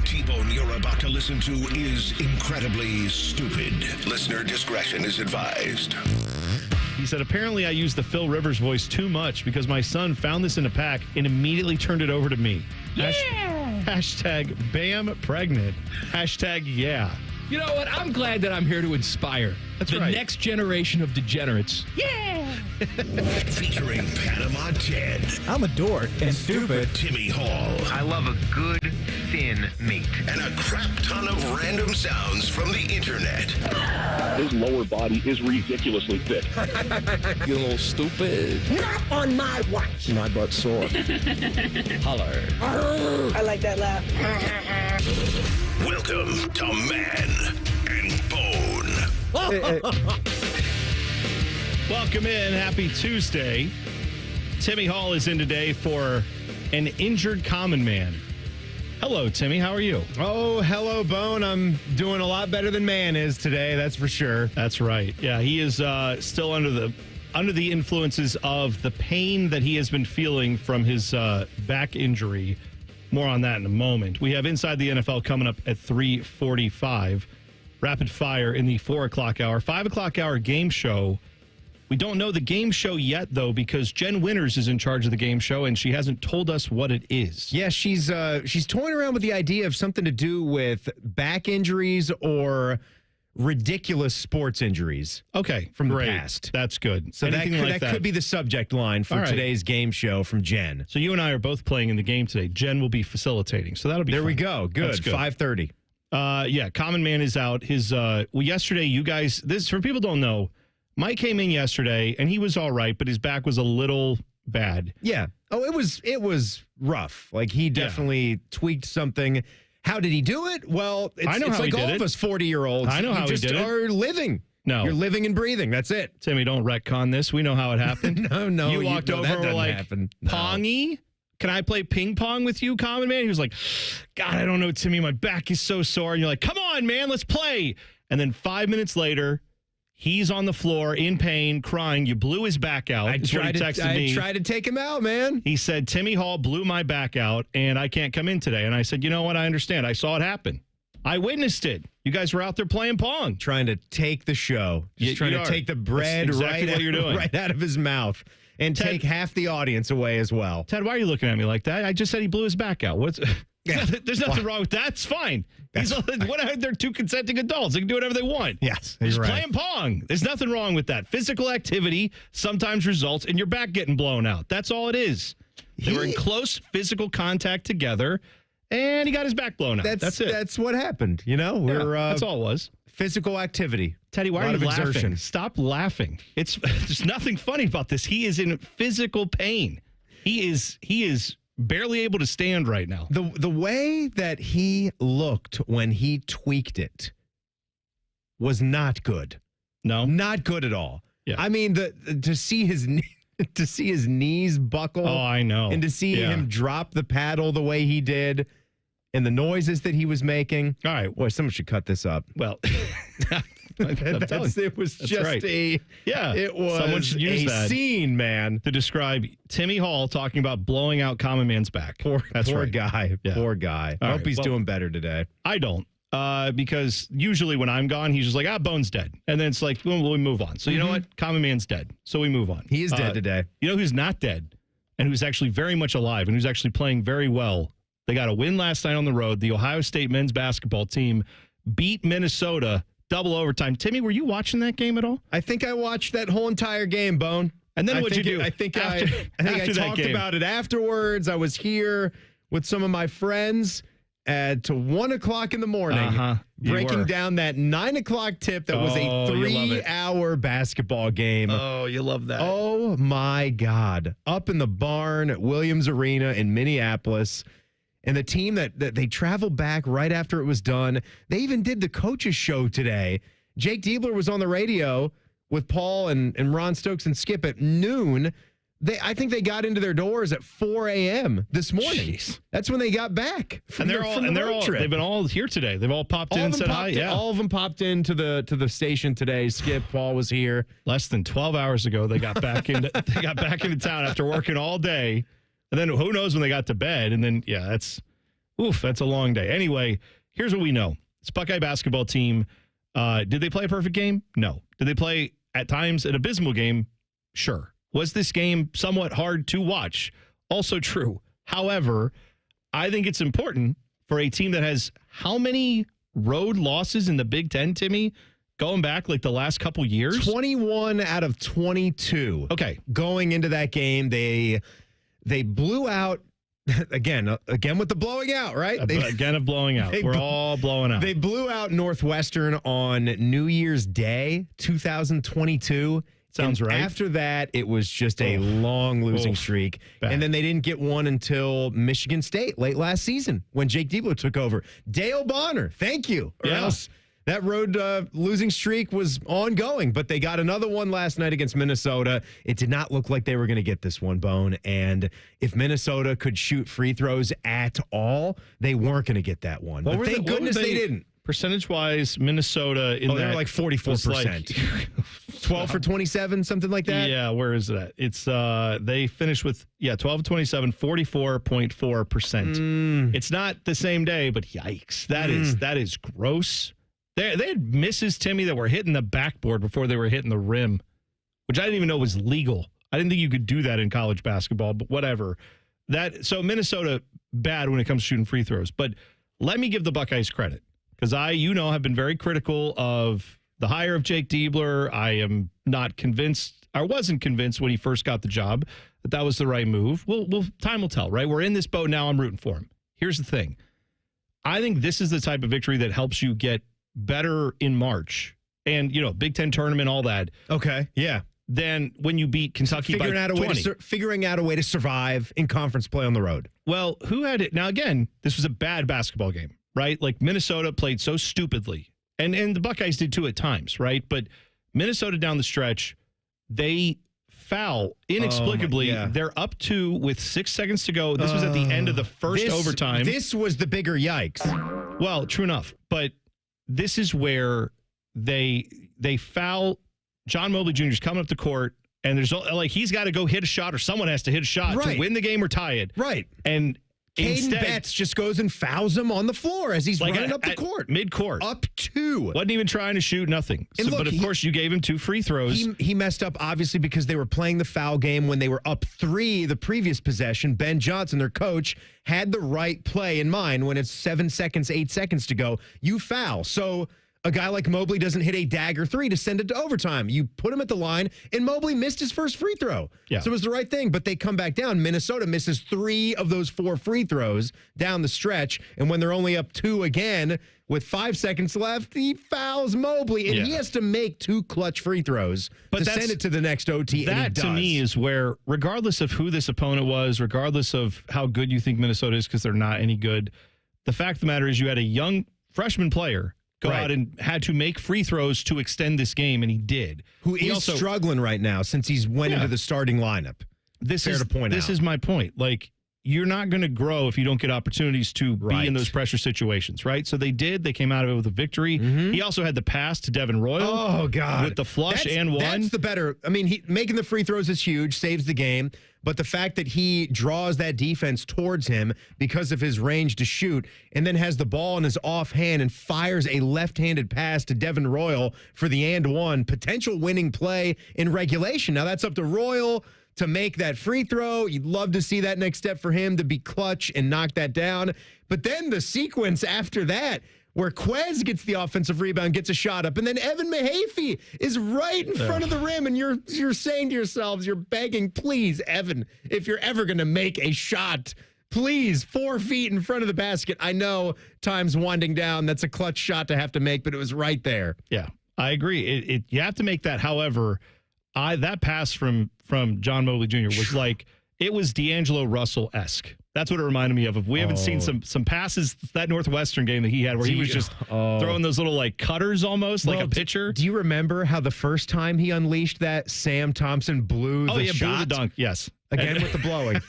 T-Bone you're about to listen to is incredibly stupid. Listener discretion is advised. He said, apparently I used the Phil Rivers voice too much because my son found this in a pack and immediately turned it over to me. Yeah. Hashtag BAM pregnant. Hashtag yeah. You know what? I'm glad that I'm here to inspire That's the right. next generation of degenerates. Yeah. Featuring Panama Ted, I'm a dork and stupid. Timmy Hall, I love a good, thin meat. and a crap ton of random sounds from the internet. His lower body is ridiculously thick. You're a little stupid. Not on my watch. My butt's sore. Holler. I like that laugh. Welcome to Man and Bone. Welcome in. Happy Tuesday. Timmy Hall is in today for an injured common man. Hello, Timmy. How are you? Oh, hello, Bone. I'm doing a lot better than Man is today, that's for sure. That's right. Yeah, he is still under the influences of the pain that he has been feeling from his back injury. More on that in a moment. We have Inside the NFL coming up at 3:45. Rapid fire in the 4 o'clock hour. 5 o'clock hour game show. We don't know the game show yet, though, because Jen Winters is in charge of the game show, and she hasn't told us what it is. Yeah, she's toying around with the idea of something to do with back injuries or ridiculous sports injuries. Okay, from great. the past. That's good. So that could be the subject line for All right. today's game show from Jen. So you and I are both playing in the game today. Jen will be facilitating, so that'll be There fun. we go. Good. That's good. 5:30. Yeah, Common Man is out. His yesterday, you guys, this for people who don't know, Mike came in yesterday and he was all right, but his back was a little bad. Yeah. Oh, it was rough. Like he definitely tweaked something. How did he do it? Well, I know it's how like he all did of it. us 40-year-olds. I know how he just did it. are living. No. You're living and breathing. That's it. Timmy, don't retcon this. We know how it happened. No. You walked over that and were doesn't like, happen. No. Pongy? Can I play ping pong with you, Common Man? He was like, God, I don't know, Timmy. My back is so sore. And you're like, come on, man, let's play. And then 5 minutes later, he's on the floor in pain, crying. You blew his back out. I tried to take him out, man. He said, Timmy Hall blew my back out, and I can't come in today. And I said, you know what? I understand. I saw it happen. I witnessed it. You guys were out there playing pong. Trying to take the show. Just trying to take the bread exactly what you're doing. right out of his mouth and Ted, take half the audience away as well. Ted, why are you looking at me like that? I just said he blew his back out. There's nothing wrong with that. It's fine. They're two consenting adults. They can do whatever they want. Yes, He's right. playing pong. There's nothing wrong with that. Physical activity sometimes results in your back getting blown out. That's all it is. They were in close physical contact together, and he got his back blown out. That's it. That's what happened. You know, That's all it was. Physical activity. Teddy, why are you laughing? Exertion. Stop laughing. There's nothing funny about this. He is in physical pain. He is barely able to stand right now. The way that he looked when he tweaked it was not good. No, not good at all. Yeah. I mean, to see his knees buckle. Oh, I know. And to see him drop the paddle the way he did, and the noises that he was making. All right, boy, someone should cut this up. Well, it was just right. It was someone should use that scene, man, to describe Timmy Hall talking about blowing out Common Man's back. Poor right. guy. Yeah. Poor guy. All Hope right, he's doing better today. I don't. Because usually when I'm gone, he's just like, Bone's dead. And then it's like, well, we move on. So you know what? Common Man's dead. So we move on. He is dead today. You know who's not dead and who's actually very much alive and who's actually playing very well? They got a win last night on the road. The Ohio State men's basketball team beat Minnesota double overtime. Timmy, were you watching that game at all? I think I watched that whole entire game, Bone. And then what'd you do? I think I talked about it afterwards. I was here with some of my friends at 1 o'clock in the morning, breaking down that 9 o'clock tip that was a 3-hour basketball game. Oh, you love that. Oh, my God. Up in the barn at Williams Arena in Minneapolis. And the team that they traveled back right after it was done. They even did the coaches show today. Jake Diebler was on the radio with Paul and Ron Stokes and Skip at noon. I think they got into their doors at 4 a.m. this morning. Jeez. That's when they got back. They've been all here today. They've all popped in and said hi. Yeah. All of them popped into the station today. Skip, Paul was here. Less than 12 hours ago, they got back into town after working all day. And then who knows when they got to bed. And then, Oof, that's a long day. Anyway, here's what we know. This Buckeye basketball team, did they play a perfect game? No. Did they play, at times, an abysmal game? Sure. Was this game somewhat hard to watch? Also true. However, I think it's important for a team that has how many road losses in the Big Ten, Timmy, going back like the last couple years? 21 out of 22. Okay. Going into that game, they blew out, again with the blowing out, right? Again of blowing out. We're all blowing out. They blew out Northwestern on New Year's Day, 2022. Sounds right. After that, it was just a long losing streak. Bad. And then they didn't get one until Michigan State late last season when Jake Diebler took over. Dale Bonner, thank you. Or else that road losing streak was ongoing, but they got another one last night against Minnesota. It did not look like they were going to get this one, Bone. And if Minnesota could shoot free throws at all, they weren't going to get that one. But thank goodness they didn't. Percentage-wise, Minnesota in they were like 44%. 12 for 27, something like that? Yeah, where is that? It's they finished with 12 for 27, 44.4%. It's not the same day, but yikes. That is gross. They had misses, Timmy, that were hitting the backboard before they were hitting the rim, which I didn't even know was legal. I didn't think you could do that in college basketball, but whatever. So Minnesota, bad when it comes to shooting free throws. But let me give the Buckeyes credit, because have been very critical of the hire of Jake Diebler. I am not convinced, or wasn't convinced when he first got the job, that was the right move. Time will tell, right? We're in this boat now. I'm rooting for him. Here's the thing. I think this is the type of victory that helps you get better in March. And, Big Ten tournament, all that. Okay, yeah. Than when you beat Kentucky by 20. Figuring out a way to survive in conference play on the road. Well, who had it? Now, again, this was a bad basketball game, right? Like, Minnesota played so stupidly. And the Buckeyes did too at times, right? But Minnesota down the stretch, they foul inexplicably. They're up 2 with 6 seconds to go. This was at the end of the first overtime. This was the bigger yikes. Well, true enough. But this is where they foul. John Mobley Jr. is coming up the court, and there's he's got to go hit a shot, or someone has to hit a shot to win the game or tie it. Right. And Caden Betts just goes and fouls him on the floor as he's running up the court. Mid-court. Up 2. Wasn't even trying to shoot, nothing. But, of course, you gave him 2 free throws. He messed up, obviously, because they were playing the foul game when they were up 3 the previous possession. Ben Johnson, their coach, had the right play in mind when it's 7 seconds, 8 seconds to go. You foul. So a guy like Mobley doesn't hit a dagger 3 to send it to overtime. You put him at the line, and Mobley missed his first free throw. Yeah. So it was the right thing, but they come back down. Minnesota misses 3 of those 4 free throws down the stretch, and when they're only up 2 again with 5 seconds left, he fouls Mobley, and he has to make 2 clutch free throws to send it to the next OT, and he does. That, to me, is where, regardless of who this opponent was, regardless of how good you think Minnesota is, because they're not any good, the fact of the matter is you had a young freshman player go out and had to make free throws to extend this game, and he did. He is struggling right now since he's went into the starting lineup. This is my point. Like, you're not going to grow if you don't get opportunities to be in those pressure situations, right? So they did. They came out of it with a victory. Mm-hmm. He also had the pass to Devin Royal. Oh, God. With the flush and one. That's the better. I mean, making the free throws is huge, saves the game. But the fact that he draws that defense towards him because of his range to shoot, and then has the ball in his offhand and fires a left-handed pass to Devin Royal for the and one, potential winning play in regulation. Now, that's up to Royal to make that free throw. You'd love to see that next step for him to be clutch and knock that down. But then the sequence after that, where Quez gets the offensive rebound, gets a shot up, and then Evan Mahaffey is right in front of the rim, and you're saying to yourselves, you're begging, please, Evan, if you're ever going to make a shot, please, 4 feet in front of the basket. I know time's winding down. That's a clutch shot to have to make, but it was right there. Yeah, I agree. You have to make that. However, that pass from John Mobley Jr. was like, it was D'Angelo Russell-esque. That's what it reminded me of. We haven't seen some passes that Northwestern game that he had where he was just throwing those little like cutters almost, like a pitcher. Do you remember how the first time he unleashed that, Sam Thompson blew the shot? Blew the dunk, yes. Again with the blowing.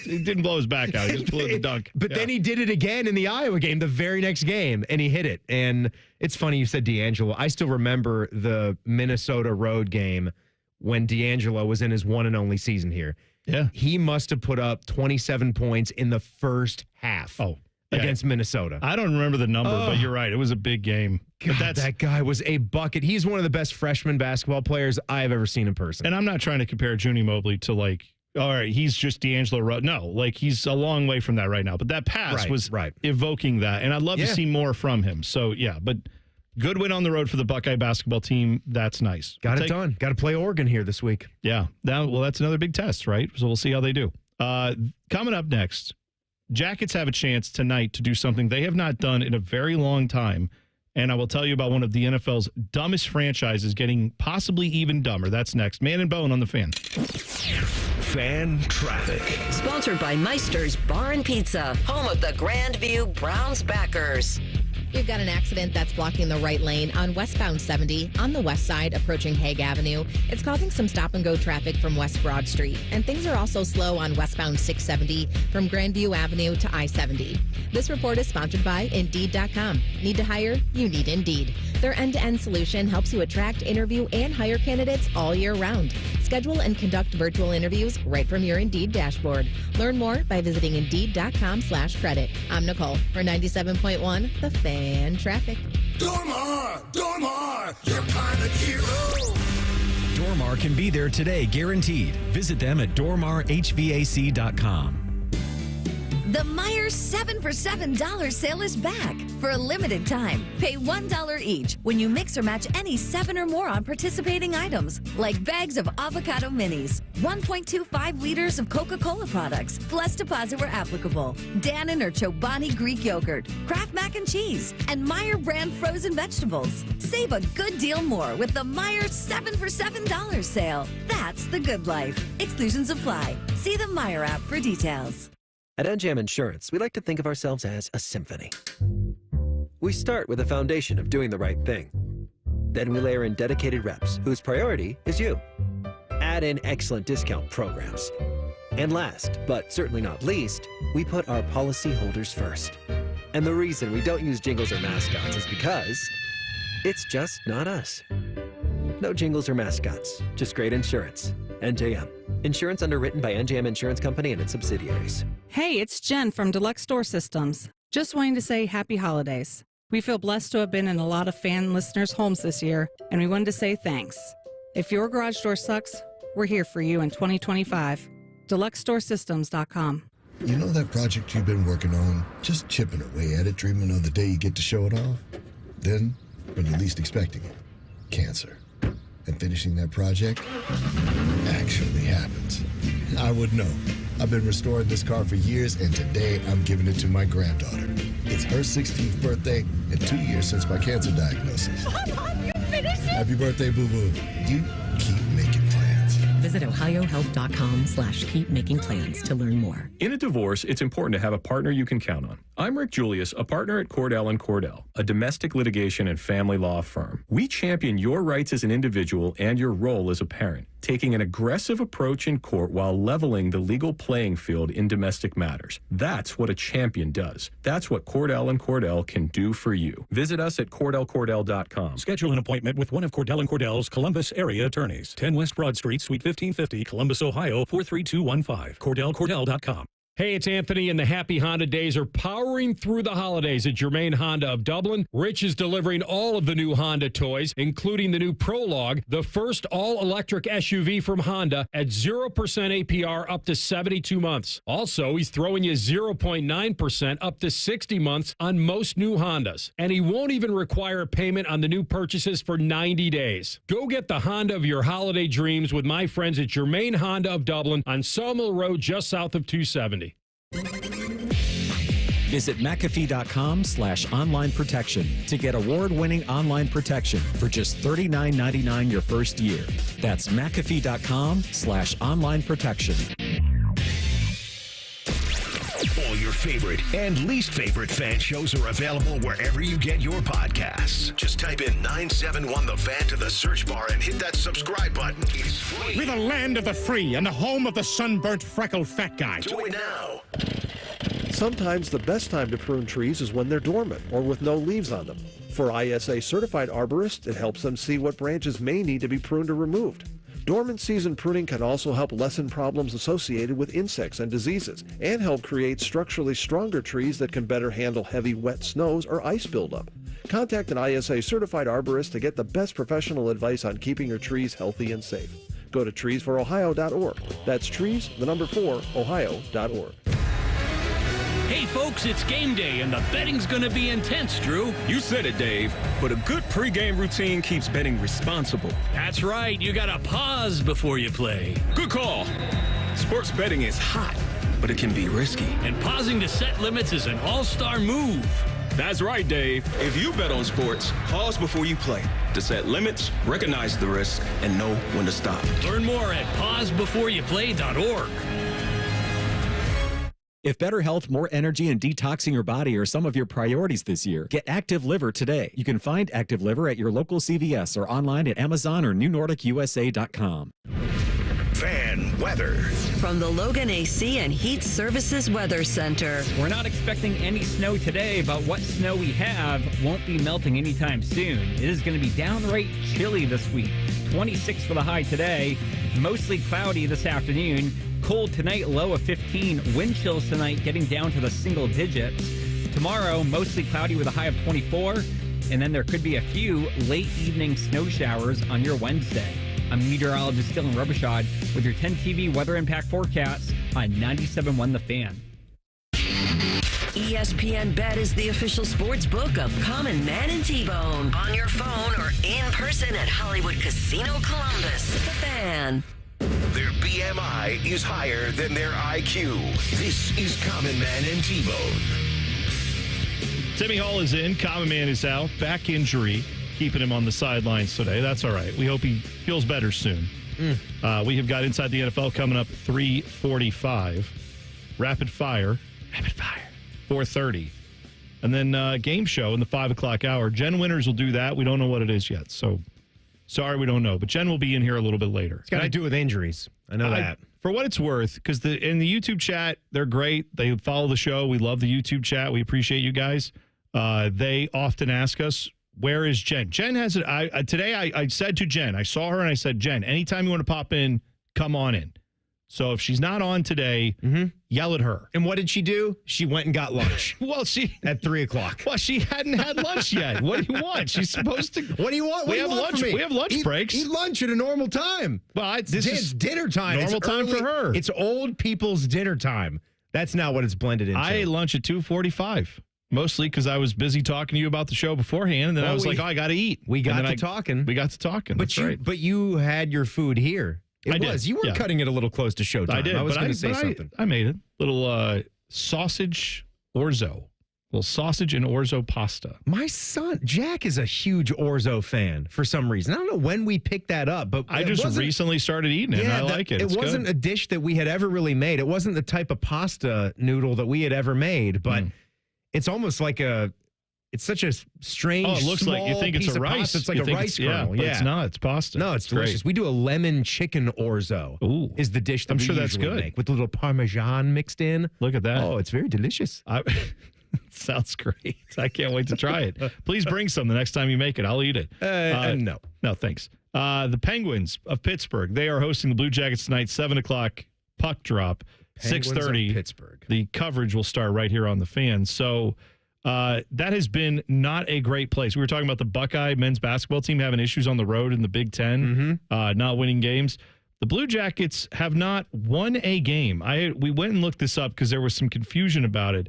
He didn't blow his back out. He just blew the dunk. But then he did it again in the Iowa game, the very next game, and he hit it. And it's funny you said D'Angelo. I still remember the Minnesota road game when D'Angelo was in his one and only season here. Yeah. He must have put up 27 points in the first half against Minnesota. I don't remember the number, but you're right. It was a big game. God, that guy was a bucket. He's one of the best freshman basketball players I've ever seen in person. And I'm not trying to compare Junie Mobley to all right, he's just D'Angelo Russell. No, he's a long way from that right now. But that pass was evoking that. And I'd love to see more from him. So, yeah, but good win on the road for the Buckeye basketball team. That's nice. Got it done. Got to play Oregon here this week. Yeah. That's another big test, right? So we'll see how they do. Coming up next, Jackets have a chance tonight to do something they have not done in a very long time. And I will tell you about one of the NFL's dumbest franchises getting possibly even dumber. That's next. Man and Bone on the Fan. Fan Traffic. Sponsored by Meister's Bar and Pizza, home of the Grandview Browns backers. We've got an accident that's blocking the right lane on westbound 70 on the west side approaching Hague Avenue. It's causing some stop-and-go traffic from West Broad Street. And things are also slow on westbound 670 from Grandview Avenue to I-70. This report is sponsored by Indeed.com. Need to hire? You need Indeed. Their end-to-end solution helps you attract, interview, and hire candidates all year round. Schedule and conduct virtual interviews right from your Indeed dashboard. Learn more by visiting Indeed.com/credit. I'm Nicole for 97.1 The Fan Traffic. Dormar, your kind of hero. Dormar can be there today, guaranteed. Visit them at dormarhvac.com. The Meijer 7 for $7 sale is back. For a limited time, pay $1 each when you mix or match any 7 or more on participating items, like bags of avocado minis, 1.25 liters of Coca-Cola products, plus deposit where applicable, Dannon or Chobani Greek yogurt, Kraft mac and cheese, and Meijer brand frozen vegetables. Save a good deal more with the Meijer 7 for $7 sale. That's the good life. Exclusions apply. See the Meijer app for details. At NJM Insurance, we like to think of ourselves as a symphony. We start with a foundation of doing the right thing. Then we layer in dedicated reps, whose priority is you. Add in excellent discount programs. And last, but certainly not least, we put our policyholders first. And the reason we don't use jingles or mascots is because it's just not us. No jingles or mascots, just great insurance. NJM. Insurance underwritten by NJM Insurance Company and its subsidiaries. Hey, it's Jen from Deluxe Door Systems. Just wanting to say happy holidays. We feel blessed to have been in a lot of fan listeners' homes this year, and we wanted to say thanks. If your garage door sucks, we're here for you in 2025. DeluxeDoorSystems.com. You know that project you've been working on? Just chipping away at it, dreaming of the day you get to show it off? Then, when you're least expecting it, cancer. And finishing that project actually happens. I would know. I've been restoring this car for years, and today I'm giving it to my granddaughter. It's her 16th birthday and 2 years since my cancer diagnosis. You finished it? Happy birthday, boo-boo. You keep making plans. Visit ohiohealth.com/keepmakingplans to learn more. In a divorce, it's important to have a partner you can count on. I'm Rick Julius, a partner at Cordell & Cordell, a domestic litigation and family law firm. We champion your rights as an individual and your role as a parent, taking an aggressive approach in court while leveling the legal playing field in domestic matters. That's what a champion does. That's what Cordell & Cordell can do for you. Visit us at CordellCordell.com. Schedule an appointment with one of Cordell & Cordell's Columbus area attorneys. 10 West Broad Street, Suite 1550, Columbus, Ohio, 43215. CordellCordell.com. Hey, it's Anthony, and the Happy Honda Days are powering through the holidays at Germain Honda of Dublin. Rich is delivering all of the new Honda toys, including the new Prologue, the first all-electric SUV from Honda at 0% APR up to 72 months. Also, he's throwing you 0.9% up to 60 months on most new Hondas. And he won't even require a payment on the new purchases for 90 days. Go get the Honda of your holiday dreams with my friends at Germain Honda of Dublin on Sawmill Road just south of 270. Visit McAfee.com/online protection to get award-winning online protection for just $39.99 your first year. That's McAfee.com/online protection. All your favorite and least favorite fan shows are available wherever you get your podcasts. Just type in 971 The Fan to the search bar and hit that subscribe button. It's free. We're the land of the free and the home of the sunburnt, freckled fat guy. Do it now. Sometimes the best time to prune trees is when they're dormant or with no leaves on them. For ISA certified arborists, it helps them see what branches may need to be pruned or removed. Dormant season pruning can also help lessen problems associated with insects and diseases and help create structurally stronger trees that can better handle heavy wet snows or ice buildup. Contact an ISA certified arborist to get the best professional advice on keeping your trees healthy and safe. Go to treesforohio.org. That's trees, the number 4, ohio.org. Hey folks, it's game day and the betting's gonna be intense, Drew. You said it, Dave, but a good pregame routine keeps betting responsible. That's right, you gotta pause before you play. Good call. Sports betting is hot, but it can be risky. And pausing to set limits is an all-star move. That's right, Dave. If you bet on sports, pause before you play to set limits, recognize the risk, and know when to stop. Learn more at pausebeforeyouplay.org. If better health, more energy, and detoxing your body are some of your priorities this year, get Active Liver today. You can find Active Liver at your local CVS or online at Amazon or NewNordicUSA.com. Fan weather. From the Logan AC and Heat Services Weather Center. We're not expecting any snow today, but what snow we have won't be melting anytime soon. It is going to be downright chilly this week. 26 for the high today, mostly cloudy this afternoon. Cold tonight, low of 15. Wind chills tonight getting down to the single digits. Tomorrow, mostly cloudy with a high of 24. And then there could be a few late evening snow showers on your Wednesday. I'm meteorologist Dylan Robichaud with your 10 TV weather impact forecast on 97.1 The Fan. ESPN Bet is the official sports book of Common Man and T-Bone. On your phone or in person at Hollywood Casino Columbus. The Fan. Their BMI is higher than their IQ. This is Common Man and T-Bone. Timmy Hall is in. Common Man is out. Back injury keeping him on the sidelines today. That's all right. We hope he feels better soon. We have got Inside the NFL coming up 3:45. Rapid fire. 4:30. And then game show in the 5 o'clock hour. Jen Winters will do that. We don't know what it is yet. So sorry, we don't know. But Jen will be in here a little bit later. It's got to do with injuries. I know that. For what it's worth, because in the YouTube chat, they're great. They follow the show. We love the YouTube chat. We appreciate you guys. They often ask us, where is Jen? Jen has it. Today I said to Jen, I saw her and I said, Jen, anytime you want to pop in, come on in. So if she's not on today, yell at her. And what did she do? She went and got lunch. Well, at 3:00. Well, she hadn't had lunch yet. What do you want? She's supposed to. What do you want? We have lunch. We have lunch breaks. Eat lunch at a normal time. Well, this is dinner time. Normal time for her. It's old people's dinner time. That's not what it's blended into. I ate lunch at 2:45. Mostly because I was busy talking to you about the show beforehand, and then I was like, I got to eat. We got to talking. We got to talking. But you had your food here. I did. You were cutting it a little close to showtime. I did. I was going to say something. I made it. Little sausage orzo. Little sausage and orzo pasta. My son, Jack, is a huge orzo fan for some reason. I don't know when we picked that up, but I just recently started eating it, and I like it. It wasn't a dish that we had ever really made. It wasn't the type of pasta noodle that we had ever made, but it's almost like it's such a strange, it looks like you think it's a rice. Pasta. It's like a rice kernel. But it's not. It's pasta. No, it's delicious. We do a lemon chicken orzo. Ooh, is the dish that I'm we sure that's usually good. make with a little Parmesan mixed in. Look at that. Oh, it's very delicious. Sounds great. I can't wait to try it. Please bring some the next time you make it. I'll eat it. No, thanks. The Penguins of Pittsburgh, they are hosting the Blue Jackets tonight, 7 o'clock puck drop, 6:30. Pittsburgh. The coverage will start right here on the Fan. So that has been not a great place. We were talking about the Buckeye men's basketball team having issues on the road in the Big Ten, not winning games. The Blue Jackets have not won a game. We went and looked this up because there was some confusion about it.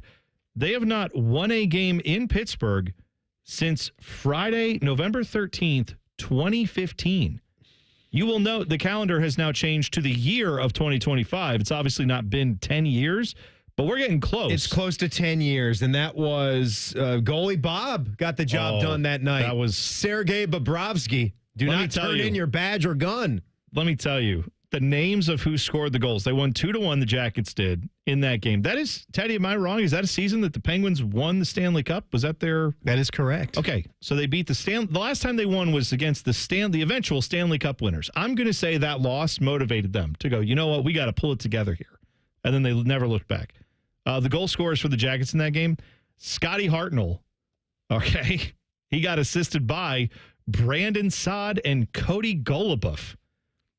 They have not won a game in Pittsburgh since Friday, November 13th, 2015. You will note the calendar has now changed to the year of 2025. It's obviously not been 10 years, but we're getting close. It's close to 10 years, and that was goalie Bob got the job done that night. That was Sergei Bobrovsky. Do not turn in your badge or gun. Let me tell you, the names of who scored the goals. They won 2-1, the Jackets did, in that game. That is, Teddy, am I wrong? Is that a season that the Penguins won the Stanley Cup? Was that their... That is correct. Okay, so they beat the last time they won was against the eventual Stanley Cup winners. I'm going to say that loss motivated them to go, you know what, we got to pull it together here. And then they never looked back. The goal scorers for the Jackets in that game, Scotty Hartnell, okay? He got assisted by Brandon Saad and Cody Goluboff.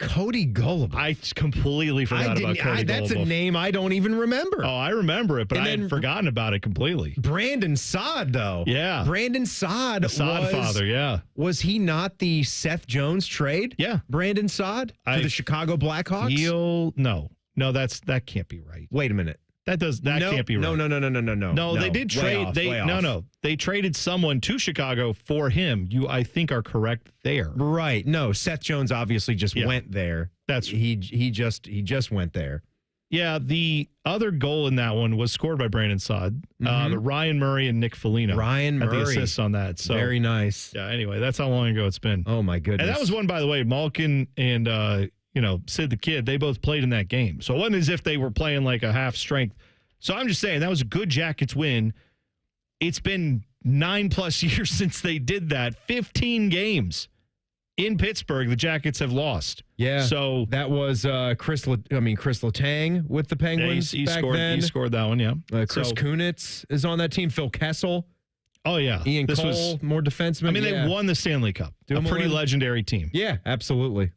Cody Gullible. I completely forgot about Cody That's Gullible. a name I don't even remember. Oh, I remember it, but I had forgotten about it completely. Brandon Saad, though. Yeah. Brandon Saad. The Saad father, yeah. Was he not the Seth Jones trade? Yeah. Brandon Saad to the Chicago Blackhawks? No, that can't be right. Wait a minute. That can't be right. No. No, they did trade. They traded someone to Chicago for him. You, I think, are correct there. Right. No, Seth Jones obviously just went there. He just went there. Yeah, the other goal in that one was scored by Brandon Saad. The Ryan Murray and Nick Foligno. Ryan Murray had the assists on that. So very nice. Yeah. Anyway, that's how long ago it's been. Oh my goodness. And that was one, by the way, Malkin and Sid the Kid, they both played in that game. So it wasn't as if they were playing like a half strength. So I'm just saying that was a good Jackets win. It's been 9+ years since they did that. 15 games in Pittsburgh, the Jackets have lost. Yeah. So that was Chris Letang with the Penguins he back scored, then. He scored that one, yeah. Chris Kunitz is on that team. Phil Kessel. Oh, yeah. Ian Cole, more defensemen. I mean, they won the Stanley Cup. A pretty legendary team. Yeah, absolutely.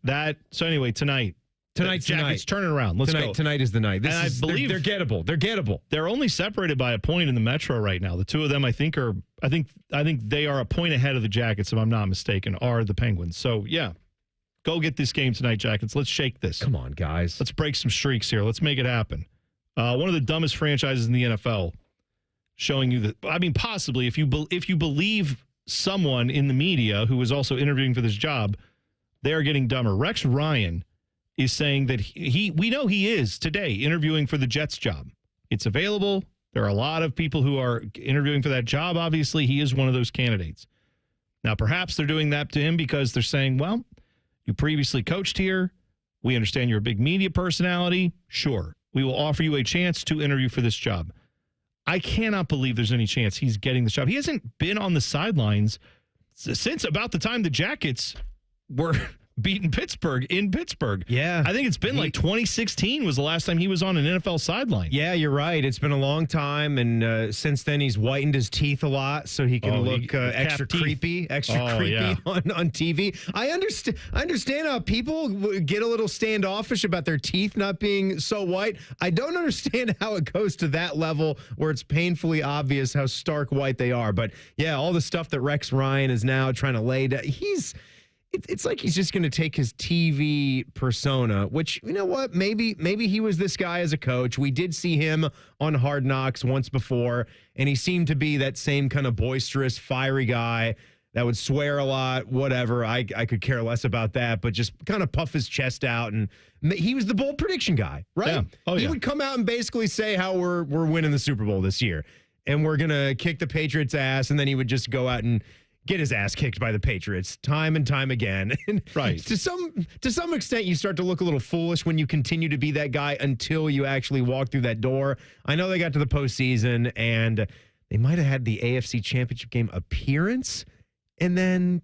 So anyway, tonight. Jackets turning around. Let's go. Tonight is the night. I believe they're gettable. They're gettable. They're only separated by a point in the Metro right now. The two of them, I think they are a point ahead of the Jackets, if I'm not mistaken, are the Penguins. So yeah, go get this game tonight, Jackets. Let's shake this. Come on, guys. Let's break some streaks here. Let's make it happen. One of the dumbest franchises in the NFL, showing you that. I mean, possibly if you believe someone in the media who is also interviewing for this job, they are getting dumber. Rex Ryan is saying that we know he is today interviewing for the Jets job. It's available. There are a lot of people who are interviewing for that job. Obviously, he is one of those candidates. Now, perhaps they're doing that to him because they're saying, well, you previously coached here. We understand you're a big media personality. Sure, we will offer you a chance to interview for this job. I cannot believe there's any chance he's getting this job. He hasn't been on the sidelines since about the time the Jackets were beating Pittsburgh in Pittsburgh. Yeah. I think it's been like 2016 was the last time he was on an NFL sideline. Yeah, you're right. It's been a long time, and since then he's whitened his teeth a lot so he can look extra creepy on TV. I understand how people get a little standoffish about their teeth not being so white. I don't understand how it goes to that level where it's painfully obvious how stark white they are. But yeah, all the stuff that Rex Ryan is now trying to lay down, it's like he's just going to take his TV persona, which, you know what, maybe he was this guy as a coach. We did see him on Hard Knocks once before, and he seemed to be that same kind of boisterous, fiery guy that would swear a lot, whatever. I could care less about that, but just kind of puff his chest out. And he was the bold prediction guy, right? Yeah. Oh, he would come out and basically say how we're winning the Super Bowl this year, and we're going to kick the Patriots' ass, and then he would just go out and get his ass kicked by the Patriots time and time again. Right. To some extent, you start to look a little foolish when you continue to be that guy until you actually walk through that door. I know they got to the postseason, and they might have had the AFC Championship game appearance, and then...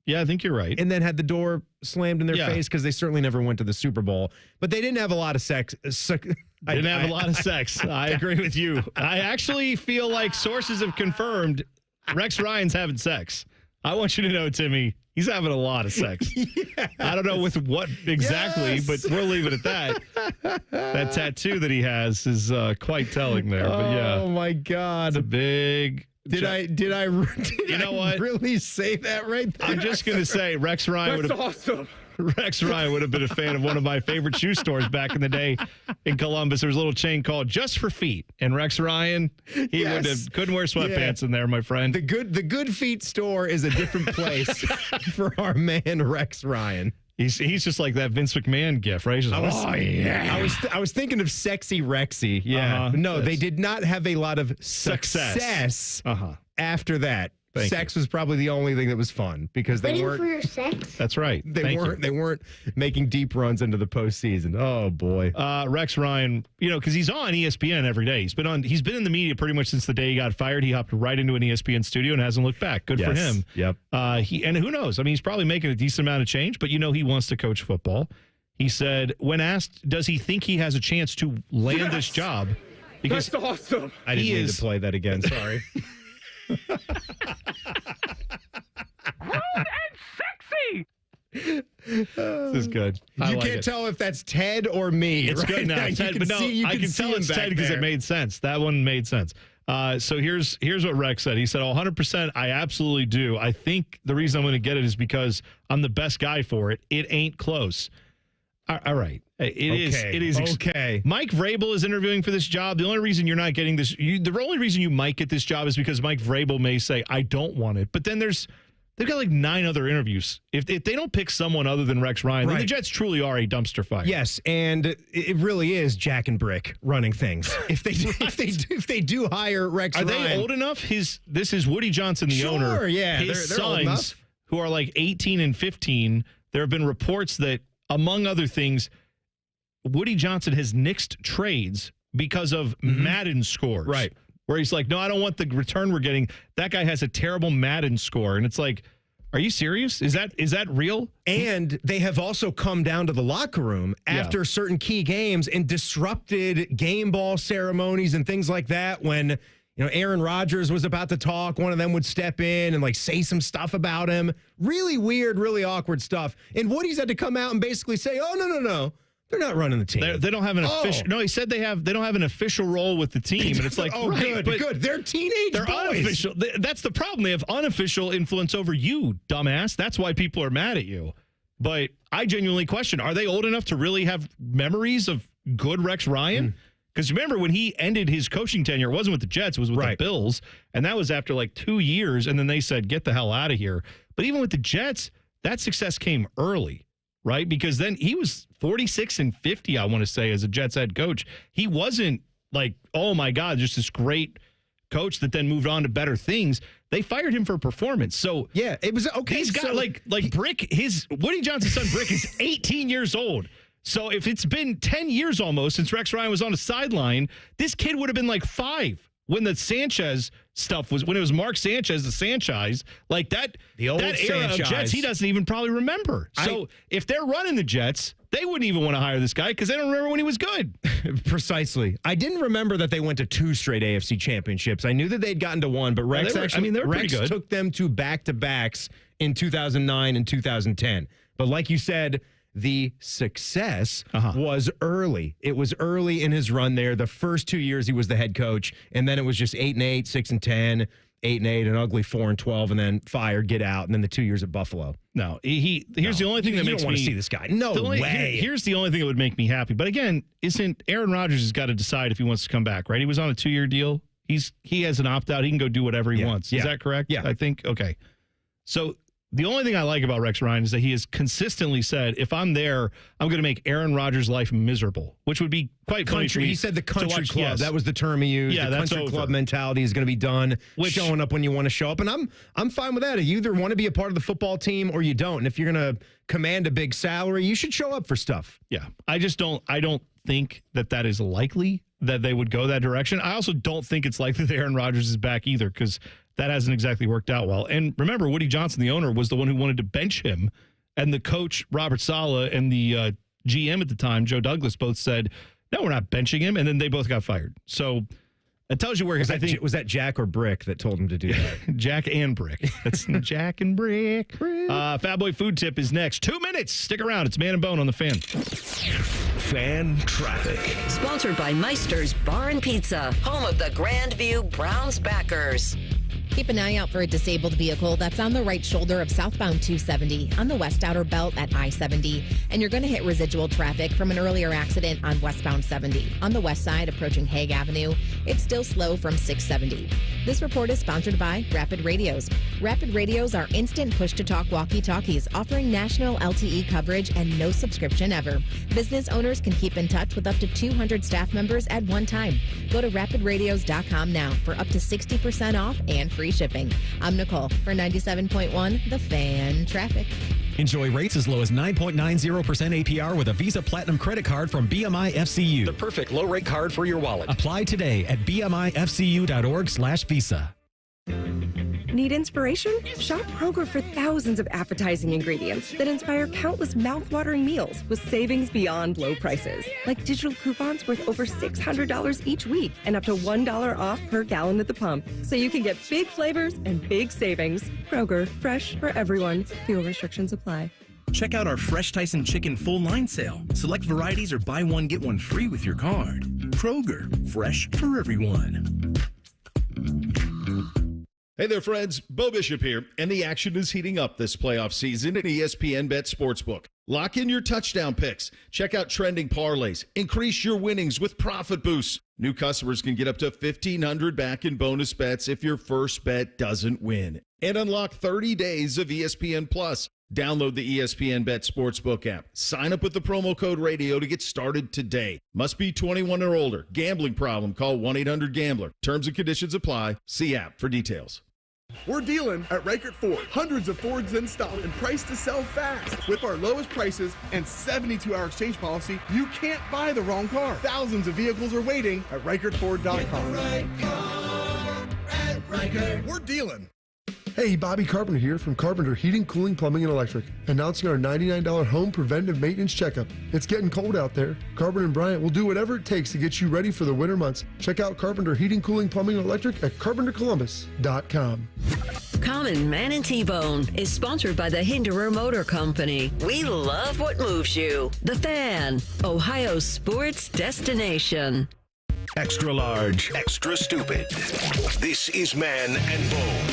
Yeah, I think you're right. And then had the door slammed in their face because they certainly never went to the Super Bowl. But they didn't have a lot of sex. Didn't have a lot of sex. I agree with you. I actually feel like sources have confirmed Rex Ryan's having sex. I want you to know, Timmy, he's having a lot of sex. Yes. I don't know with what exactly, but we'll leave it at that. That tattoo that he has is quite telling there. But yeah. Oh my God. It's a big... Did I really say that right there? I'm just going to say Rex Ryan would have... awesome. Rex Ryan would have been a fan of one of my favorite shoe stores back in the day in Columbus. There was a little chain called Just for Feet, and Rex Ryan, he couldn't wear sweatpants in there, my friend. The Good Feet store is a different place for our man Rex Ryan. He's just like that Vince McMahon gif, right? He's just I was thinking of Sexy Rexy. Yeah. No, they did not have a lot of success after that. Sex was probably the only thing that was fun because they weren't. For your sex? That's right. They weren't making deep runs into the postseason. Oh boy. Rex Ryan, because he's on ESPN every day. He's been in the media pretty much since the day he got fired. He hopped right into an ESPN studio and hasn't looked back. Good for him. Yep. And who knows? I mean, he's probably making a decent amount of change, but he wants to coach football. He said, when asked, does he think he has a chance to land this job? Because that's awesome. I didn't mean to play that again. Sorry. Rude and sexy. This is good. You can't tell if that's Ted or me. It's right good now. Ted, But no, I can tell it's Ted because it made sense. That one made sense. So here's what Rex said. He said, 100%, I absolutely do. I think the reason I'm going to get it is because I'm the best guy for it. It ain't close. All right. It is. Okay. Mike Vrabel is interviewing for this job. The only reason you're not getting this, the only reason you might get this job is because Mike Vrabel may say, I don't want it. But then they've got like 9 other interviews. If they don't pick someone other than Rex Ryan, then the Jets truly are a dumpster fire. Yes, and it really is Jack and Brick running things. If they do hire Rex Are Ryan. they old enough? This is Woody Johnson, the owner. Sure, yeah. His They're old sons, enough. who are like 18 and 15, there have been reports that, among other things, Woody Johnson has nixed trades because of Madden scores. Right. Where he's like, no, I don't want the return we're getting. That guy has a terrible Madden score. And it's like, are you serious? Is that real? And they have also come down to the locker room after certain key games and disrupted game ball ceremonies and things like that. When, Aaron Rodgers was about to talk, one of them would step in and like say some stuff about him. Really weird, really awkward stuff. And Woody's had to come out and basically say, oh, no. They're not running the team. They don't have an official. No, he said they don't have an official role with the team, and it's like, good. They're teenage They're boys. Unofficial. That's the problem. They have unofficial influence over you, dumbass. That's why people are mad at you. But I genuinely question: are they old enough to really have memories of good Rex Ryan? Because remember when he ended his coaching tenure, it wasn't with the Jets, it was with the Bills, and that was after like 2 years, and then they said, "Get the hell out of here." But even with the Jets, that success came early. Right? Because then he was 46 and 50, I want to say, as a Jets head coach. He wasn't like, oh my God, just this great coach that then moved on to better things. They fired him for performance. So yeah, it was okay. He's got Brick, Woody Johnson's son Brick is 18 years old. So if it's been 10 years almost since Rex Ryan was on the sideline, this kid would have been like 5. When the Sanchez stuff when it was Mark Sanchez, the Sanchez, like that, the old that era Sanchez. of Jets, he doesn't even probably remember. So if they're running the Jets, they wouldn't even want to hire this guy because they don't remember when he was good. Precisely. I didn't remember that they went to 2 straight AFC championships. I knew that they'd gotten to 1, but Rex they were pretty good. Took them to back-to-backs in 2009 and 2010. But like you said, the success was early. It was early in his run there. The first 2 years he was the head coach, and then it was just 8-8, 6-10, 8-8, an ugly 4-12, and then fired, get out, and then the 2 years at Buffalo. No, here's the only thing that makes me want to see this guy. No way. Here's the only thing that would make me happy. But again, isn't Aaron Rodgers has got to decide if he wants to come back, right? He was on a 2-year deal. He has an opt-out. He can go do whatever he wants. Is that correct? Yeah. I think, okay. So the only thing I like about Rex Ryan is that he has consistently said, if I'm there, I'm going to make Aaron Rodgers' life miserable, which would be quite funny for me. He said the country club. Yes. That was the term he used. Yeah, the that's country over. club mentality is going to be done, showing up when you want to show up. And I'm fine with that. You either want to be a part of the football team or you don't. And if you're going to command a big salary, you should show up for stuff. Yeah. I don't think that is likely that they would go that direction. I also don't think it's likely that Aaron Rodgers is back either because that hasn't exactly worked out well. And remember, Woody Johnson, the owner, was the one who wanted to bench him. And the coach, Robert Saleh, and the GM at the time, Joe Douglas, both said, no, we're not benching him. And then they both got fired. So it tells you where. Was that Jack or Brick that told him to do that? Jack and Brick. That's Jack and Brick. Fat Boy Food Tip is next. 2 minutes. Stick around. It's Man and Bone on the Fan. Fan traffic. Sponsored by Meister's Bar and Pizza, home of the Grandview Browns backers. Keep an eye out for a disabled vehicle that's on the right shoulder of southbound 270 on the west outer belt at I-70. And you're going to hit residual traffic from an earlier accident on westbound 70. On the west side approaching Hague Avenue, it's still slow from 670. This report is sponsored by Rapid Radios. Rapid Radios are instant push-to-talk walkie-talkies offering national LTE coverage and no subscription ever. Business owners can keep in touch with up to 200 staff members at one time. Go to rapidradios.com now for up to 60% off and free shipping. I'm Nicole for 97.1 The Fan Traffic. Enjoy rates as low as 9.90% APR with a Visa Platinum credit card from BMI FCU. The perfect low-rate card for your wallet. Apply today at bmifcu.org/visa. Need inspiration? Shop Kroger for thousands of appetizing ingredients that inspire countless mouth-watering meals with savings beyond low prices. Like digital coupons worth over $600 each week and up to $1 off per gallon at the pump. So you can get big flavors and big savings. Kroger, fresh for everyone. Fuel restrictions apply. check out our Fresh Tyson Chicken full line sale. Select varieties or buy one, get one free with your card. Kroger, fresh for everyone. Hey there, friends. Bo Bishop here, and the action is heating up this playoff season at ESPN Bet Sportsbook. Lock in your touchdown picks. Check out trending parlays. Increase your winnings with profit boosts. New customers can get up to $1,500 back in bonus bets if your first bet doesn't win. And unlock 30 days of ESPN Plus. Download the ESPN Bet Sportsbook app. Sign up with the promo code RADIO to get started today. Must be 21 or older. Gambling problem? Call 1-800-GAMBLER. Terms and conditions apply. See app for details. We're dealing at Reichert Ford. Hundreds of Fords in stock and priced to sell fast. With our lowest prices and 72-hour exchange policy, you can't buy the wrong car. Thousands of vehicles are waiting at ReichertFord.com. Right car at Reichert. We're dealing. Hey, Bobby Carpenter here from Carpenter Heating, Cooling, Plumbing, and Electric, announcing our $99 home preventive maintenance checkup. It's getting cold out there. Carpenter and Bryant will do whatever it takes to get you ready for the winter months. Check out Carpenter Heating, Cooling, Plumbing, and Electric at CarpenterColumbus.com. Common Man and T-Bone is sponsored by the Hinderer Motor Company. We love what moves you. The Fan, Ohio's sports destination. Extra large, extra stupid. This is Man and Bone.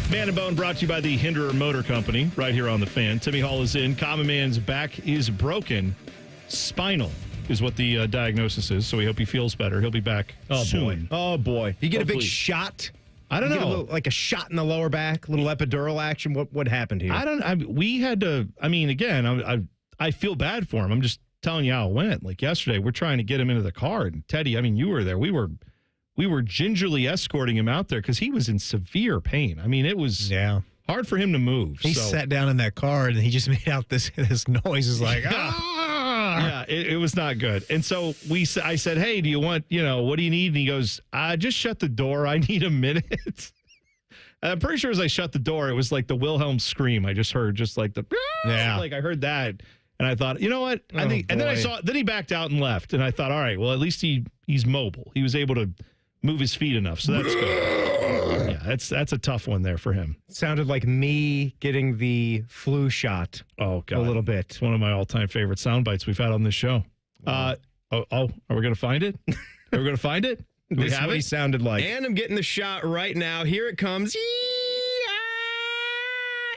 Man and Bone brought to you by the Hinderer Motor Company right here on The Fan. Timmy Hall is in. Common Man's back is broken. Spinal is what the diagnosis is, so we hope he feels better. He'll be back soon. Oh, boy. You get Hopefully. a big shot? I don't know. Like a shot in the lower back, a little epidural action. What happened here? We had to, again, I feel bad for him. I'm just telling you how it went. Like yesterday, we're trying to get him into the car. And Teddy, you were there. We were gingerly escorting him out there because he was in severe pain. It was hard for him to move. He sat down in that car and he just made out this noise. It's like, Yeah, it was not good. And so I said, hey, do you want, what do you need? And he goes, just shut the door. I need a minute. I'm pretty sure as I shut the door, it was like the Wilhelm scream. I just heard like I heard that. And I thought, you know what? And then I saw, then he backed out and left. And I thought, all right, well, at least he's mobile. He was able to move his feet enough. So that's good. Yeah, that's a tough one there for him. Sounded like me getting the flu shot. Oh, God. A little bit. It's one of my all-time favorite sound bites we've had on this show. Are we going to find it? Are we going to find it? This is what he sounded like. And I'm getting the shot right now. Here it comes.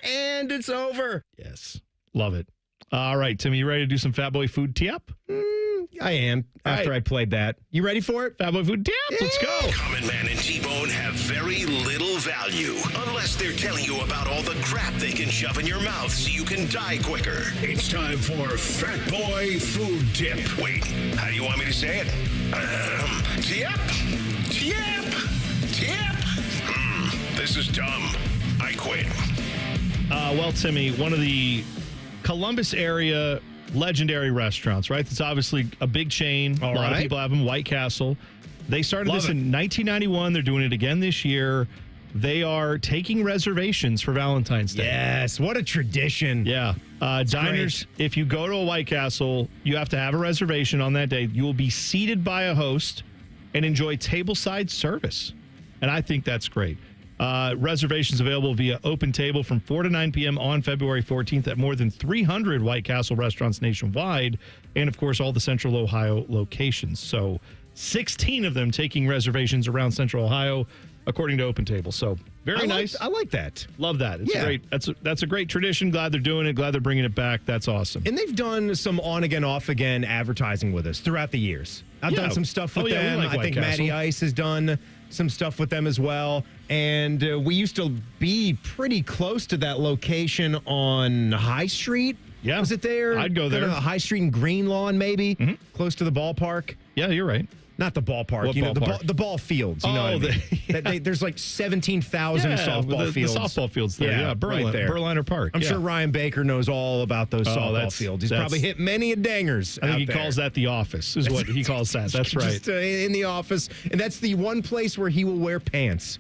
And it's over. Yes. Love it. All right, Timmy, you ready to do some Fat Boy Food Tee-Up? I am, after I played that. You ready for it? Fat Boy Food Tee-Up? Let's go. Common Man and T-Bone have very little value unless they're telling you about all the crap they can shove in your mouth so you can die quicker. It's time for Fat Boy Food Tip. Wait, how do you want me to say it? Tip? This is dumb. I quit. Well, Timmy, one of the Columbus area legendary restaurants, right? It's obviously a big chain. A lot of people have them. White Castle. They started this in 1991. They're doing it again this year. They are taking reservations for Valentine's Day. Yes, what a tradition. Yeah. Diners, if you go to a White Castle, you have to have a reservation on that day. You will be seated by a host and enjoy tableside service. And I think that's great. Reservations available via Open Table from 4 to 9 p.m. on February 14th at more than 300 White Castle restaurants nationwide, and, of course, all the Central Ohio locations. So 16 of them taking reservations around Central Ohio, according to Open Table. So very nice. I like that. Love that. It's great. That's a great tradition. Glad they're doing it. Glad they're bringing it back. That's awesome. And they've done some on-again, off-again advertising with us throughout the years. I've done some stuff with them. We like I think White Castle. Matty Ice has done some stuff with them as well. And we used to be pretty close to that location on High Street. Yeah. Was it there? I'd go there. Kind of High Street and Green Lawn, maybe, close to the ballpark. Yeah, you're right. Not the ballpark. What ballpark? The ball fields. You know what I mean? There's like 17,000 softball fields. The softball fields there. Yeah, right there. Berliner Park. I'm sure Ryan Baker knows all about those softball fields. He's probably hit many a dangers. I think he calls that the office, is what he calls that. That's right. Just in the office. And that's the one place where he will wear pants.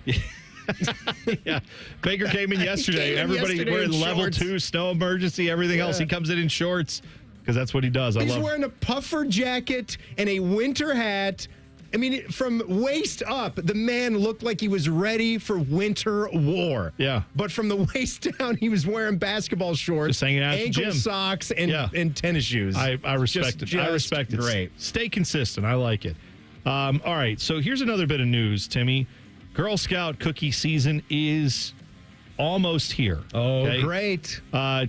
Yeah. Baker came in yesterday. Everybody wearing level 2 snow emergency, everything else. He comes in shorts because that's what he does. He's wearing a puffer jacket and a winter hat. I mean, from waist up, the man looked like he was ready for winter war. Yeah. But from the waist down, he was wearing basketball shorts, Just hanging out at the ankle gym. socks, and tennis shoes. I respect it. I respect it. Great. Stay consistent. I like it. All right. So here's another bit of news, Timmy. Girl Scout cookie season is almost here. Oh, okay? great.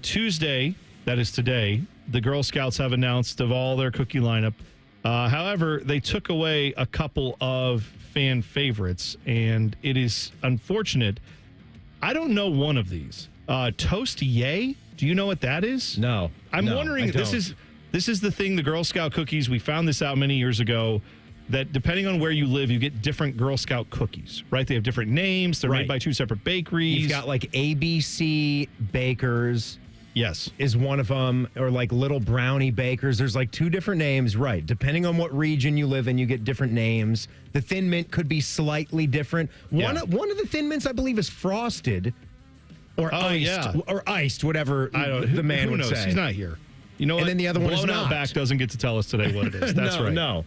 Tuesday, that is today, the Girl Scouts have announced of all their cookie lineup. However, they took away a couple of fan favorites, and it is unfortunate. I don't know one of these. Toast Yay? Do you know what that is? No. I'm No, wondering, I don't. this is the thing, the Girl Scout cookies, we found this out many years ago, that depending on where you live, you get different Girl Scout cookies, right? They have different names. They're made by two separate bakeries. You've got like ABC Bakers. Yes. Is one of them, or like Little Brownie Bakers. There's like two different names, right? Depending on what region you live in, you get different names. The Thin Mint could be slightly different. One of the Thin Mints, I believe, is frosted or iced, whatever the man who would knows? say. He's not here. You know what? And then the other one is Blown not. Outback doesn't get to tell us today what it is. That's right. No.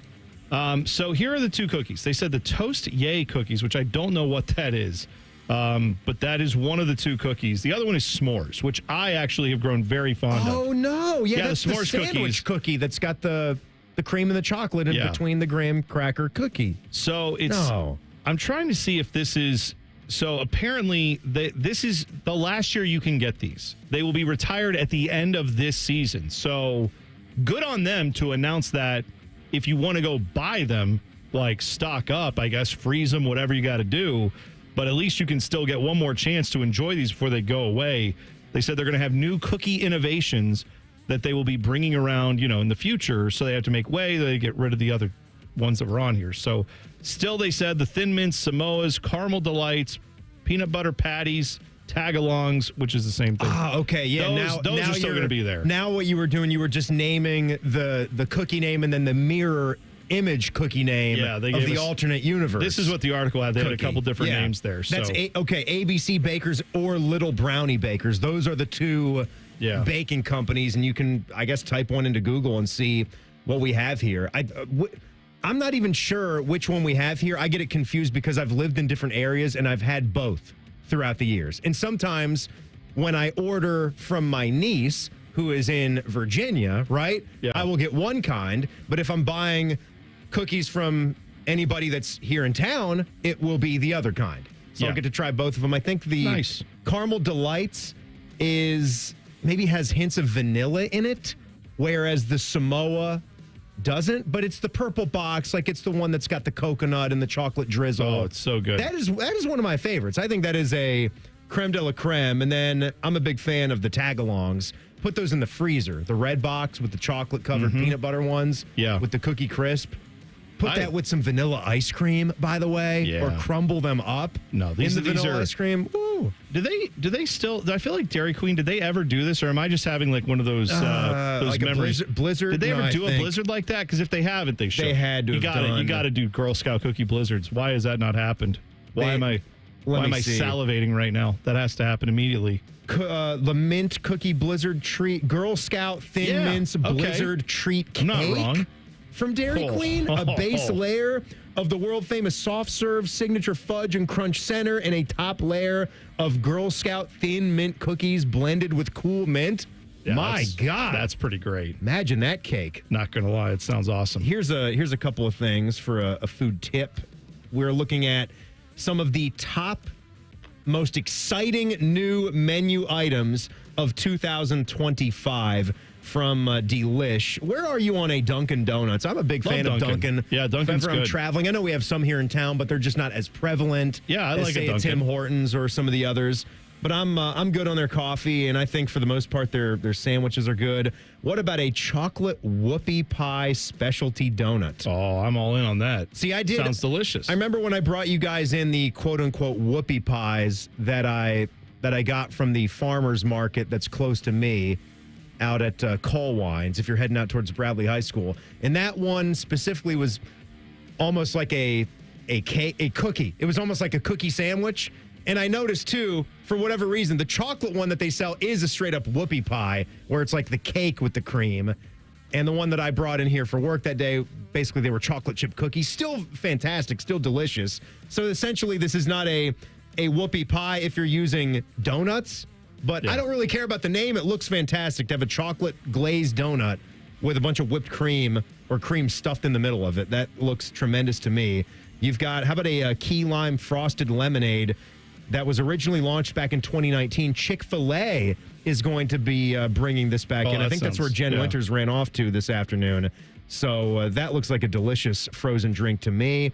So here are the two cookies. They said the Toast Yay cookies, which I don't know what that is. But that is one of the two cookies. The other one is s'mores, which I actually have grown very fond of. Oh, no. Yeah, that's the s'mores sandwich cookie that's got the cream and the chocolate in between the graham cracker cookie. So I'm trying to see if this is. So apparently, this is the last year you can get these. They will be retired at the end of this season. So good on them to announce that. If you want to go buy them, like stock up, I guess, freeze them, whatever you got to do. But at least you can still get one more chance to enjoy these before they go away. They said they're going to have new cookie innovations that they will be bringing around, in the future. So they have to make way. They get rid of the other ones that were on here. So still, they said the Thin Mints, Samoas, Caramel Delights, Peanut Butter Patties, Tagalongs, which is the same thing. Ah, okay, yeah. Those are still going to be there. Now what you were doing, you were just naming the cookie name and then the mirror image cookie name of the alternate universe. This is what the article had. They had a couple different names there. So. That's ABC Bakers or Little Brownie Bakers. Those are the two baking companies, and you can, I guess, type one into Google and see what we have here. I'm not even sure which one we have here. I get it confused because I've lived in different areas and I've had both throughout the years. And sometimes when I order from my niece, who is in Virginia, right? Yeah. I will get one kind, but if I'm buying cookies from anybody that's here in town, it will be the other kind. So I'll get to try both of them. I think the Caramel Delights maybe has hints of vanilla in it, whereas the Samoa doesn't, but it's the purple box, like it's the one that's got the coconut and the chocolate drizzle. Oh, it's so good. That is one of my favorites. I think that is a creme de la creme. And then I'm a big fan of the Tagalongs. Put those in the freezer. The red box with the chocolate covered peanut butter ones. Yeah. With the cookie crisp. Put that with some vanilla ice cream, by the way, or crumble them up. No, these in the vanilla ice cream. Ooh. Do they still? I feel like Dairy Queen. Did they ever do this, or am I just having like one of those like memories? A blizzard. Did they ever do a blizzard like that? Because if they haven't, they should. They had to. You got to do Girl Scout cookie blizzards. Why has that not happened? Why am I salivating right now? That has to happen immediately. The mint cookie blizzard treat, Girl Scout Thin Mints blizzard treat cake. I'm not wrong. From Dairy Queen, a base layer of the world famous soft serve signature fudge and crunch center, and a top layer of Girl Scout Thin Mint cookies blended with cool mint. Yeah, My God, that's pretty great. Imagine that cake. Not gonna lie, it sounds awesome. Here's a couple of things for a food tip. We're looking at some of the top most exciting new menu items of 2025 from Delish. Where are you on a Dunkin' Donuts? I'm a big fan of Dunkin'. Yeah, Dunkin's Whenever I'm good. traveling, I know we have some here in town, but they're just not as prevalent. Yeah, I as, like say, a Dunkin'. Tim Hortons or some of the others. But I'm good on their coffee, and I think for the most part their sandwiches are good. What about a chocolate whoopie pie specialty donut? Oh, I'm all in on that. See, I did. Sounds delicious. I remember when I brought you guys in the quote unquote whoopie pies that I got from the farmers market that's close to me out at Colwines, if you're heading out towards Bradley High School. And that one specifically was almost like a cookie. It was almost like a cookie sandwich. And I noticed, too, for whatever reason, the chocolate one that they sell is a straight-up whoopie pie, where it's like the cake with the cream. And the one that I brought in here for work that day, basically they were chocolate chip cookies. Still fantastic, still delicious. So essentially this is not a whoopie pie if you're using donuts, but I don't really care about the name. It looks fantastic to have a chocolate glazed donut with a bunch of whipped cream or cream stuffed in the middle of it. That looks tremendous to me. You've got, how about a key lime frosted lemonade that was originally launched back in 2019. Chick-fil-A is going to be bringing this back in. I think that's where Jen Winters ran off to this afternoon. So that looks like a delicious frozen drink to me.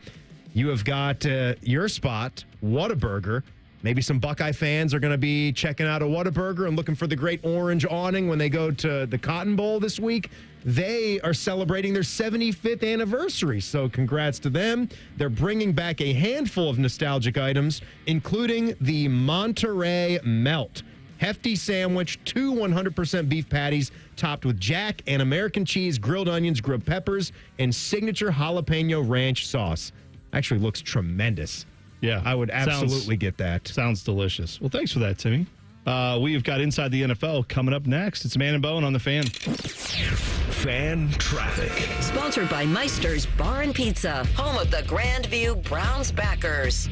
You have got your spot, Whataburger. Maybe some Buckeye fans are going to be checking out a Whataburger and looking for the great orange awning when they go to the Cotton Bowl this week. They are celebrating their 75th anniversary, so congrats to them. They're bringing back a handful of nostalgic items, including the Monterey Melt. Hefty sandwich, 2 100% beef patties topped with jack and American cheese, grilled onions, grilled peppers, and signature jalapeno ranch sauce. Actually looks tremendous. Yeah. I would absolutely get that. Sounds delicious. Well, thanks for that, Timmy. We've got Inside the NFL coming up next. It's Man and Bone on the Fan. Fan traffic. Sponsored by Meister's Bar and Pizza, home of the Grandview Browns backers.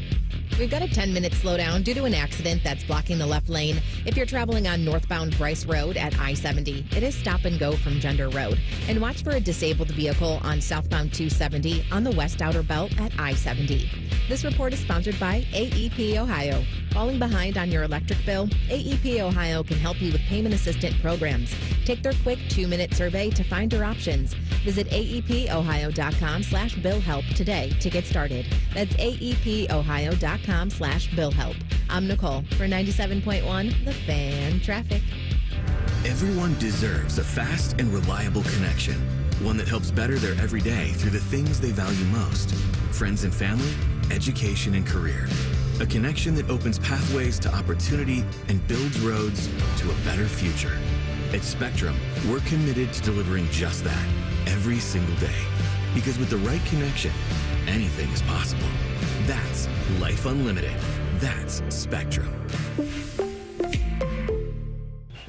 We've got a 10-minute slowdown due to an accident that's blocking the left lane. If you're traveling on northbound Bryce Road at I-70, it is stop and go from Gender Road. And watch for a disabled vehicle on southbound 270 on the west outer belt at I-70. This report is sponsored by AEP Ohio. Falling behind on your electric bill? AEP Ohio can help you with payment assistant programs. Take their quick 2-minute survey to find your options. Visit aepohio.com/billhelp today to get started. That's aepohio.com/billhelp. I'm Nicole for 97.1 The Fan Traffic. Everyone deserves a fast and reliable connection. One that helps better their everyday through the things they value most. Friends and family, education and career. A connection that opens pathways to opportunity and builds roads to a better future. At Spectrum, we're committed to delivering just that every single day. Because with the right connection, anything is possible. That's Life Unlimited. That's Spectrum.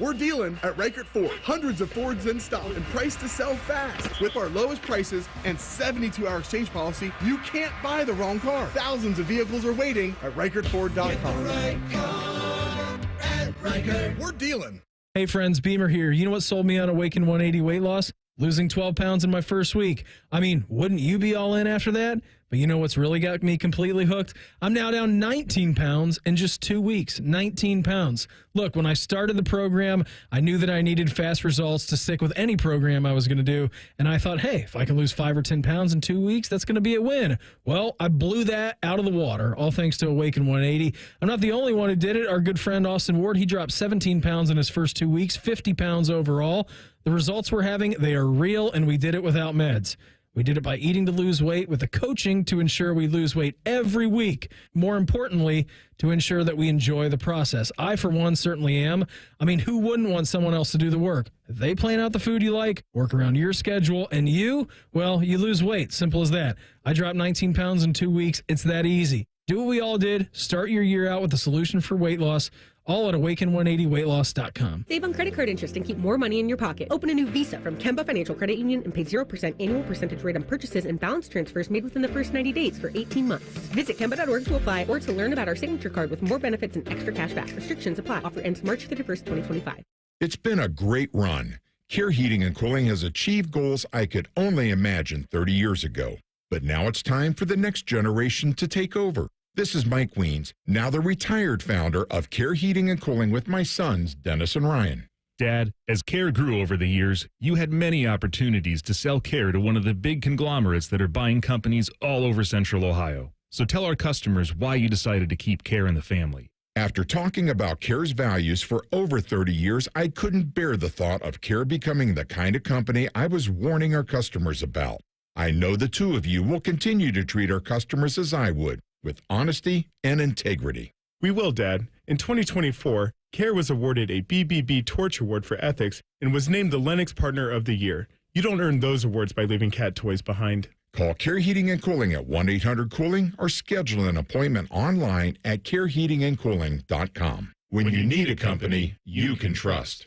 We're dealing at Reichert Ford. Hundreds of Fords in stock and priced to sell fast. With our lowest prices and 72-hour exchange policy, you can't buy the wrong car. Thousands of vehicles are waiting at ReichertFord.com. Get the right car at Reichert. We're dealing. Hey friends, Beamer here. You know what sold me on Awaken 180 weight loss? Losing 12 pounds in my first week. I mean, wouldn't you be all in after that? But you know what's really got me completely hooked? I'm now down 19 pounds in just 2 weeks. 19 pounds. Look, when I started the program, I knew that I needed fast results to stick with any program I was going to do. And I thought, hey, if I can lose 5 or 10 pounds in 2 weeks, that's going to be a win. Well, I blew that out of the water, all thanks to Awaken 180. I'm not the only one who did it. Our good friend Austin Ward, he dropped 17 pounds in his first 2 weeks, 50 pounds overall. The results we're having, they are real, and we did it without meds. We did it by eating to lose weight with the coaching to ensure we lose weight every week. More importantly, to ensure that we enjoy the process. I, for one, certainly am. I mean, who wouldn't want someone else to do the work? They plan out the food you like, work around your schedule, and you, well, you lose weight. Simple as that. I dropped 19 pounds in 2 weeks. It's that easy. Do what we all did. Start your year out with a solution for weight loss. All at awaken180weightloss.com. Save on credit card interest and keep more money in your pocket. Open a new Visa from Kemba Financial Credit Union and pay 0% annual percentage rate on purchases and balance transfers made within the first 90 days for 18 months. Visit Kemba.org to apply or to learn about our signature card with more benefits and extra cash back. Restrictions apply. Offer ends March 31st, 2025. It's been a great run. Care Heating and Cooling has achieved goals I could only imagine 30 years ago. But now it's time for the next generation to take over. This is Mike Weens, now the retired founder of Care Heating and Cooling with my sons, Dennis and Ryan. Dad, as Care grew over the years, you had many opportunities to sell Care to one of the big conglomerates that are buying companies all over Central Ohio. So tell our customers why you decided to keep Care in the family. After talking about Care's values for over 30 years, I couldn't bear the thought of Care becoming the kind of company I was warning our customers about. I know the two of you will continue to treat our customers as I would, with honesty and integrity. We will, Dad. In 2024, Care was awarded a BBB Torch Award for Ethics and was named the Lennox Partner of the Year. You don't earn those awards by leaving cat toys behind. Call Care Heating and Cooling at 1-800-COOLING or schedule an appointment online at careheatingandcooling.com. When you need a company you can trust.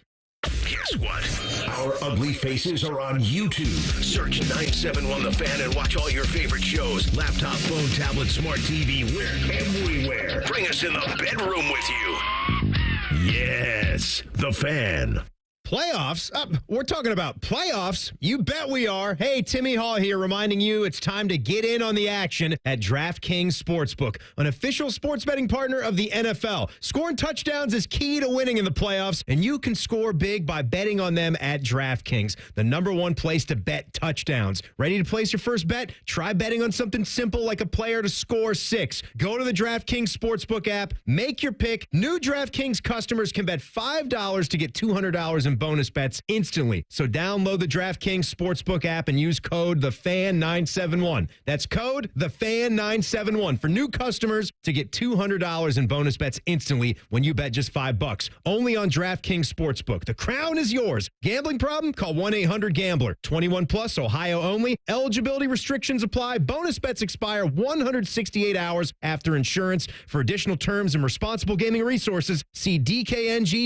guess what? Our ugly faces are on YouTube. Search 971 The Fan and watch all your favorite shows. Laptop, phone, tablet, smart TV, we're everywhere. Bring us in the bedroom with you. Yes, The Fan. Playoffs? We're talking about playoffs. You bet we are. Hey, Timmy Hall here reminding you it's time to get in on the action at DraftKings Sportsbook, an official sports betting partner of the NFL. Scoring touchdowns is key to winning in the playoffs, and you can score big by betting on them at DraftKings, the #1 place to bet touchdowns. Ready to place your first bet? Try betting on something simple like a player to score 6. Go to the DraftKings Sportsbook app, make your pick. New DraftKings customers can bet $5 to get $200 in bonus bets instantly. So download the DraftKings Sportsbook app and use code THEFAN971. That's code THEFAN971 for new customers to get $200 in bonus bets instantly when you bet just $5. Only on DraftKings Sportsbook. The crown is yours. Gambling problem? Call 1-800-GAMBLER. 21 plus, Ohio only. Eligibility restrictions apply. Bonus bets expire 168 hours after insurance. For additional terms and responsible gaming resources, see dkng.co/audio.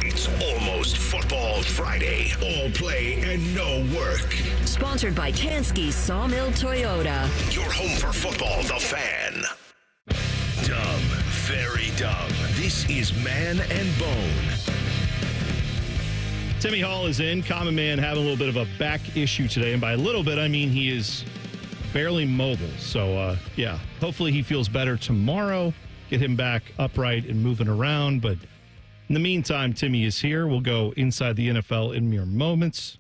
It's almost Football Friday. All play and no work. Sponsored by Tansky Sawmill Toyota. Your home for football, The Fan. Dumb. Very dumb. This is Man and Bone. Timmy Hall is in. Common Man having a little bit of a back issue today. And by a little bit, I mean he is barely mobile. So, yeah, hopefully he feels better tomorrow. Get him back upright and moving around. But in the meantime, Timmy is here. We'll go inside the NFL in mere moments.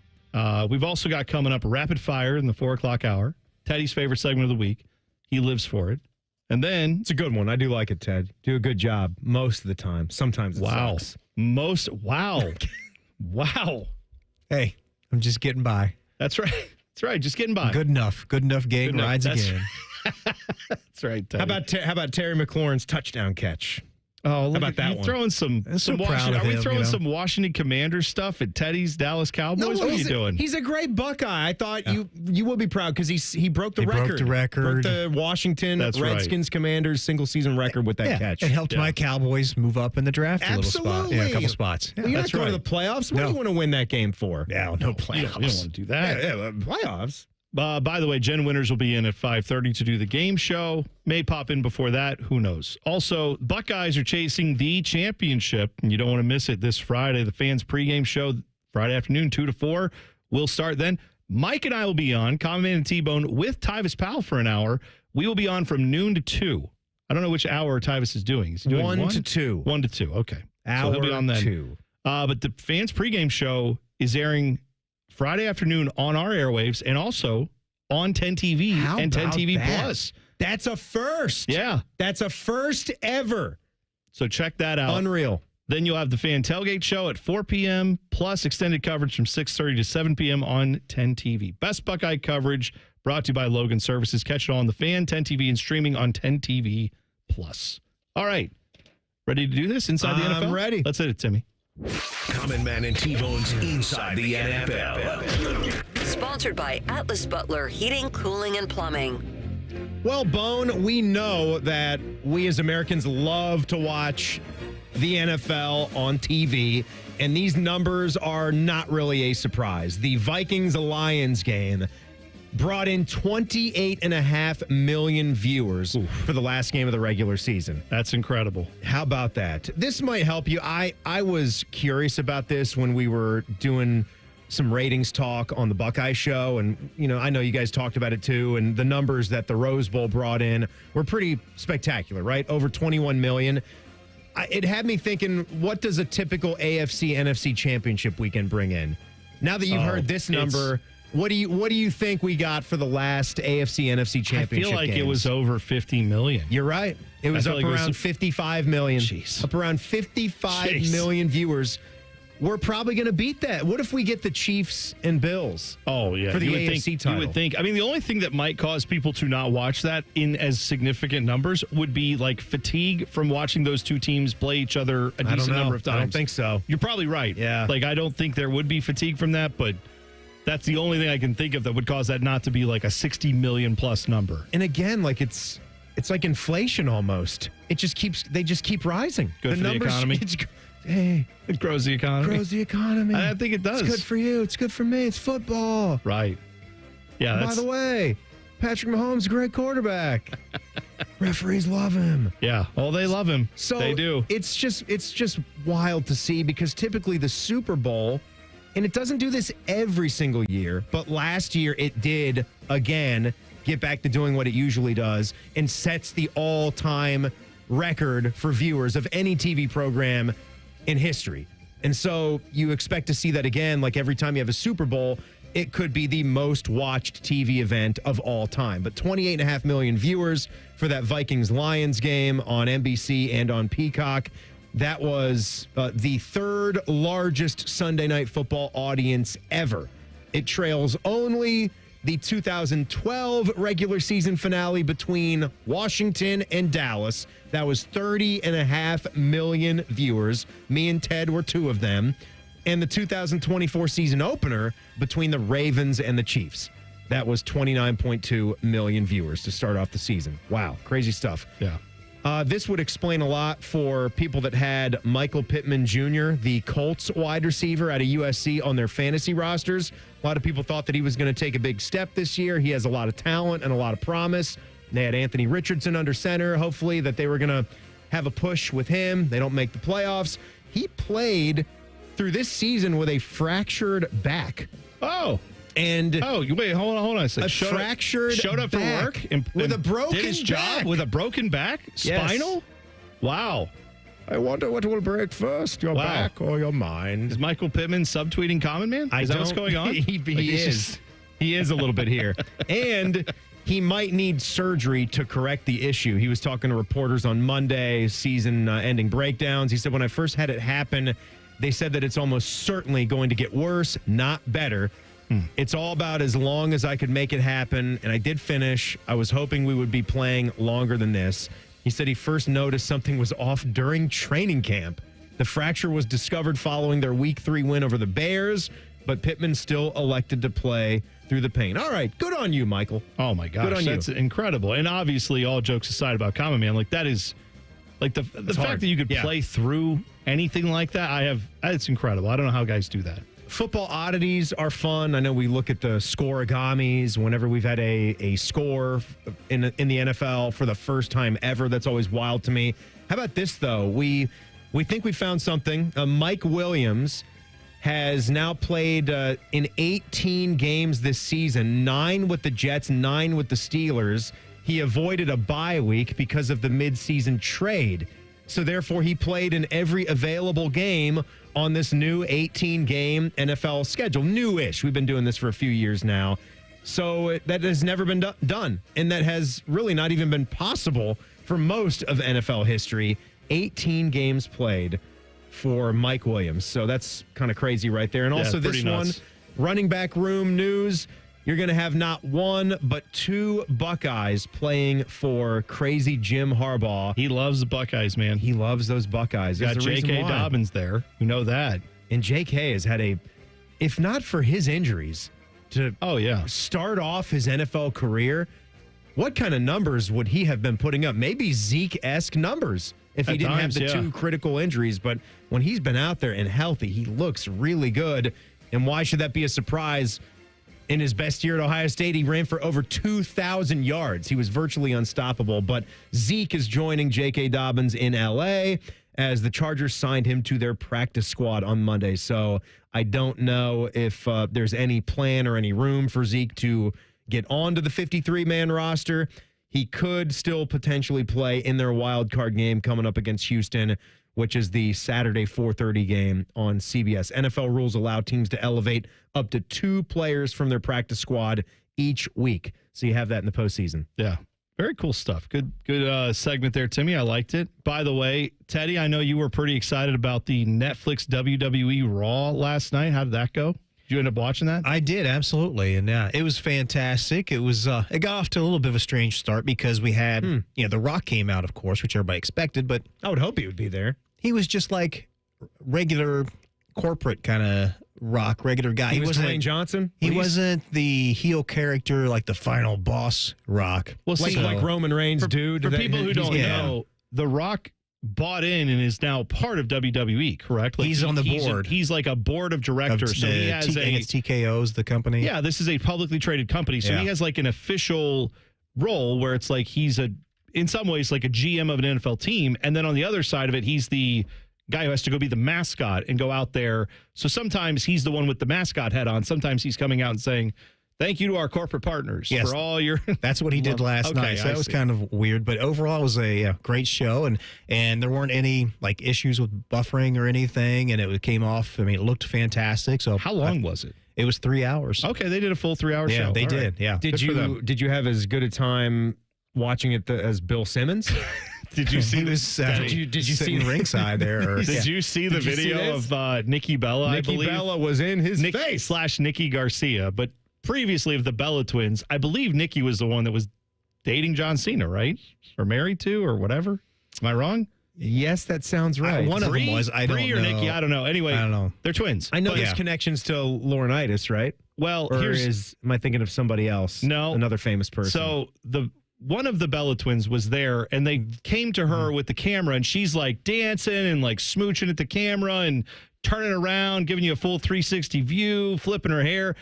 We've also got coming up Rapid Fire in the 4 o'clock hour. Teddy's favorite segment of the week. He lives for it. And then... It's a good one. I do like it, Ted. Do a good job most of the time. Sometimes it sucks. Wow. Wow. Hey, I'm just getting by. That's right. That's right. Just getting by. Good enough. Good enough game. Rides again. That's right, Teddy. How about Terry McLaurin's touchdown catch? Oh, look, how about that one? Throwing some Washington. Are we throwing some Washington Commanders stuff at Teddy's Dallas Cowboys? What are you doing? He's a great Buckeye. I thought you would be proud because he broke the record. Broke the record. Broke the Washington Redskins Commanders single season record with that catch. It helped my Cowboys move up in the draft a little spot. Yeah, a couple spots. Well, you're not going to the playoffs. What do you want to win that game for? No playoffs. You don't want to do that. Playoffs. By the way, Jen Winters will be in at 5:30 to do the game show. May pop in before that. Who knows? Also, Buckeyes are chasing the championship, and you don't want to miss it this Friday. The Fans pregame show Friday afternoon, 2 to 4. We'll start then. Mike and I will be on, Common Man and T-Bone, with Tyvis Powell for an hour. We will be on from noon to 2. I don't know which hour Tyvis is doing. Is he doing 1 to 2. 1 to 2. Okay. Hour so he'll be on then. 2. But the Fans pregame show is airing Friday afternoon on our airwaves and also on 10 TV and 10 TV Plus. That's a first. Yeah. That's a first ever. So check that out. Unreal. Then you'll have the Fan Tailgate Show at 4 p.m. plus extended coverage from 6:30 to 7 p.m. on 10 TV. Best Buckeye coverage brought to you by Logan Services. Catch it all on the Fan, 10 TV, and streaming on 10 TV Plus. All right. Ready to do this inside the NFL? I'm ready. Let's hit it, Timmy. Common Man and T-Bone's Inside the NFL. Sponsored by Atlas Butler Heating, Cooling, and Plumbing. Well, Bone, we know that we as Americans love to watch the NFL on TV, and these numbers are not really a surprise. The Vikings-Lions game brought in 28.5 million viewers for the last game of the regular season. That's incredible. How about that? This might help you. I was curious about this when we were doing some ratings talk on the Buckeye show, and I know you guys talked about it too, and the numbers that the Rose Bowl brought in were pretty spectacular, right? Over 21 million. It had me thinking, what does a typical AFC NFC championship weekend bring in? Now that you've heard this number, what do you think we got for the last AFC NFC championship? I feel like games? it was over 50 million. You're right. It was up around 55 million. Jeez. Up around 55 million viewers. We're probably going to beat that. What if we get the Chiefs and Bills? Oh, yeah. For the AFC title. You would think. I mean, the only thing that might cause people to not watch that in as significant numbers would be like fatigue from watching those two teams play each other a decent number of times. I don't think so. You're probably right. Yeah. Like, I don't think there would be fatigue from that, but that's the only thing I can think of that would cause that not to be like a 60 million plus number. And again, like it's like inflation almost. They just keep rising. Good for the economy. hey, it grows the economy. Grows the economy. I think it does. It's good for you. It's good for me. It's football. Right. Yeah. By the way, Patrick Mahomes, a great quarterback. Referees love him. Yeah. Oh, they love him. So they do. It's just wild to see because typically the Super Bowl, and it doesn't do this every single year, but last year it did again get back to doing what it usually does and sets the all-time record for viewers of any TV program in history. And so you expect to see that again, like every time you have a Super Bowl, it could be the most watched TV event of all time. But 28.5 million viewers for that Vikings-Lions game on NBC and on Peacock. That was the third largest Sunday Night Football audience ever. It trails only the 2012 regular season finale between Washington and Dallas. That was 30.5 million viewers. Me and Ted were two of them. And the 2024 season opener between the Ravens and the Chiefs. That was 29.2 million viewers to start off the season. Wow, crazy stuff. Yeah. This would explain a lot for people that had Michael Pittman Jr., the Colts wide receiver out of USC, on their fantasy rosters. A lot of people thought that he was going to take a big step this year. He has a lot of talent and a lot of promise. They had Anthony Richardson under center, hopefully, that they were going to have a push with him. They don't make the playoffs. He played through this season with a fractured back. Oh. And wait, hold on a second. Showed up for back work and with a broken did his job back. with a broken back? Spinal? Yes. Wow. I wonder what will break first, your back or your mind. Is Michael Pittman subtweeting Common Man? Is that what's going on? He is. He is a little bit here. And he might need surgery to correct the issue. He was talking to reporters on Monday, season-ending breakdowns. He said, when I first had it happen, they said that it's almost certainly going to get worse, not better. It's all about as long as I could make it happen, and I did finish. I was hoping we would be playing longer than this. He said he first noticed something was off during training camp. The fracture was discovered following their Week 3 win over the Bears, but Pittman still elected to play through the pain. All right, good on you, Michael. Oh, my gosh. Good on That's you. incredible. And obviously, all jokes aside about Common Man, like that is, like the fact hard. that you could play through anything like that, it's incredible. I don't know how guys do that. Football oddities are fun. I know we look at the score-agamis whenever we've had a score in the NFL for the first time ever. That's always wild to me. How about this, though? We think we found something. Mike Williams has now played in 18 games this season, 9 with the Jets, 9 with the Steelers. He avoided a bye week because of the midseason trade. So, therefore, he played in every available game on this new 18-game NFL schedule. New-ish. We've been doing this for a few years now. So that has never been done, and that has really not even been possible for most of NFL history. 18 games played for Mike Williams. So that's kind of crazy right there. And also this one, running back room news. You're going to have not one, but 2 Buckeyes playing for crazy Jim Harbaugh. He loves the Buckeyes, man. He loves those Buckeyes. Got J.K. Dobbins there. We know that. And J.K. has had if not for his injuries, to start off his NFL career, what kind of numbers would he have been putting up? Maybe Zeke-esque numbers if he didn't have the 2 critical injuries. But when he's been out there and healthy, he looks really good. And why should that be a surprise? In his best year at Ohio State, he ran for over 2,000 yards. He was virtually unstoppable. But Zeke is joining J.K. Dobbins in L.A. as the Chargers signed him to their practice squad on Monday. So I don't know if there's any plan or any room for Zeke to get onto the 53-man roster. He could still potentially play in their wild card game coming up against Houston, which is the Saturday 4:30 game on CBS. NFL rules allow teams to elevate up to 2 players from their practice squad each week. So you have that in the postseason. Yeah. Very cool stuff. Good segment there, Timmy. I liked it. By the way, Teddy, I know you were pretty excited about the Netflix WWE Raw last night. How did that go? Did you end up watching that? I did, absolutely. And it was fantastic. It was it got off to a little bit of a strange start because we had, The Rock came out, of course, which everybody expected, but I would hope he would be there. He was just like regular corporate kind of Rock, regular guy. He wasn't Dwayne Johnson? He wasn't the heel character like the final boss Rock. Well, like Roman Reigns, dude. For people who don't know, The Rock bought in and is now part of WWE, correct? Like he's on the board. He's like a board of directors. So he has it's TKO's the company. Yeah, this is a publicly traded company. So he has like an official role where it's like he's in some ways like a GM of an NFL team. And then on the other side of it, he's the guy who has to go be the mascot and go out there. So sometimes he's the one with the mascot hat on. Sometimes he's coming out and saying, thank you to our corporate partners for all your... That's what he did last night. So that was kind of weird. But overall, it was a great show. And there weren't any like issues with buffering or anything. And it came off. I mean, it looked fantastic. So how long was it? It was 3 hours. Okay, they did a full 3 hour show. Yeah, they did. Right. Yeah. Did you have as good a time watching it as Bill Simmons? Did you see this? Did you see ringside there? Did you see the video of Nikki Bella? I believe Nikki Bella was in his face / Nikki Garcia, but previously of the Bella twins, I believe Nikki was the one that was dating John Cena, right? Or married to, or whatever. Am I wrong? Yes, that sounds right. One of them was. I don't know. Or Nikki, I don't know. Anyway, I don't know. They're twins. I know there's connections to Laurinaitis, right? Well, am I thinking of somebody else? No, another famous person. So one of the Bella twins was there, and they came to her with the camera, and she's like dancing and like smooching at the camera and turning around, giving you a full 360 view, flipping her hair.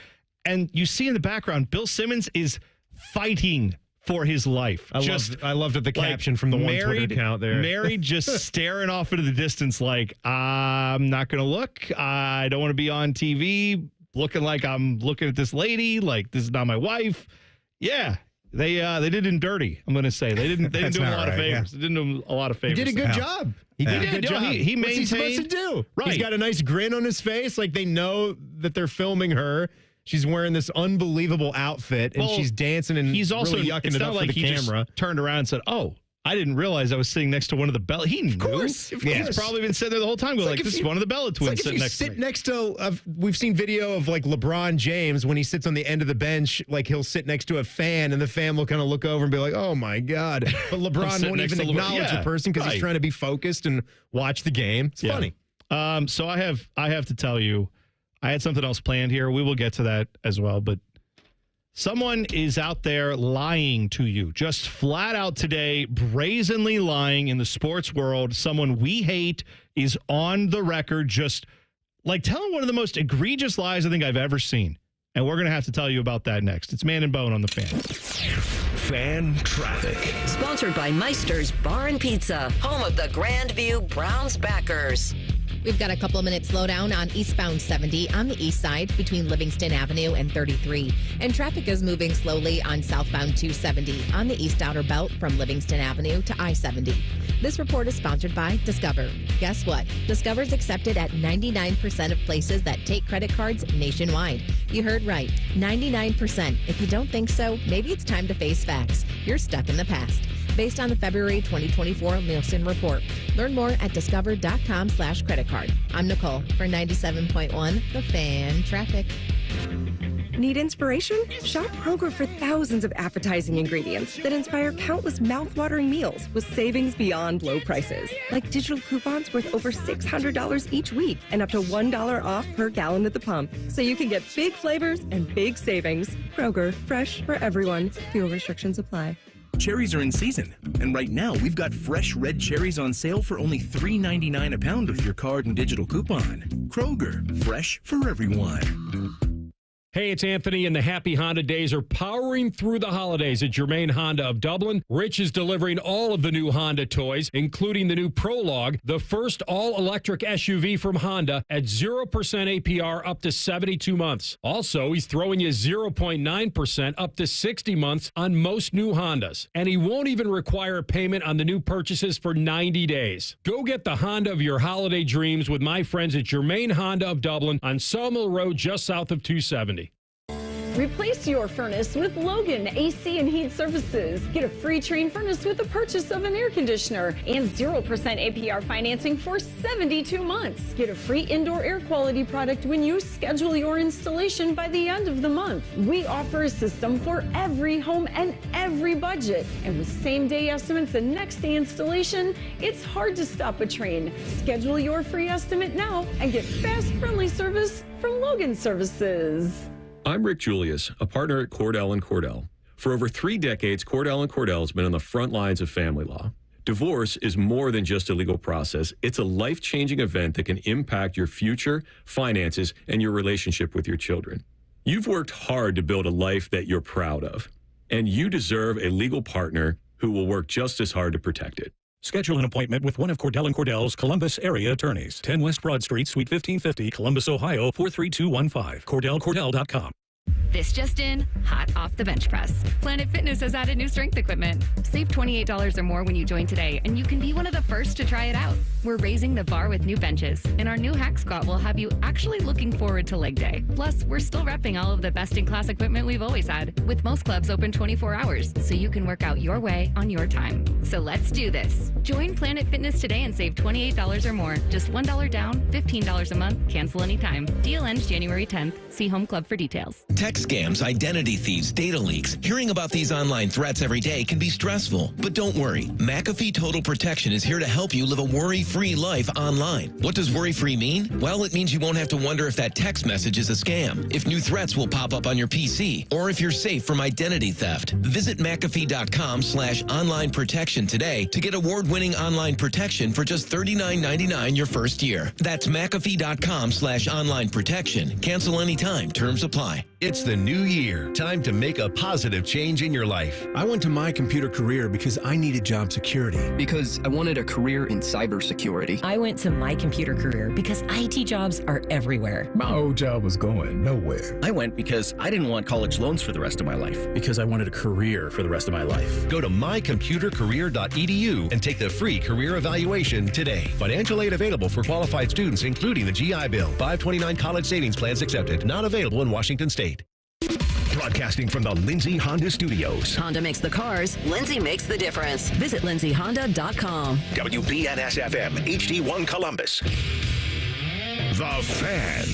And you see in the background, Bill Simmons is fighting for his life. I loved the caption from the one Twitter account there. Married, just staring off into the distance like, I'm not going to look. I don't want to be on TV looking like I'm looking at this lady. Like, this is not my wife. Yeah. They did him dirty, I'm going to say. They didn't do him a lot of favors. Yeah. They didn't do him a lot of favors. He did a good job. He did a good job. He maintained. What's he supposed to do? Right. He's got a nice grin on his face. Like, they know that they're filming her. She's wearing this unbelievable outfit, and she's dancing and he's also really yucking it up for the camera. Just turned around and said, oh, I didn't realize I was sitting next to one of the Bella. He knew. Of course. He's probably been sitting there the whole time going, this is one of the Bella twins sitting next to me. Next to, we've seen video of like LeBron James when he sits on the end of the bench, like he'll sit next to a fan, and the fan will kind of look over and be like, oh my God. But LeBron won't even acknowledge the person because he's trying to be focused and watch the game. It's funny. So I have to tell you, I had something else planned here. We will get to that as well, but someone is out there lying to you, just flat out today, brazenly lying in the sports world. Someone we hate is on the record, just like telling one of the most egregious lies I think I've ever seen. And we're going to have to tell you about that next. It's Man and Bone on the Fan. Fan Traffic. Sponsored by Meister's Bar and Pizza, home of the Grandview Browns backers. We've got a couple of minutes slowdown on eastbound 70 on the east side between Livingston Avenue and 33. And traffic is moving slowly on southbound 270 on the east outer belt from Livingston Avenue to I-70. This report is sponsored by Discover. Guess what? Discover's accepted at 99% of places that take credit cards nationwide. You heard right, 99%. If you don't think so, maybe it's time to face facts. You're stuck in the past. Based on the February 2024 Nielsen report. Learn more at discover.com/credit card. I'm Nicole for 97.1 The Fan Traffic. Need inspiration? Shop Kroger for thousands of appetizing ingredients that inspire countless mouth-watering meals with savings beyond low prices. Like digital coupons worth over $600 each week and up to $1 off per gallon at the pump. So you can get big flavors and big savings. Kroger, fresh for everyone. Fuel restrictions apply. Cherries are in season, and right now we've got fresh red cherries on sale for only $3.99 a pound with your card and digital coupon. Kroger, fresh for everyone. Hey, it's Anthony, and the Happy Honda Days are powering through the holidays at Germain Honda of Dublin. Rich is delivering all of the new Honda toys, including the new Prologue, the first all-electric SUV from Honda at 0% APR up to 72 months. Also, he's throwing you 0.9% up to 60 months on most new Hondas. And he won't even require a payment on the new purchases for 90 days. Go get the Honda of your holiday dreams with my friends at Germain Honda of Dublin on Sawmill Road just south of 270. Replace your furnace with Logan AC and Heat Services. Get a free Trane furnace with the purchase of an air conditioner and 0% APR financing for 72 months. Get a free indoor air quality product when you schedule your installation by the end of the month. We offer a system for every home and every budget. And with same-day estimates and next-day installation, it's hard to stop a Trane. Schedule your free estimate now and get fast, friendly service from Logan Services. I'm Rick Julius, a partner at Cordell & Cordell. For over 3 decades, Cordell & Cordell has been on the front lines of family law. Divorce is more than just a legal process. It's a life-changing event that can impact your future, finances, and your relationship with your children. You've worked hard to build a life that you're proud of, and you deserve a legal partner who will work just as hard to protect it. Schedule an appointment with one of Cordell & Cordell's Columbus area attorneys. 10 West Broad Street, Suite 1550, Columbus, Ohio, 43215. CordellCordell.com. This just in, hot off the bench press. Planet Fitness has added new strength equipment. Save $28 or more when you join today, and you can be one of the first to try it out. We're raising the bar with new benches, and our new hack squat will have you actually looking forward to leg day. Plus, we're still repping all of the best-in-class equipment we've always had, with most clubs open 24 hours, so you can work out your way on your time. So let's do this. Join Planet Fitness today and save $28 or more. Just $1 down, $15 a month, cancel anytime. Deal ends January 10th. See Home Club for details. Tech scams, identity thieves, data leaks. Hearing about these online threats every day can be stressful. But don't worry. McAfee Total Protection is here to help you live a worry-free life online. What does worry-free mean? Well, it means you won't have to wonder if that text message is a scam, if new threats will pop up on your PC, or if you're safe from identity theft. Visit McAfee.com/online protection today to get award-winning online protection for just $39.99 your first year. That's McAfee.com/online protection. Cancel anytime. Terms apply. It's the new year. Time to make a positive change in your life. I went to My Computer Career because I needed job security. Because I wanted a career in cybersecurity. I went to My Computer Career because IT jobs are everywhere. My old job was going nowhere. I went because I didn't want college loans for the rest of my life. Because I wanted a career for the rest of my life. Go to mycomputercareer.edu and take the free career evaluation today. Financial aid available for qualified students, including the GI Bill. 529 college savings plans accepted. Not available in Washington State. Broadcasting from the Lindsay Honda Studios. Honda makes the cars. Lindsay makes the difference. Visit lindsayhonda.com. WBNS-FM, HD1 Columbus. The Fan.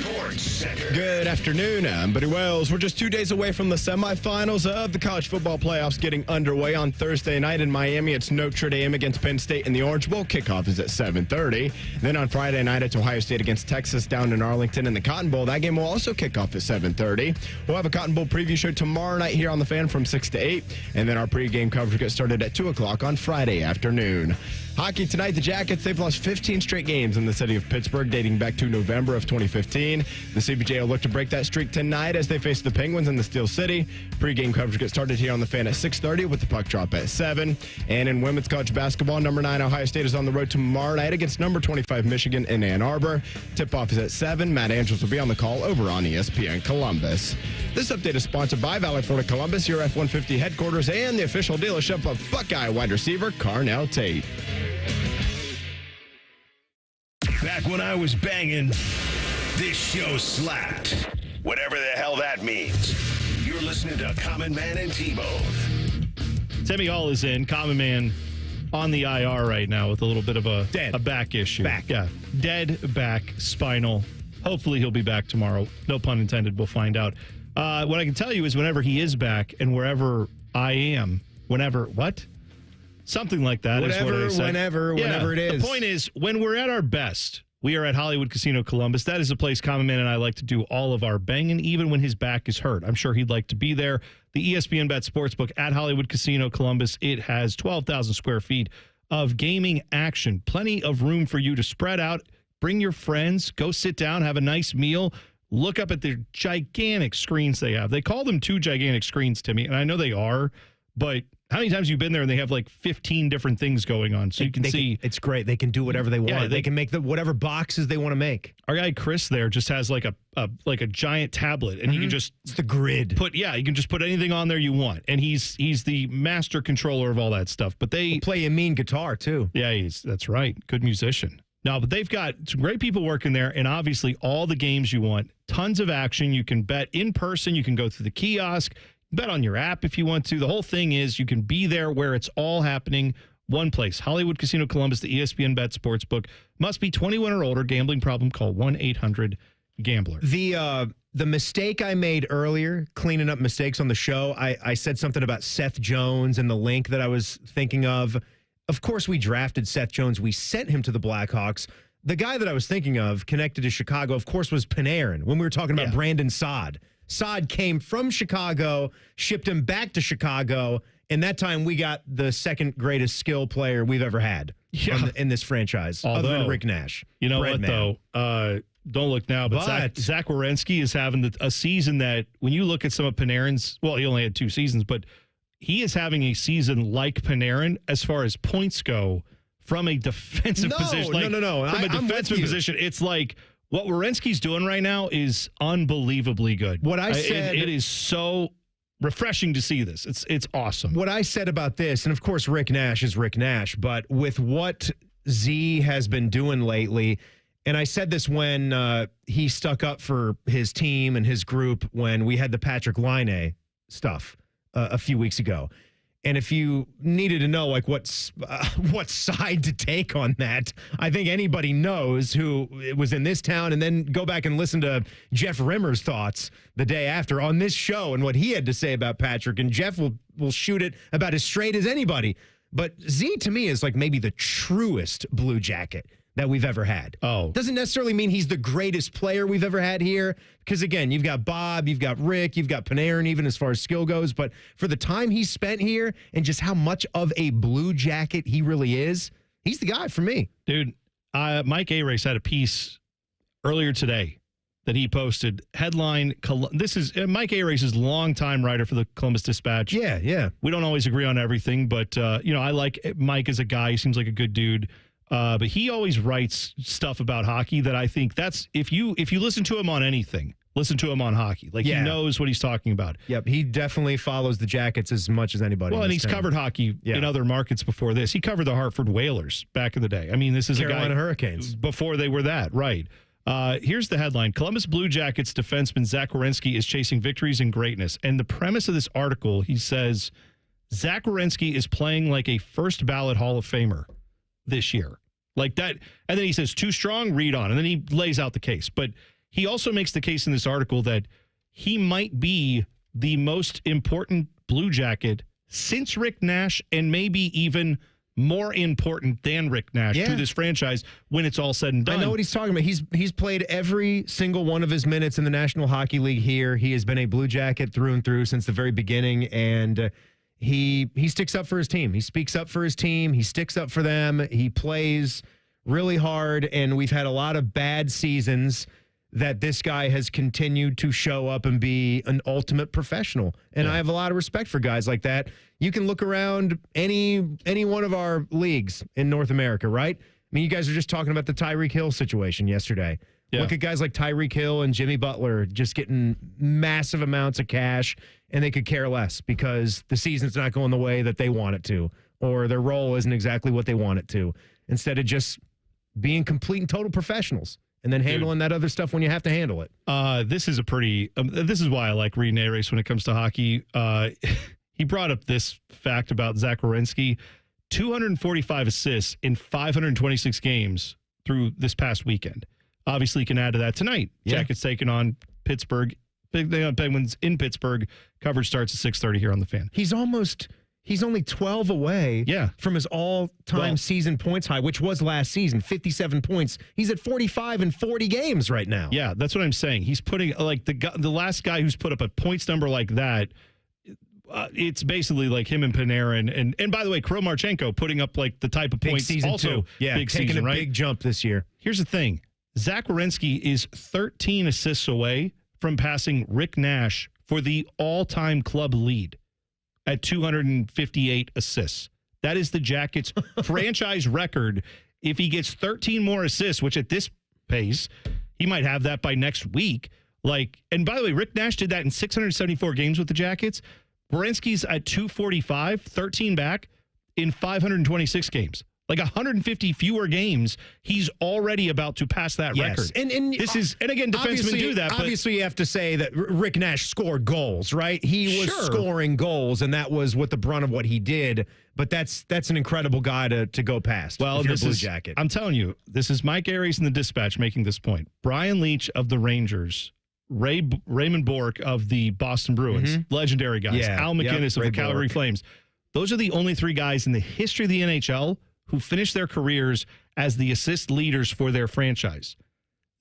Sports Center. Good afternoon. I'm Buddy Wells. We're just 2 days away from the semifinals of the college football playoffs getting underway on Thursday night in Miami. It's Notre Dame against Penn State in the Orange Bowl. Kickoff is at 7:30. Then on Friday night, it's Ohio State against Texas down in Arlington in the Cotton Bowl. That game will also kick off at 7:30. We'll have a Cotton Bowl preview show tomorrow night here on the Fan from 6 to 8. And then our pregame coverage gets started at 2 o'clock on Friday afternoon. Hockey tonight, the Jackets, they've lost 15 straight games in the city of Pittsburgh dating back to November of 2015. The CBJ will look to break that streak tonight as they face the Penguins in the Steel City. Pre-game coverage gets started here on the Fan at 6:30 with the puck drop at 7. And in women's college basketball, number 9 Ohio State is on the road tomorrow night against number 25 Michigan in Ann Arbor. Tip-off is at 7. Matt Andrews will be on the call over on ESPN Columbus. This update is sponsored by Valley Florida Columbus, your F-150 headquarters, and the official dealership of Buckeye wide receiver Carnell Tate. Back when I was banging, this show slapped. Whatever the hell that means. You're listening to Common Man and T-Bone. Timmy Hall is in. Common Man on the IR right now with a little bit of a back issue. Yeah. Dead back, spinal. Hopefully he'll be back tomorrow. No pun intended. We'll find out. What I can tell you is whenever he is back and wherever I am, something like that. Whatever, is what I said. whenever it is. The point is, when we're at our best, we are at Hollywood Casino Columbus. That is a place Common Man and I like to do all of our banging, even when his back is hurt. I'm sure he'd like to be there. The ESPN Bet Sportsbook at Hollywood Casino Columbus. It has 12,000 square feet of gaming action. Plenty of room for you to spread out. Bring your friends. Go sit down. Have a nice meal. Look up at the gigantic screens they have. They call them 2 gigantic screens, Timmy, and I know they are, but how many times have you been there and they have like 15 different things going on? So you can see. It's great. They can do whatever they want. Yeah, they can make whatever boxes they want to make. Our guy Chris there just has like a giant tablet, and he can just it's the grid. You can just put anything on there you want, and he's the master controller of all that stuff. But they play a mean guitar too. Yeah, that's right. Good musician. No, but they've got some great people working there, and obviously all the games you want. Tons of action. You can bet in person. You can go through the kiosk. Bet on your app if you want to. The whole thing is you can be there where it's all happening. One place. Hollywood Casino Columbus, the ESPN Bet Sportsbook. Must be 21 or older. Gambling problem, call 1-800-GAMBLER. The mistake I made earlier, cleaning up mistakes on the show, I said something about Seth Jones and the link that I was thinking of. Of course, we drafted Seth Jones. We sent him to the Blackhawks. The guy that I was thinking of connected to Chicago, of course, was Panarin when we were talking about Brandon Saad. Saad came from Chicago, shipped him back to Chicago, And that time we got the second greatest skill player we've ever had in this franchise, other than Rick Nash. You know what, though? Don't look now, but Zach Werenski is having a season that, when you look at some of Panarin's, well, he only had 2 seasons, but he is having a season like Panarin as far as points go from a defensive position. No. From a defensive position, it's like what Werenski's doing right now is unbelievably good. What I said, it is so refreshing to see this. It's awesome. What I said about this, and of course Rick Nash is Rick Nash, but with what Z has been doing lately, and I said this when he stuck up for his team and his group when we had the Patrick Laine stuff a few weeks ago. And if you needed to know like what side to take on that, I think anybody knows who was in this town, and then go back and listen to Jeff Rimmer's thoughts the day after on this show and what he had to say about Patrick. And Jeff will shoot it about as straight as anybody. But Z to me is like maybe the truest Blue Jacket that we've ever had. Oh. Doesn't necessarily mean he's the greatest player we've ever had here, because, again, you've got Bob, you've got Rick, you've got Panarin, even as far as skill goes. But for the time he's spent here and just how much of a Blue Jacket he really is, he's the guy for me. Dude, Mike Arace had a piece earlier today that he posted. Headline, this is Mike Arace's longtime writer for the Columbus Dispatch. Yeah. We don't always agree on everything, but, I like Mike as a guy. He seems like a good dude. But he always writes stuff about hockey that I think that's, if you listen to him on anything, listen to him on hockey. Like, he knows what he's talking about. Yep, he definitely follows the Jackets as much as anybody. Well, and he's covered hockey in other markets before this. He covered the Hartford Whalers back in the day. I mean, this is Carolina a guy Hurricanes before they were that, right? Here's the headline: Columbus Blue Jackets defenseman Zach Werenski is chasing victories and greatness. And the premise of this article, he says, Zach Werenski is playing like a first ballot Hall of Famer this year. Like that. And then he says, too strong, read on. And then he lays out the case. But he also makes the case in this article that he might be the most important Blue Jacket since Rick Nash, and maybe even more important than Rick Nash to this franchise when it's all said and done. I know what he's talking about. He's played every single one of his minutes in the National Hockey League here. He has been a Blue Jacket through and through since the very beginning, and he sticks up for his team. He speaks up for his team. He sticks up for them. He plays really hard, and we've had a lot of bad seasons that this guy has continued to show up and be an ultimate professional. And I have a lot of respect for guys like that. You can look around any one of our leagues in North America, right? I mean, you guys are just talking about the Tyreek Hill situation yesterday. Yeah. Look at guys like Tyreek Hill and Jimmy Butler just getting massive amounts of cash, and they could care less because the season's not going the way that they want it to, or their role isn't exactly what they want it to, instead of just being complete and total professionals and then handling that other stuff when you have to handle it. This is a pretty this is why I like reading A-Race when it comes to hockey. He brought up this fact about Zach Werenski: 245 assists in 526 games through this past weekend. Obviously, you can add to that tonight. Yeah. Jackets taking on Pittsburgh. Penguins in Pittsburgh. Coverage starts at 6:30 here on The Fan. He's only 12 away from his all-time season points high, which was last season, 57 points. He's at 45 in 40 games right now. Yeah, that's what I'm saying. He's putting, like, the last guy who's put up a points number like that, it's basically like him and Panarin. And by the way, Kromarchenko putting up, like, the type of big points season also. Too. Yeah, big taking season, a right? big jump this year. Here's the thing. Zach Werenski is 13 assists away from passing Rick Nash for the all-time club lead at 258 assists. That is the Jackets' franchise record. If he gets 13 more assists, which at this pace, he might have that by next week. Like, and by the way, Rick Nash did that in 674 games with the Jackets. Werenski's at 245, 13 back in 526 games. Like 150 fewer games, he's already about to pass that record. And this is, and again, defensemen do that. Obviously, you have to say that Rick Nash scored goals, right? He was scoring goals, and that was what the brunt of what he did. But that's an incredible guy to go past. Well, if you're this Blue is, Jacket. I'm telling you, this is Mike Arace in the Dispatch making this point. Brian Leach of the Rangers, Raymond Bourque of the Boston Bruins, legendary guys. Yeah. Al McInnes of the Calgary Flames. Those are the only three guys in the history of the NHL who finished their careers as the assist leaders for their franchise.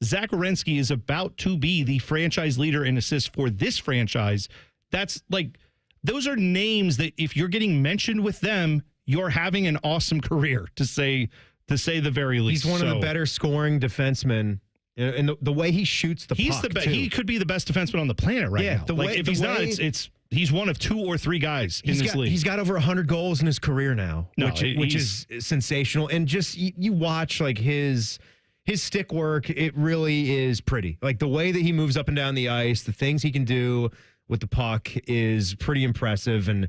Zach Werenski is about to be the franchise leader in assists for this franchise. That's like those are names that if you're getting mentioned with them, you're having an awesome career, to say the very least. He's one of the better scoring defensemen. And the way he shoots the puck, he could be the best defenseman on the planet right now. If he's not, he's one of 2 or 3 guys in this league. He's got over 100 goals in his career now, which is sensational. And just you watch like his stick work, it really is pretty. Like the way that he moves up and down the ice, the things he can do with the puck is pretty impressive. And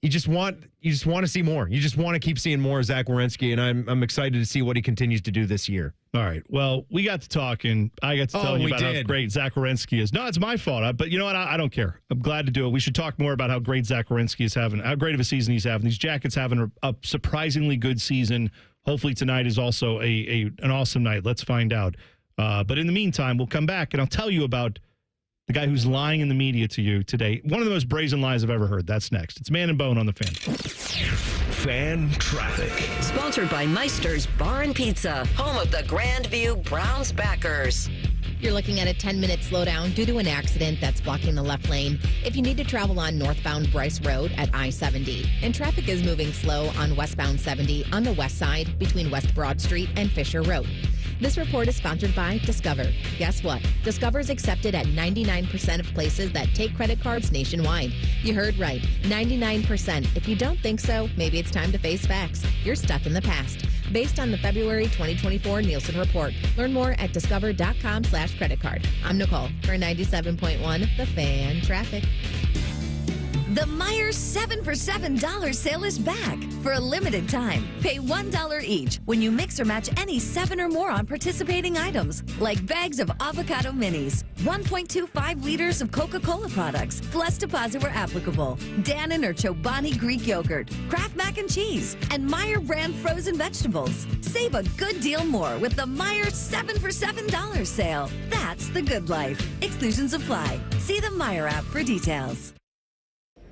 you just want to see more. You just want to keep seeing more of Zach Werenski, and I'm excited to see what he continues to do this year. All right. Well, we got to talk, and I got to tell you about how great Zach Werenski is. No, it's my fault, but you know what? I don't care. I'm glad to do it. We should talk more about how great Zach Werenski is having, how great of a season he's having. These Jackets having a surprisingly good season. Hopefully tonight is also an awesome night. Let's find out. But in the meantime, we'll come back, and I'll tell you about the guy who's lying in the media to you today. One of the most brazen lies I've ever heard. That's next. It's Man and Bone on the Fan. Fan Traffic. Sponsored by Meister's Bar and Pizza, home of the Grandview Browns backers. You're looking at a 10-minute slowdown due to an accident that's blocking the left lane if you need to travel on northbound Bryce Road at I-70. And traffic is moving slow on westbound 70 on the west side between West Broad Street and Fisher Road. This report is sponsored by Discover. Guess what? Discover's accepted at 99% of places that take credit cards nationwide. You heard right, 99%. If you don't think so, maybe it's time to face facts. You're stuck in the past. Based on the February 2024 Nielsen report. Learn more at discover.com/credit card. I'm Nicole for 97.1 The Fan Traffic. The Meijer 7 for $7 sale is back for a limited time. Pay $1 each when you mix or match any 7 or more on participating items, like bags of avocado minis, 1.25 liters of Coca-Cola products, plus deposit where applicable, Dannon or Chobani Greek yogurt, Kraft mac and cheese, and Meijer brand frozen vegetables. Save a good deal more with the Meijer 7 for $7 sale. That's the good life. Exclusions apply. See the Meijer app for details.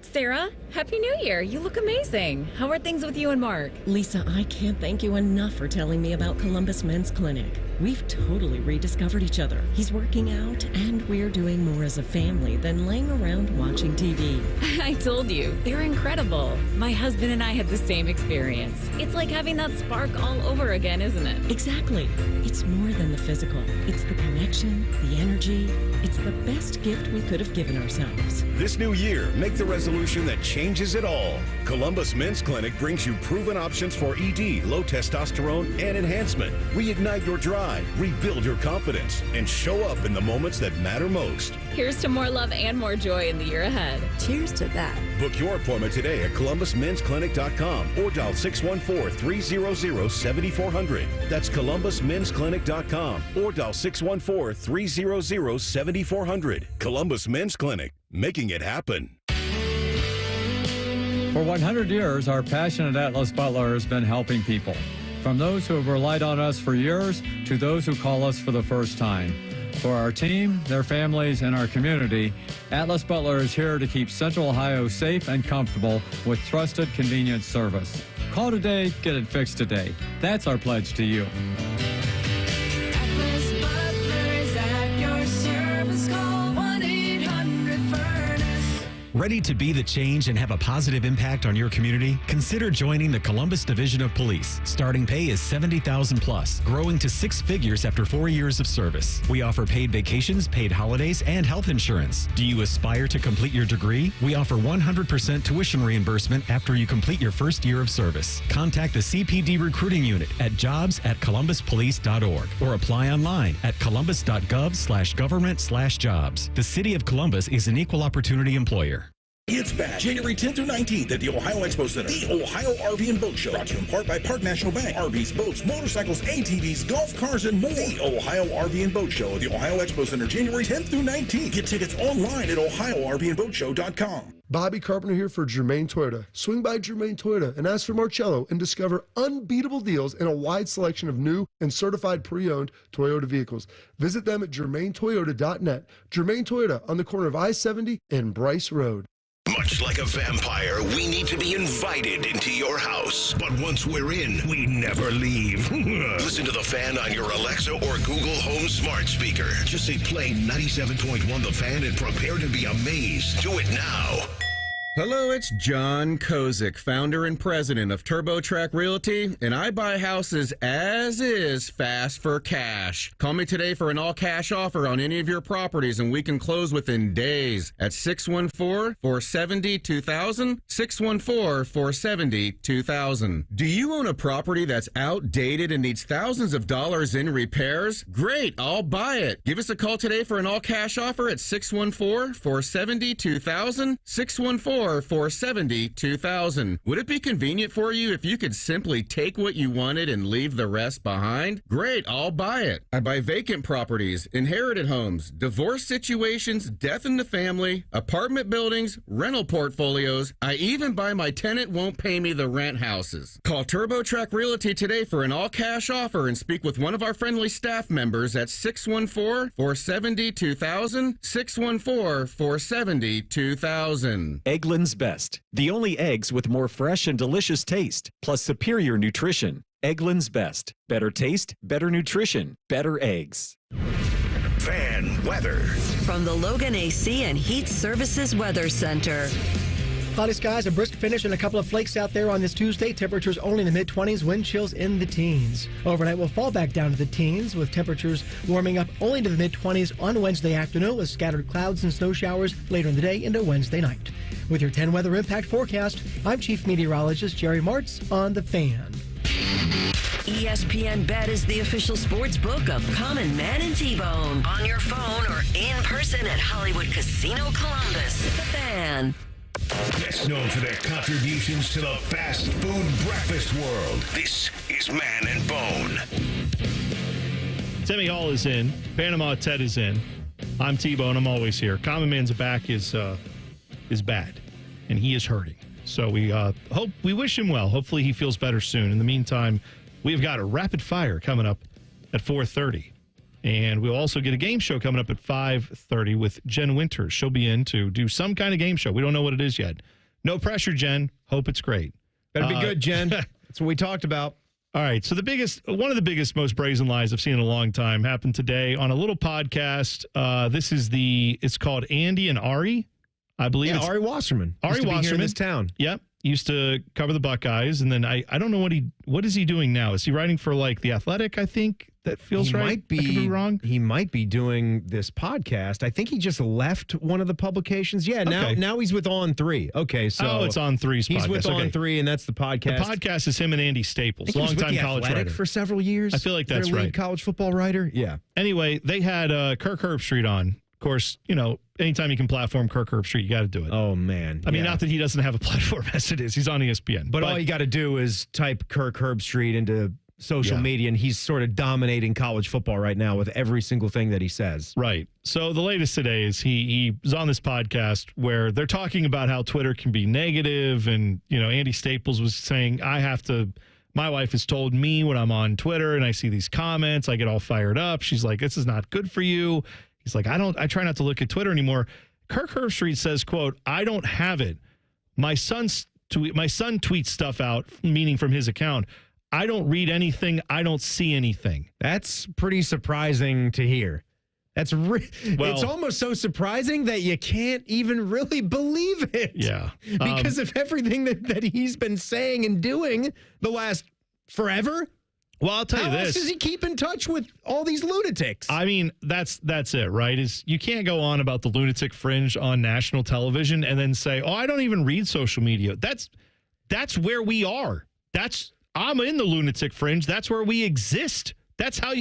Sarah, Happy New Year. You look amazing. How are things with you and Mark? Lisa, I can't thank you enough for telling me about Columbus Men's Clinic. We've totally rediscovered each other. He's working out, and we're doing more as a family than laying around watching TV. I told you, they're incredible. My husband and I had the same experience. It's like having that spark all over again, isn't it? Exactly. It's more than the physical. It's the connection, the energy. It's the best gift we could have given ourselves. This new year, make the resolution that changes it all. Columbus Men's Clinic brings you proven options for ED, low testosterone, and enhancement. Reignite your drive, rebuild your confidence, and show up in the moments that matter most. Here's to more love and more joy in the year ahead. Cheers to that. Book your appointment today at columbusmensclinic.com or dial 614-300-7400. That's columbusmensclinic.com or dial 614-300-7400. Columbus Men's Clinic, making it happen. For 100 years, our passionate Atlas Butler has been helping people. From those who have relied on us for years to those who call us for the first time. For our team, their families, and our community, Atlas Butler is here to keep Central Ohio safe and comfortable with trusted, convenient service. Call today, get it fixed today. That's our pledge to you. Atlas Butler is at your service. Call 1-800-FURNACE. Ready to be the change and have a positive impact on your community? Consider joining the Columbus Division of Police. Starting pay is $70,000 plus, growing to 6 figures after 4 years of service. We offer paid vacations, paid holidays, and health insurance. Do you aspire to complete your degree? We offer 100% tuition reimbursement after you complete your first year of service. Contact the CPD recruiting unit at jobs@columbuspolice.org or apply online at columbus.gov/government/jobs. The City of Columbus is an equal opportunity employer. It's back January 10th through 19th at the Ohio Expo Center. The Ohio RV and Boat Show. Brought to you in part by Park National Bank. RVs, boats, motorcycles, ATVs, golf cars, and more. The Ohio RV and Boat Show at the Ohio Expo Center January 10th through 19th. Get tickets online at OhioRVandBoatShow.com. Bobby Carpenter here for Germain Toyota. Swing by Germain Toyota and ask for Marcello and discover unbeatable deals and a wide selection of new and certified pre-owned Toyota vehicles. Visit them at GermainToyota.net. Germain Toyota on the corner of I-70 and Bryce Road. Much like a vampire, we need to be invited into your house. But once we're in, we never leave. Listen to The Fan on your Alexa or Google Home smart speaker. Just say play 97.1 The Fan and prepare to be amazed. Do it now. Hello, it's John Kozik, founder and president of TurboTrack Realty, and I buy houses as is, fast for cash. Call me today for an all-cash offer on any of your properties, and we can close within days at 614-470-2000, 614-470-2000. Do you own a property that's outdated and needs thousands of dollars in repairs? Great, I'll buy it. Give us a call today for an all-cash offer at 614-470-2000, 614-470-2000. Would it be convenient for you if you could simply take what you wanted and leave the rest behind? Great, I'll buy it. I buy vacant properties, inherited homes, divorce situations, death in the family, apartment buildings, rental portfolios. I even buy my tenant won't pay me the rent houses. Call TurboTrack Realty today for an all-cash offer and speak with one of our friendly staff members at 614-470-2000, 614-470-2000. Eggland's Best. The only eggs with more fresh and delicious taste, plus superior nutrition. Eggland's Best. Better taste, better nutrition, better eggs. Fan weather. From the Logan AC and Heat Services Weather Center. Cloudy skies, a brisk finish, and a couple of flakes out there on this Tuesday. Temperatures only in the mid-20s, wind chills in the teens. Overnight will fall back down to the teens, with temperatures warming up only to the mid-20s on Wednesday afternoon, with scattered clouds and snow showers later in the day into Wednesday night. With your 10 weather impact forecast, I'm Chief Meteorologist Jerry Martz on The Fan. ESPN Bet is the official sports book of Common Man and T-Bone. On your phone or in person at Hollywood Casino Columbus. The Fan. Best known for their contributions to the fast food breakfast world. This is Man and Bone. Timmy Hall is in. Panama Ted is in. I'm T-Bone. I'm always here. Common Man's back is bad, and he is hurting. So we wish him well. Hopefully he feels better soon. In the meantime, we've got a rapid fire coming up at 4:30. And we'll also get a game show coming up at 5:30 with Jen Winters. She'll be in to do some kind of game show. We don't know what it is yet. No pressure, Jen. Hope it's great. Better be good, Jen. That's what we talked about. All right. So one of the biggest, most brazen lies I've seen in a long time happened today on a little podcast. It's called Andy and Ari. I believe it's Ari Wasserman. Ari Wasserman. Here in this town. Yep. Used to cover the Buckeyes, and then I don't know what is he doing now? Is he writing for like The Athletic? I think that feels right. I could be wrong. He might be doing this podcast. I think he just left one of the publications. Yeah, now he's with On 3. Okay, so it's On 3's podcast. He's with On 3, and that's the podcast. The podcast is him and Andy Staples, longtime college writer for several years. I feel like that's their right. Lead college football writer. Yeah. Anyway, they had Kirk Herbstreit on. Of course, anytime you can platform Kirk Herbstreit, you got to do it. Oh, man. I mean, not that he doesn't have a platform as it is. He's on ESPN. But all you got to do is type Kirk Herbstreit into social media, and he's sort of dominating college football right now with every single thing that he says. Right. So the latest today is he was on this podcast where they're talking about how Twitter can be negative, and, Andy Staples was saying, my wife has told me when I'm on Twitter and I see these comments, I get all fired up. She's like, this is not good for you. He's like, I try not to look at Twitter anymore. Kirk Herbstreit says, quote, I don't have it. My son tweets stuff out, meaning from his account. I don't read anything. I don't see anything. That's pretty surprising to hear. It's almost so surprising that you can't even really believe it. Yeah. Because of everything that he's been saying and doing the last forever. Well, I'll tell you this. How else does he keep in touch with all these lunatics? I mean, that's it, right? You can't go on about the lunatic fringe on national television and then say, I don't even read social media. That's where we are. I'm in the lunatic fringe. That's where we exist. That's how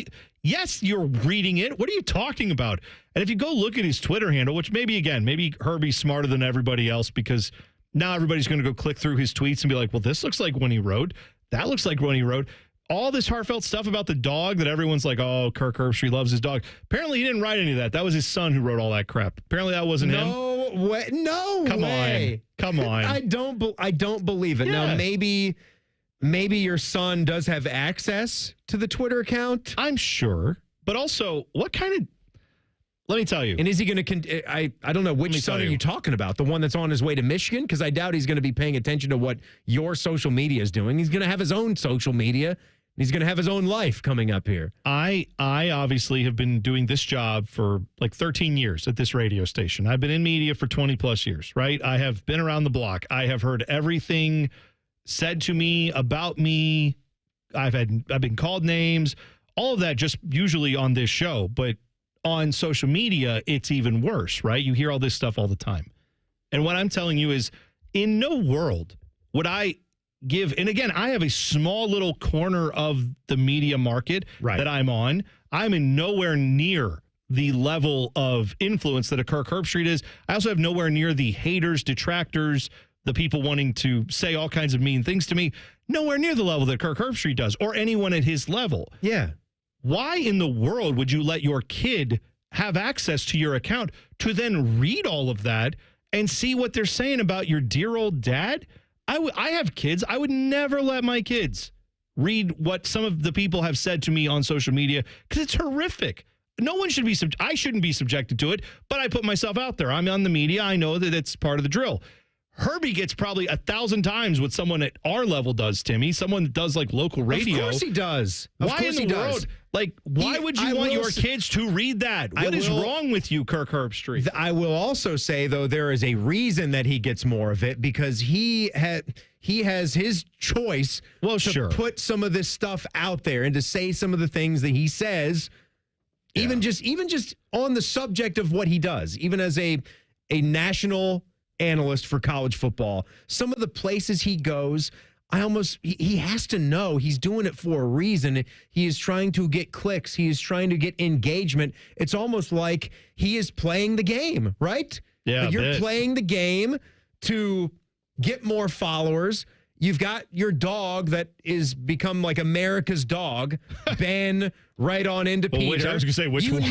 yes, you're reading it. What are you talking about? And if you go look at his Twitter handle, which maybe Herbie's smarter than everybody else because now everybody's going to go click through his tweets and be like, well, this looks like when he wrote. That looks like when he wrote. All this heartfelt stuff about the dog that everyone's like, oh, Kirk Herbstreit loves his dog. Apparently, he didn't write any of that. That was his son who wrote all that crap. Apparently, that wasn't him. No way. Come on. I don't believe it. Yeah. Now, maybe your son does have access to the Twitter account. I'm sure. But also, what kind of Let me tell you. And is he going to? I don't know which son are you talking about. The one that's on his way to Michigan? Because I doubt he's going to be paying attention to what your social media is doing. He's going to have his own social media. He's going to have his own life coming up here. I obviously have been doing this job for like 13 years at this radio station. I've been in media for 20 plus years, right? I have been around the block. I have heard everything said to me about me. I've been called names, all of that just usually on this show. But on social media, it's even worse, right? You hear all this stuff all the time. And what I'm telling you is, in no world would I give, and again, I have a small little corner of the media market that I'm on. I'm in nowhere near the level of influence that a Kirk Herbstreit is. I also have nowhere near the haters, detractors, the people wanting to say all kinds of mean things to me. Nowhere near the level that Kirk Herbstreit does, or anyone at his level. Yeah. Why in the world would you let your kid have access to your account to then read all of that and see what they're saying about your dear old dad? I have kids. I would never let my kids read what some of the people have said to me on social media because it's horrific. No one should be, I shouldn't be subjected to it, but I put myself out there. I'm on the media. I know that it's part of the drill. Herbie gets probably 1,000 times what someone at our level does, Timmy. Someone that does like local radio. Of course he does. Why in the world? Like, why would you want your kids to read that? What is wrong with you, Kirk Herbstreit? I will also say, though, there is a reason that he gets more of it because he has his choice to put some of this stuff out there and to say some of the things that he says, even just on the subject of what he does, even as a national analyst for college football. Some of the places he goes, he has to know he's doing it for a reason. He is trying to get clicks. He is trying to get engagement. It's almost like he is playing the game, right? Yeah, like you're playing the game to get more followers. You've got your dog that is become like America's dog, Ben, right on into Peter. I was going to say, which one?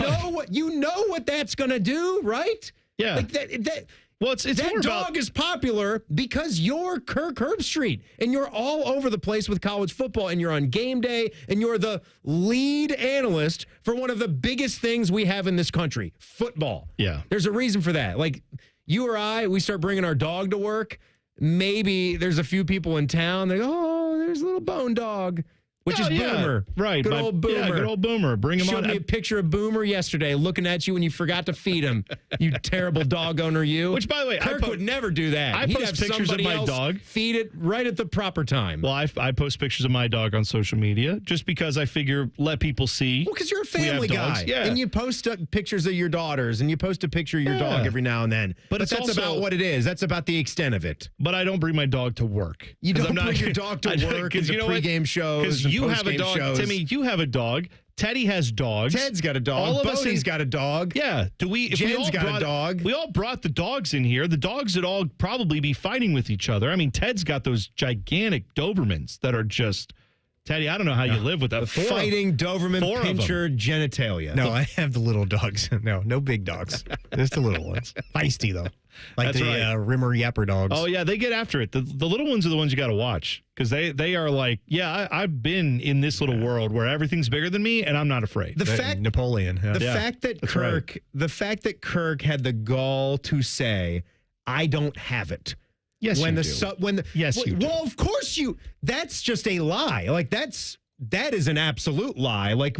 You know what that's going to do, right? Yeah. Like that. Well, it's that more dog about, is popular because you're Kirk Herbstreit and you're all over the place with college football and you're on game day and you're the lead analyst for one of the biggest things we have in this country, football. Yeah. There's a reason for that. Like you or I, we start bringing our dog to work. Maybe there's a few people in town. They go, oh, there's a little bone dog. Which is Boomer. Right. Good old Boomer. Yeah, good old Boomer. Bring him on. Showed me a picture of Boomer yesterday looking at you when you forgot to feed him. You terrible dog owner, you. Which, by the way, Kirk would never do that. He'd post have pictures of my dog. Feed it right at the proper time. Well, I post pictures of my dog on social media just because I figure let people see. Well, because you're a family guy. Yeah. And you post pictures of your daughters and you post a picture of your dog every now and then. But that's also about what it is. That's about the extent of it. But I don't bring my dog to work. You don't bring your dog to work because you know pregame shows. Because you have a dog. Shows. Timmy, you have a dog. Teddy has dogs. Ted's got a dog. All of Bodie's got a dog. Yeah. Jen's got a dog. We all brought the dogs in here. The dogs would all probably be fighting with each other. I mean, Ted's got those gigantic Dobermans that are just... Teddy, I don't know how you live with that. Fighting Doberman pincher genitalia. No, I have the little dogs. No big dogs. Just the little ones. Feisty, though. Like That's the Rimmer Yapper dogs. Oh, yeah, they get after it. The little ones are the ones you got to watch because they are like, I've been in this little world where everything's bigger than me, and I'm not afraid. Napoleon. Yeah. The fact that Kirk had the gall to say, "I don't have it." Yes, you do. You do. Well, of course you. That's just a lie. Like that is an absolute lie. Like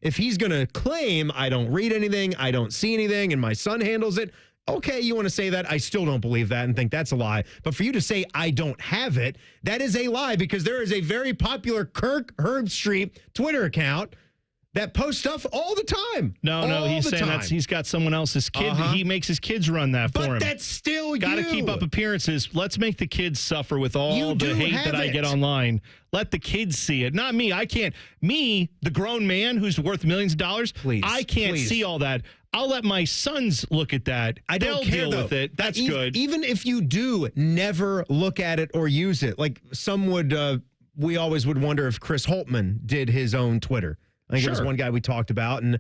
if he's going to claim I don't read anything, I don't see anything, and my son handles it. Okay, you want to say that? I still don't believe that and think that's a lie. But for you to say I don't have it, that is a lie because there is a very popular Kirk Herbstreit Twitter account that posts stuff all the time. No, he's saying he's got someone else's kid. He makes his kids run that for him. But that's still Got to keep up appearances. Let's make the kids suffer with all the hate that I get online. Let the kids see it. Not me. I can't. Me, the grown man who's worth millions of dollars, I can't see all that. I'll let my sons look at that. They'll deal with it. That's good. Even if you do never look at it or use it, like some would, we always would wonder if Chris Holtman did his own Twitter. I think it was one guy we talked about, and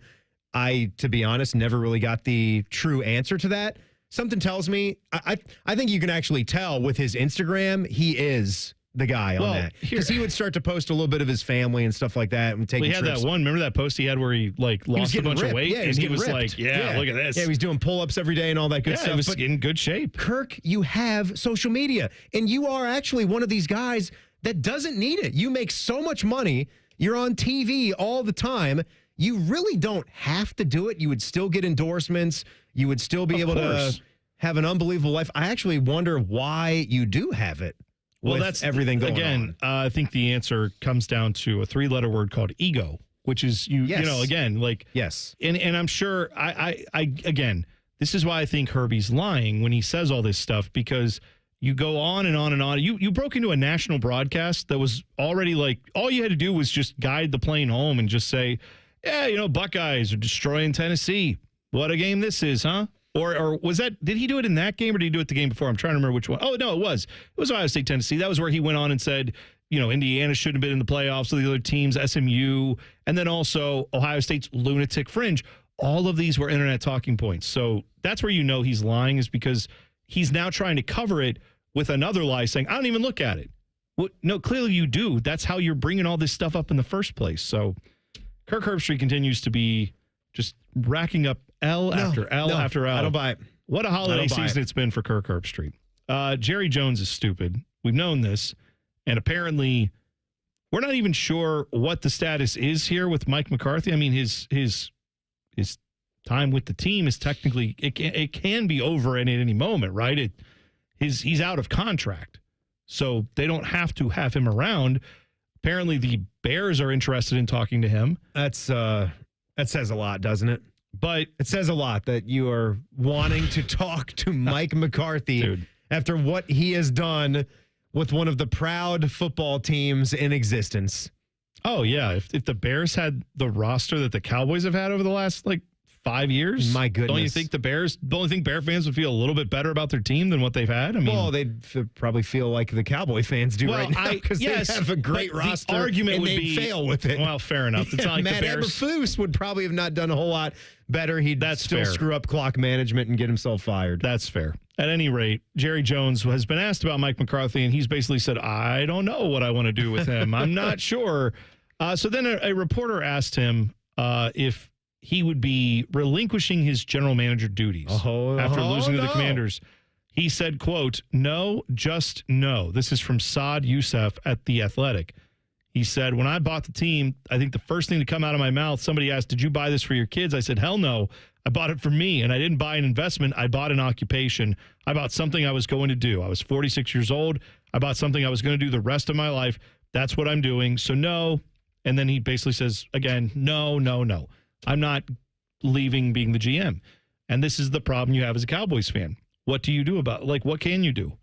I, to be honest, never really got the true answer to that. Something tells me, I think you can actually tell with his Instagram, he is the guy on that. Because he would start to post a little bit of his family and stuff like that. And taking he had trips. that one. Remember that post he had where he lost a bunch of weight? Yeah, and he was ripped. like, yeah, look at this. Yeah, he was doing pull-ups every day and all that good stuff. He was in good shape. Kirk, you have social media. And you are actually one of these guys that doesn't need it. You make so much money. You're on TV all the time. You really don't have to do it. You would still get endorsements. You would still be able to have an unbelievable life. I actually wonder why you do have it. Well, that's everything going on. I think the answer comes down to a 3-letter word called ego, which is yes. And I'm sure I again, this is why I think Herbie's lying when he says all this stuff, because you go on and on and on. You broke into a national broadcast that was already all you had to do was just guide the plane home and just say, yeah, Buckeyes are destroying Tennessee. What a game this is, huh? Or was that, did he do it in that game or did he do it the game before? I'm trying to remember which one. Oh, no, it was Ohio State, Tennessee. That was where he went on and said, Indiana shouldn't have been in the playoffs, so the other teams, SMU, and then also Ohio State's lunatic fringe. All of these were internet talking points. So that's where he's lying, is because he's now trying to cover it with another lie saying, I don't even look at it. Well, no, clearly you do. That's how you're bringing all this stuff up in the first place. So Kirk Herbstreit continues to be just racking up L after L after L. I don't buy it. What a holiday season it's been for Kirk Herbstreit. Jerry Jones is stupid. We've known this. And apparently, we're not even sure what the status is here with Mike McCarthy. I mean, his time with the team is technically, it can be over at any moment, right? He's out of contract. So they don't have to have him around. Apparently, the Bears are interested in talking to him. That says a lot, doesn't it? But it says a lot that you are wanting to talk to Mike McCarthy after what he has done with one of the proud football teams in existence. Oh, yeah. If the Bears had the roster that the Cowboys have had over the last, 5 years, my goodness. Don't you think don't think Bear fans would feel a little bit better about their team than what they've had? I mean, well, they'd probably feel like the Cowboy fans do right now, because they have a great roster. The argument and would they'd fail with it. Well, fair enough. It's not like Matt the Bears. Eberflus would probably have not done a whole lot better. He'd still screw up clock management and get himself fired. That's fair. At any rate, Jerry Jones has been asked about Mike McCarthy, and he's basically said, I don't know what I want to do with him. I'm not sure. So then a reporter asked him if he would be relinquishing his general manager duties after losing to the Commanders. He said, quote, no, just no. This is from Saad Youssef at The Athletic. He said, when I bought the team, I think the first thing to come out of my mouth, somebody asked, did you buy this for your kids? I said, hell no. I bought it for me, and I didn't buy an investment. I bought an occupation. I bought something I was going to do. I was 46 years old. I bought something I was going to do the rest of my life. That's what I'm doing. So no. And then he basically says, again, no. I'm not leaving being the GM. And this is the problem you have as a Cowboys fan. What do you do about what can you do?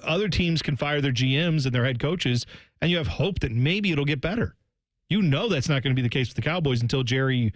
Other teams can fire their GMs and their head coaches, and you have hope that maybe it'll get better. That's not going to be the case with the Cowboys until Jerry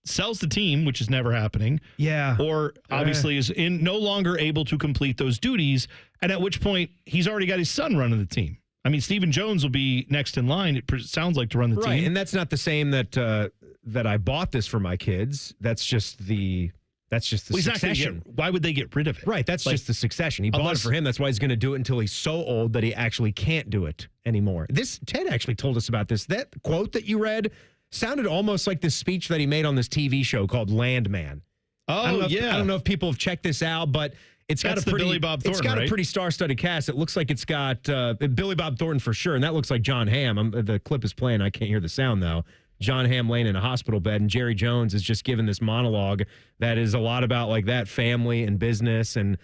sells the team, which is never happening. Yeah. Or obviously is no longer able to complete those duties, and at which point he's already got his son running the team. I mean, Stephen Jones will be next in line, it sounds like, to run the team. And that's not the same that I bought this for my kids. That's just the succession. Why would they get rid of it? Right, that's just the succession. He bought it for him. That's why he's going to do it until he's so old that he actually can't do it anymore. Ted actually told us about this. That quote that you read sounded almost like this speech that he made on this TV show called Landman. I don't know if people have checked this out, but it's got a pretty Billy Bob Thornton, it's got a pretty star-studded cast. It looks like it's got Billy Bob Thornton for sure, and that looks like John Hamm. The clip is playing. I can't hear the sound though. John Hamm laying in a hospital bed, and Jerry Jones is just giving this monologue that is a lot about that family and business and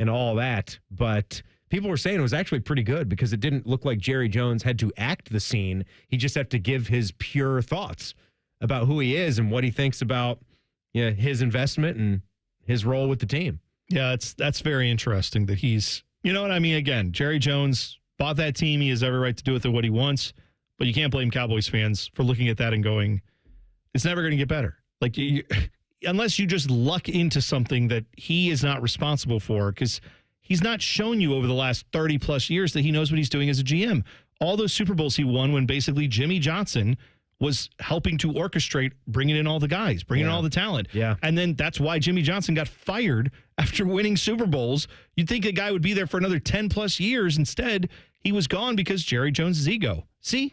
all that. But people were saying it was actually pretty good because it didn't look like Jerry Jones had to act the scene. He just had to give his pure thoughts about who he is and what he thinks about his investment and his role with the team. Yeah, that's very interesting that he's, you know what I mean? Again, Jerry Jones bought that team. He has every right to do with it what he wants. But you can't blame Cowboys fans for looking at that and going, it's never going to get better. Unless you just luck into something that he is not responsible for, because he's not shown you over the last 30 plus years that he knows what he's doing as a GM. All those Super Bowls he won when basically Jimmy Johnson was helping to orchestrate bringing in all the guys, bringing in all the talent. Yeah. And then that's why Jimmy Johnson got fired after winning Super Bowls. You'd think a guy would be there for another 10 plus years. Instead, he was gone because Jerry Jones's ego. See,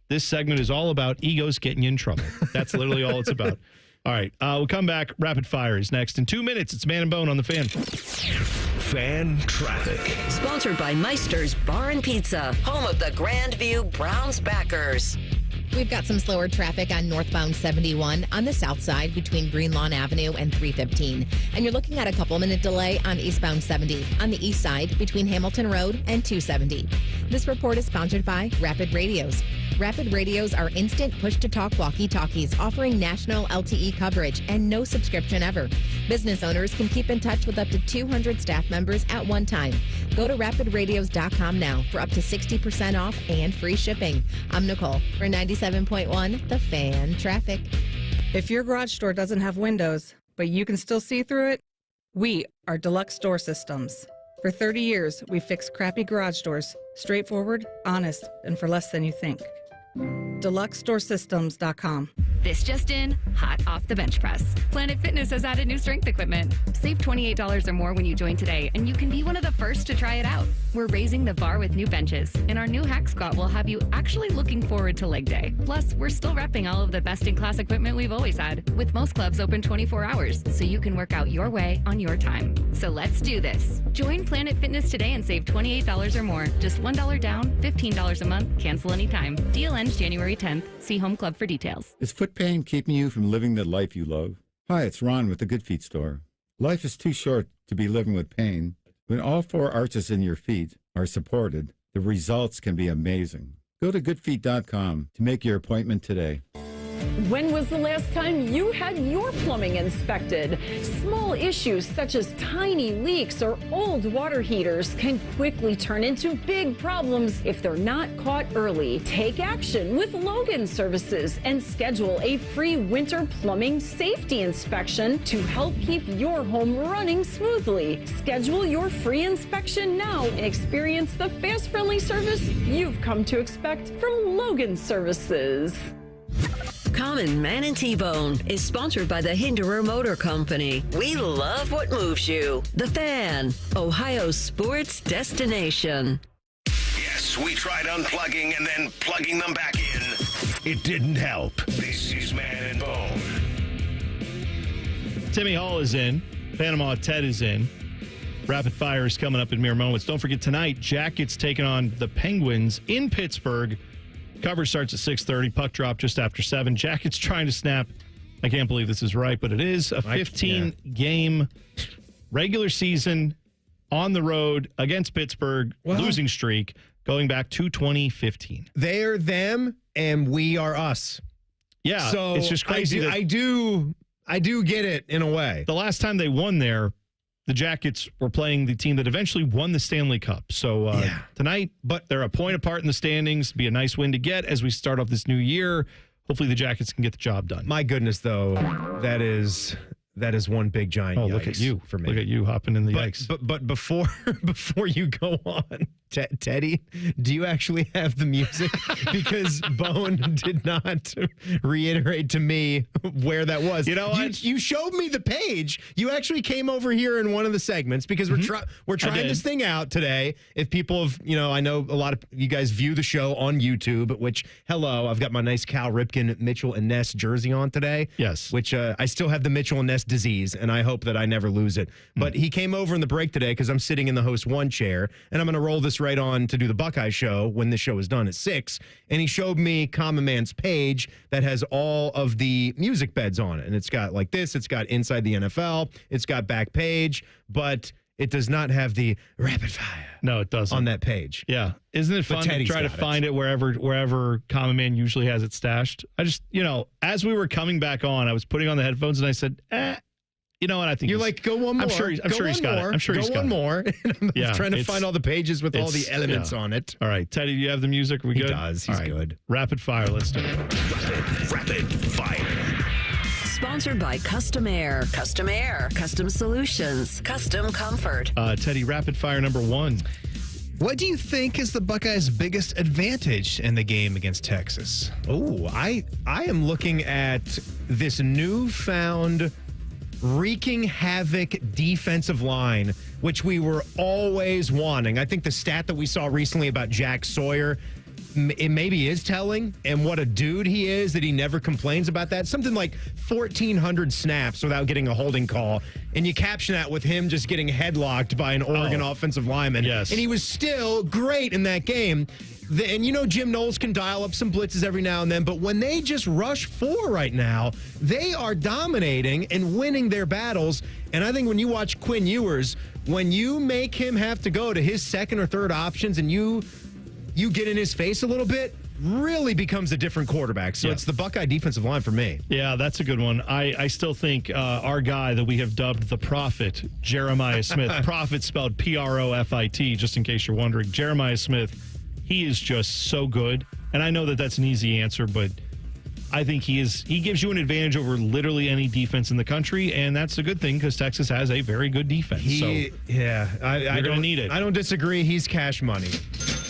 this segment is all about egos getting you in trouble. That's literally all it's about. All right, we'll come back. Rapid Fire is next. In 2 minutes, it's Man and Bone on the Fan. Fan Traffic. Sponsored by Meister's Bar and Pizza, home of the Grandview Browns backers. We've got some slower traffic on northbound 71 on the south side between Greenlawn Avenue and 315. And you're looking at a couple-minute delay on eastbound 70 on the east side between Hamilton Road and 270. This report is sponsored by Rapid Radios. Rapid Radios are instant push-to-talk walkie-talkies offering national LTE coverage and no subscription ever. Business owners can keep in touch with up to 200 staff members at one time. Go to rapidradios.com now for up to 60% off and free shipping. I'm Nicole for 97.1 The Fan Traffic. If your garage door doesn't have windows, but you can still see through it, we are Deluxe Door Systems. For 30 years, we fix crappy garage doors, straightforward, honest, and for less than you think. DeluxeDoorSystems.com. This just in, hot off the bench press. Planet Fitness has added new strength equipment. Save $28 or more when you join today, and you can be one of the first to try it out. We're raising the bar with new benches, and our new hack squat will have you actually looking forward to leg day. Plus, we're still repping all of the best-in-class equipment we've always had, with most clubs open 24 hours, so you can work out your way on your time. So let's do this. Join Planet Fitness today and save $28 or more. Just $1 down, $15 a month, cancel anytime. Deal ends January 10th. See Home Club for details. Is foot pain keeping you from living the life you love? Hi, it's Ron with the Good Feet store. Life is too short to be living with pain. When all four arches in your feet are supported, the results can be amazing. Go to goodfeet.com to make your appointment today. When was the last time you had your plumbing inspected? Small issues such as tiny leaks or old water heaters can quickly turn into big problems if they're not caught early. Take action with Logan Services and schedule a free winter plumbing safety inspection to help keep your home running smoothly. Schedule your free inspection now and experience the fast, friendly service you've come to expect from Logan Services. Common Man and T-Bone is sponsored by the Hinderer Motor Company. We love what moves you. The Fan, Ohio's sports destination. Yes, we tried unplugging and then plugging them back in. It didn't help. This is Man and Bone. Timmy Hall is in. Panama Ted is in. Rapid Fire is coming up in mere moments. Don't forget tonight, Jackets taking on the Penguins in Pittsburgh. Coverage starts at 6:30. Puck drop just after 7. Jackets trying to snap. I can't believe this is right, but it is a 15-game regular season on the road against Pittsburgh losing streak going back to 2015. They're them and we are us. Yeah, so it's just crazy. I do get it in a way. The last time they won there, the Jackets were playing the team that eventually won the Stanley Cup. So tonight, but they're a point apart in the standings. Be a nice win to get as we start off this new year. Hopefully the Jackets can get the job done. My goodness, though, that is one big giant yikes. Look at you. For me. Look at you hopping in the yikes. But before you go on, Teddy, do you actually have the music? Because Bone did not reiterate to me where that was. You know what? You showed me the page. You actually came over here in one of the segments because we're trying this thing out today. If people have, I know a lot of you guys view the show on YouTube, which, hello, I've got my nice Cal Ripken, Mitchell and Ness jersey on today. Yes. Which I still have the Mitchell and Ness disease, and I hope that I never lose it. But he came over in the break today because I'm sitting in the host one chair, and I'm going to roll this right on to do the Buckeyes show when this show is done at 6. And he showed me Common Man's page that has all of the music beds on it. And it's got like this, it's got Inside the NFL, it's got Back Page, but it does not have the rapid fire. No, it doesn't. On that page. Yeah. Isn't it fun to try to find it wherever Common Man usually has it stashed? I just, as we were coming back on, I was putting on the headphones and I said, you know what? I think you're like, go one more. I'm sure he's got it. I'm sure he's got one more. I'm trying to find all the pages with all the elements on it. All right, Teddy, do you have the music? Are we good? He does. He's good. Rapid fire. Let's do it. Rapid fire. Sponsored by Custom Air. Custom Air. Custom Solutions. Custom Comfort. Teddy, rapid fire number 1. What do you think is the Buckeyes' biggest advantage in the game against Texas? Oh, I am looking at this newfound wreaking havoc defensive line which we were always wanting. I think the stat that we saw recently about Jack Sawyer, it maybe is telling, and what a dude he is that he never complains about that. Something like 1,400 snaps without getting a holding call, and you caption that with him just getting headlocked by an Oregon offensive lineman. Yes. And he was still great in that game. And you know Jim Knowles can dial up some blitzes every now and then, but when they just rush 4 right now, they are dominating and winning their battles. And I think when you watch Quinn Ewers, when you make him have to go to his second or third options and you get in his face a little bit, really becomes a different quarterback. So it's the Buckeye defensive line for me. Yeah, that's a good one. I still think our guy that we have dubbed the Prophet, Jeremiah Smith, Prophet spelled Profit, just in case you're wondering. Jeremiah Smith, he is just so good. And I know that that's an easy answer, but I think he gives you an advantage over literally any defense in the country, and that's a good thing because Texas has a very good defense. I don't need it. I don't disagree. He's cash money.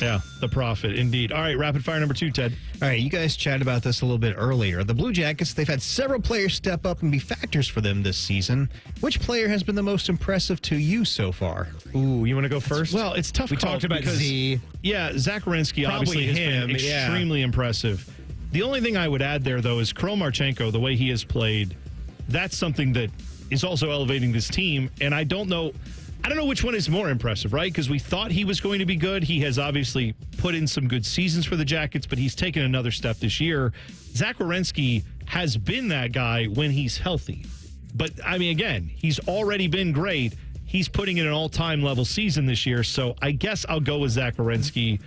Yeah, the Prophet, indeed. All right, rapid fire number 2, Ted. All right, you guys chatted about this a little bit earlier. The Blue Jackets, they've had several players step up and be factors for them this season. Which player has been the most impressive to you so far? Ooh, you want to go first? Well, it's tough. We talked about Z. Yeah, Zach Werenski Probably obviously has him, been extremely impressive. The only thing I would add there, though, is Kirill Marchenko, the way he has played, that's something that is also elevating this team. And I don't know which one is more impressive, right? Because we thought he was going to be good. He has obviously put in some good seasons for the Jackets, but he's taken another step this year. Zach Werenski has been that guy when he's healthy. But, I mean, again, he's already been great. He's putting in an all-time level season this year. So I guess I'll go with Zach Werenski,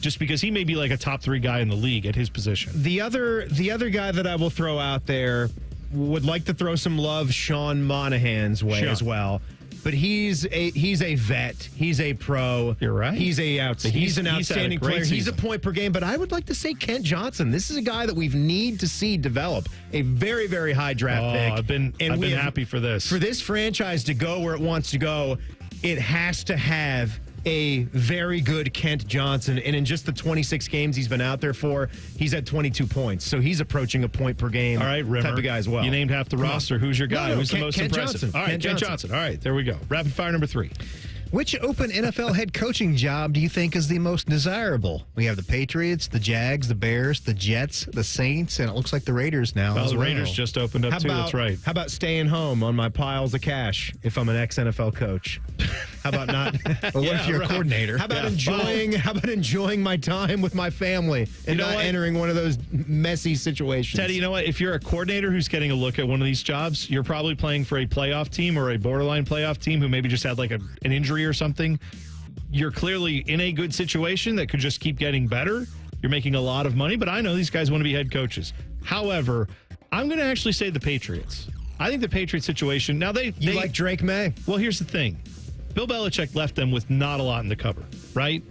just because he may be like a top 3 guy in the league at his position. The other guy that I will throw out there, would like to throw some love Sean Monahan's way as well. But he's a vet. He's a pro. You're right. He's an outstanding player. He's a point per game. But I would like to say Kent Johnson. This is a guy that we need to see develop. A very, very high draft pick. I've been happy for this. For this franchise to go where it wants to go, it has to have a very good Kent Johnson. And in just the 26 games he's been out there for, he's at 22 points. So he's approaching a point per game. All right, Rimmer. Type of guy as well. You named half the roster. Who's your guy? Who's the most Kent impressive? Johnson. All right, Kent Johnson. All right, there we go. Rapid fire number 3. Which open NFL head coaching job do you think is the most desirable? We have the Patriots, the Jags, the Bears, the Jets, the Saints, and it looks like the Raiders now. Well, the Raiders just opened up too. That's right. How about staying home on my piles of cash if I'm an ex-NFL coach? How about not? Or what if you're a coordinator? How about enjoying my time with my family and not entering one of those messy situations? Teddy, you know what? If you're a coordinator who's getting a look at one of these jobs, you're probably playing for a playoff team or a borderline playoff team who maybe just had like an injury or something. You're clearly in a good situation that could just keep getting better. You're making a lot of money, but I know these guys want to be head coaches. However, I'm going to actually say the Patriots. I think the Patriots situation, now they like Drake May? Well, here's the thing. Bill Belichick left them with not a lot in the cover, right?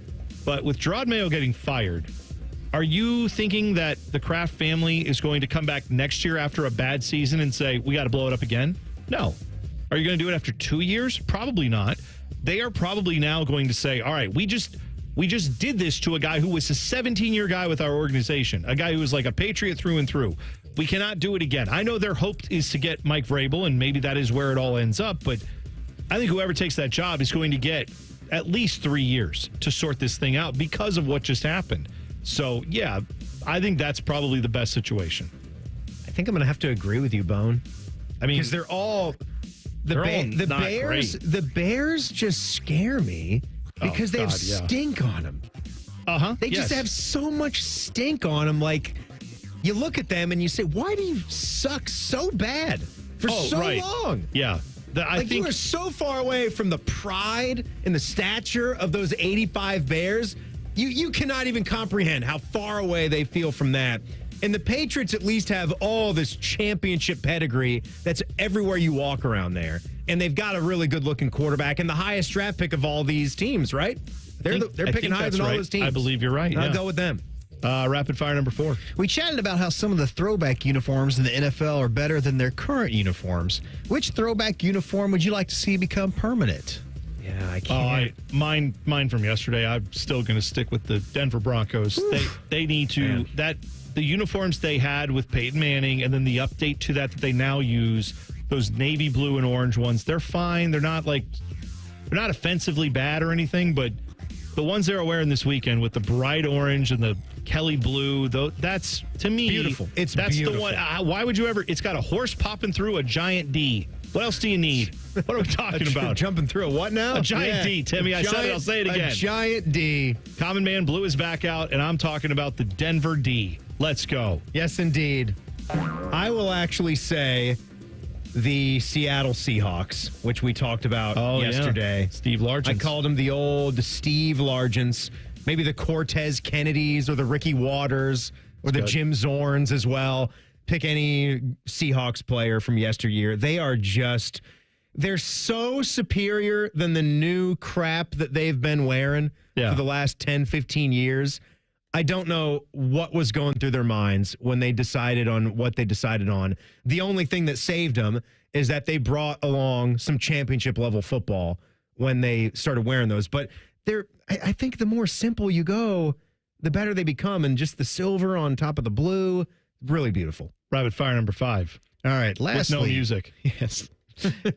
But with Gerard Mayo getting fired, are you thinking that the Kraft family is going to come back next year after a bad season and say, we got to blow it up again? No. Are you going to do it after 2 years? Probably not. They are probably now going to say, all right, we just did this to a guy who was a 17-year guy with our organization, a guy who was like a Patriot through and through. We cannot do it again. I know their hope is to get Mike Vrabel, and maybe that is where it all ends up, but I think whoever takes that job is going to get at least 3 years to sort this thing out because of what just happened. So, yeah, I think that's probably the best situation. I think I'm going to have to agree with you, Bone. I mean, because they're all the Bears. Great. The Bears just scare me because they have stink on them. They just have so much stink on them. Like, you look at them and you say, why do you suck so bad for long? Yeah. I think you are so far away from the pride and the stature of those 85 Bears. You cannot even comprehend how far away they feel from that. And the Patriots at least have all this championship pedigree that's everywhere you walk around there. And they've got a really good-looking quarterback and the highest draft pick of all these teams, right? They're picking higher than all those teams. I believe you're right. I'll go with them. Rapid fire number 4. We chatted about how some of the throwback uniforms in the NFL are better than their current uniforms. Which throwback uniform would you like to see become permanent? Yeah, I can't. Mine from yesterday. I'm still going to stick with the Denver Broncos. They need to the uniforms they had with Peyton Manning, and then the update to that they now use, those navy blue and orange ones. They're fine. They're not like They're not offensively bad or anything, but the ones they're wearing this weekend with the bright orange and the Kelly blue, that's, to me, beautiful. That's beautiful. The one. Why would you ever? It's got a horse popping through a giant D. What else do you need? What are we talking about? Jumping through a what now? A giant D, Timmy. I said it. I'll say it again. A giant D. Common Man Blue is back out, and I'm talking about the Denver D. Let's go. Yes, indeed. I will actually say the Seattle Seahawks, which we talked about yesterday. Yeah. Steve Largents. I called him the old Steve Largents. Maybe the Cortez Kennedys or the Ricky Waters or the Jim Zorns as well. Pick any Seahawks player from yesteryear. They're so superior than the new crap that they've been wearing for the last 10, 15 years. I don't know what was going through their minds when they decided on what they decided on. The only thing that saved them is that they brought along some championship level football when they started wearing those. But I think the more simple you go, the better they become. And just the silver on top of the blue, really beautiful. Rapid fire number 5. All right, lastly. With no music. Yes.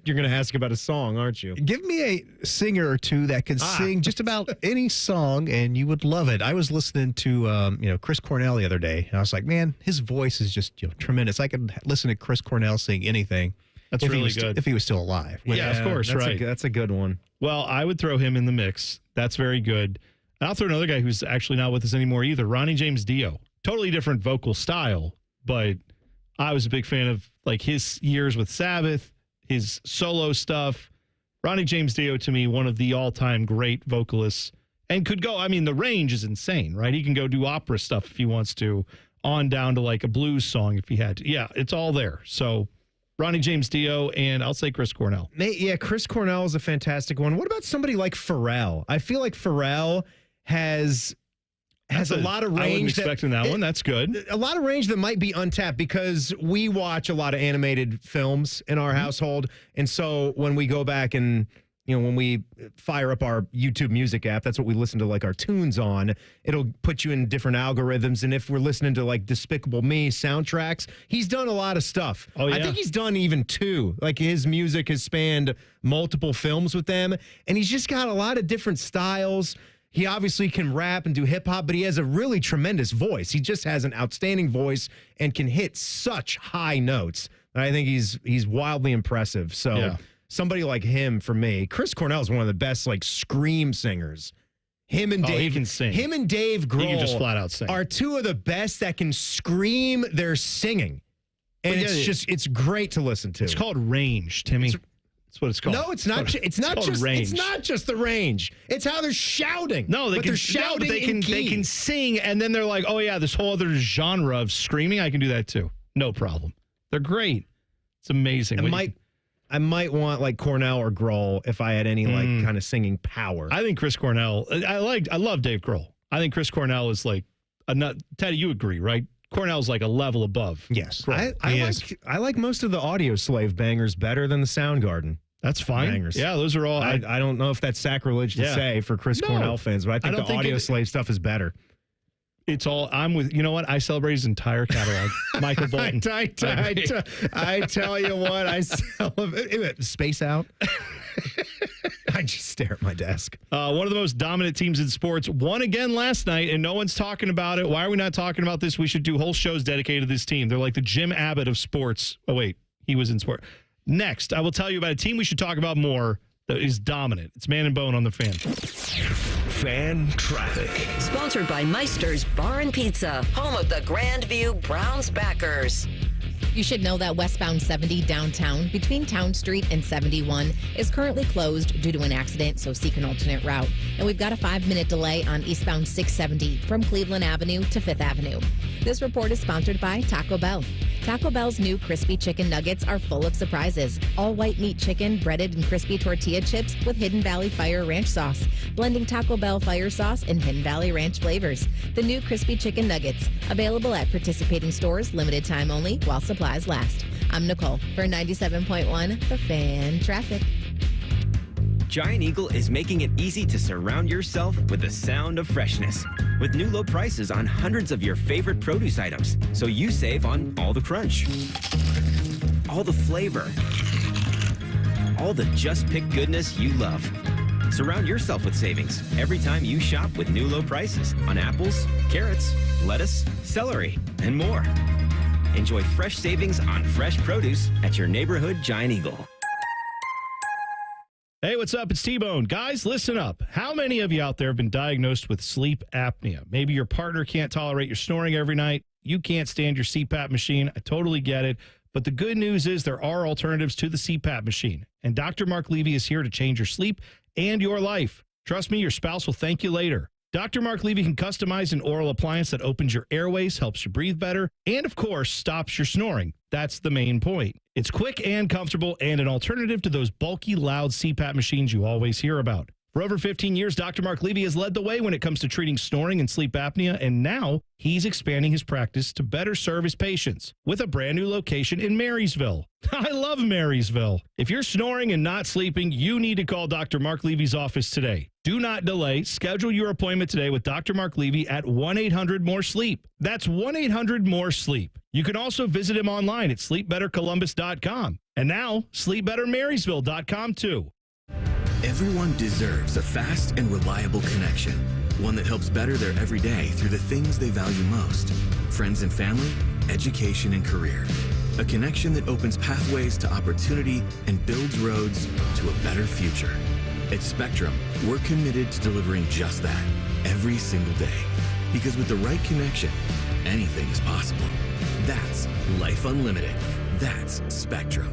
You're going to ask about a song, aren't you? Give me a singer or two that can sing just about any song, and you would love it. I was listening to Chris Cornell the other day, and I was like, man, his voice is just tremendous. I could listen to Chris Cornell sing anything. That's really good. If he was still alive. Yeah, of course, right. That's a good one. Well, I would throw him in the mix. That's very good. And I'll throw another guy who's actually not with us anymore either, Ronnie James Dio. Totally different vocal style, but I was a big fan of like his years with Sabbath, his solo stuff. Ronnie James Dio, to me, one of the all-time great vocalists, and could go, I mean, the range is insane, right? He can go do opera stuff if he wants to, on down to like a blues song if he had to. Yeah, it's all there. So Ronnie James Dio, and I'll say Chris Cornell. Yeah, Chris Cornell is a fantastic one. What about somebody like Pharrell? I feel like Pharrell has a lot of range. I wasn't expecting that one. That's good. A lot of range that might be untapped because we watch a lot of animated films in our household. And so when we go back and, when we fire up our YouTube music app, that's what we listen to like our tunes on. It'll put you in different algorithms. And if we're listening to like Despicable Me soundtracks, he's done a lot of stuff. Oh, yeah. I think he's done even 2. Like his music has spanned multiple films with them. And he's just got a lot of different styles. He obviously can rap and do hip hop, but he has a really tremendous voice. He just has an outstanding voice and can hit such high notes. And I think he's wildly impressive. So somebody like him for me. Chris Cornell is one of the best like scream singers. Him and Dave he can sing. Him and Dave Grohl he can just flat out sing. Are 2 of the best that can scream their singing. And it's great to listen to. It's called range, Timmy. That's what it's called. No, it's not. It's not just the range. It's how they're shouting. No, they're shouting. They can sing, and then they're like, oh yeah, this whole other genre of screaming, I can do that too. No problem. They're great. It's amazing. I might want like Cornell or Grohl if I had any like kind of singing power. I think Chris Cornell. I love Dave Grohl. I think Chris Cornell is like Teddy, you agree, right? Cornell's like a level above. Yes. I like most of the Audio Slave bangers better than the Soundgarden. That's fine. Bangers. Yeah, those are all. I don't know if that's sacrilege to say for Chris Cornell fans, but I think the Audio Slave stuff is better. It's all. I'm with. You know what? I celebrate his entire catalog. Michael Bolton. I tell you what. I celebrate. Space Out. I just stare at my desk. One of the most dominant teams in sports won again last night, and no one's talking about it. Why are we not talking about this? We should do whole shows dedicated to this team. They're like the Jim Abbott of sports. Oh, wait. He was in sport. Next, I will tell you about a team we should talk about more that is dominant. It's Man and Bone on the Fan. Fan Traffic. Sponsored by Meister's Bar and Pizza, home of the Grandview Browns backers. You should know that westbound 70 downtown between Town Street and 71 is currently closed due to an accident, so seek an alternate route. And we've got a 5-minute delay on eastbound 670 from Cleveland Avenue to 5th Avenue. This report is sponsored by Taco Bell. Taco Bell's new crispy chicken nuggets are full of surprises. All white meat chicken breaded in crispy tortilla chips with Hidden Valley Fire Ranch sauce, blending Taco Bell Fire sauce and Hidden Valley Ranch flavors. The new crispy chicken nuggets, available at participating stores, limited time only while supplies last. I'm Nicole for 97.1 The Fan Traffic. Giant Eagle is making it easy to surround yourself with the sound of freshness. With new low prices on hundreds of your favorite produce items, so you save on all the crunch, all the flavor, all the just pick goodness you love. Surround yourself with savings every time you shop with new low prices on apples, carrots, lettuce, celery, and more. Enjoy fresh savings on fresh produce at your neighborhood Giant Eagle. Hey, what's up? It's T-Bone. Guys, listen up. How many of you out there have been diagnosed with sleep apnea? Maybe your partner can't tolerate your snoring every night. You can't stand your CPAP machine. I totally get it. But the good news is there are alternatives to the CPAP machine. And Dr. Mark Levy is here to change your sleep and your life. Trust me, your spouse will thank you later. Dr. Mark Levy can customize an oral appliance that opens your airways, helps you breathe better, and of course, stops your snoring. That's the main point. It's quick and comfortable and an alternative to those bulky, loud CPAP machines you always hear about. For over 15 years, Dr. Mark Levy has led the way when it comes to treating snoring and sleep apnea, and now he's expanding his practice to better serve his patients with a brand new location in Marysville. I love Marysville. If you're snoring and not sleeping, you need to call Dr. Mark Levy's office today. Do not delay. Schedule your appointment today with Dr. Mark Levy at 1-800-MORE-SLEEP. That's 1-800-MORE-SLEEP. You can also visit him online at sleepbettercolumbus.com. And now, sleepbettermarysville.com too. Everyone deserves a fast and reliable connection, one that helps better their everyday through the things they value most: friends and family, education and career. A connection that opens pathways to opportunity and builds roads to a better future. At Spectrum, we're committed to delivering just that every single day. Because with the right connection, anything is possible. That's Life Unlimited. That's Spectrum.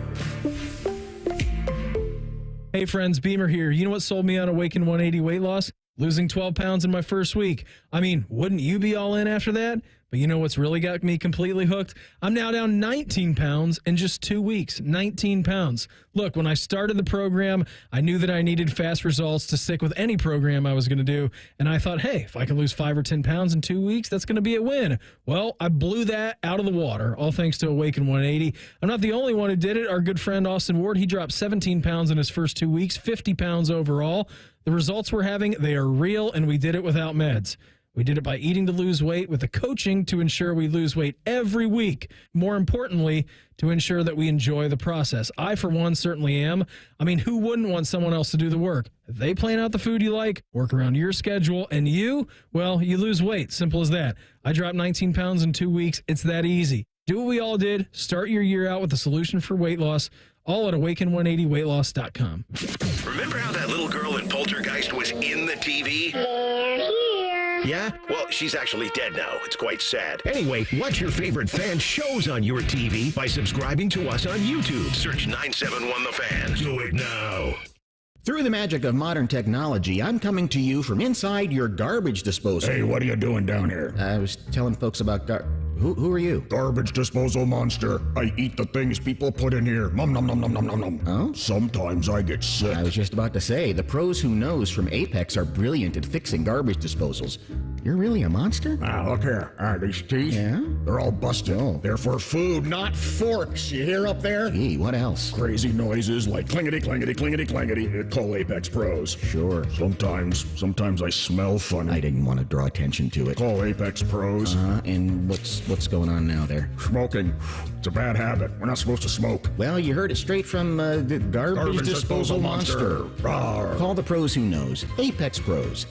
Hey friends, Beamer here. You know what sold me on Awaken 180 weight loss? Losing 12 pounds in my first week. I mean, wouldn't you be all in after that? But you know what's really got me completely hooked? I'm now down 19 pounds in just 2 weeks. 19 pounds. Look, when I started the program, I knew that I needed fast results to stick with any program I was going to do. And I thought, hey, if I can lose 5 or 10 pounds in 2 weeks, that's going to be a win. Well, I blew that out of the water, all thanks to Awaken 180. I'm not the only one who did it. Our good friend Austin Ward, he dropped 17 pounds in his first 2 weeks, 50 pounds overall. The results we're having, they are real, and we did it without meds. We did it by eating to lose weight with the coaching to ensure we lose weight every week. More importantly, to ensure that we enjoy the process. I, for one, certainly am. I mean, who wouldn't want someone else to do the work? They plan out the food you like, work around your schedule, and you, well, you lose weight. Simple as that. I dropped 19 pounds in 2 weeks. It's that easy. Do what we all did. Start your year out with a solution for weight loss. All at awaken180weightloss.com. Remember how that little girl in Poltergeist was in the TV? Yeah? Well, she's actually dead now. It's quite sad. Anyway, watch your favorite fan shows on your TV by subscribing to us on YouTube. Search 971 The Fan. Do it now. Through the magic of modern technology, I'm coming to you from inside your garbage disposal. Hey, what are you doing down here? I was telling folks about Who are you? Garbage disposal monster. I eat the things people put in here. Nom nom nom nom nom nom nom. Oh? Sometimes I get sick. I was just about to say, the pros who knows from Apex are brilliant at fixing garbage disposals. You're really a monster? Look here. These teeth? Yeah? They're all busted. Oh. They're for food, not forks. You hear up there? Gee, what else? Crazy noises like clingety, clingety, clingety, clingety. Call Apex Pros. Sure. Sometimes I smell funny. I didn't want to draw attention to it. Call Apex Pros. And what's going on now there? Smoking. It's a bad habit. We're not supposed to smoke. Well, you heard it straight from the garbage disposal monster. Call the pros who knows. Apex Pros.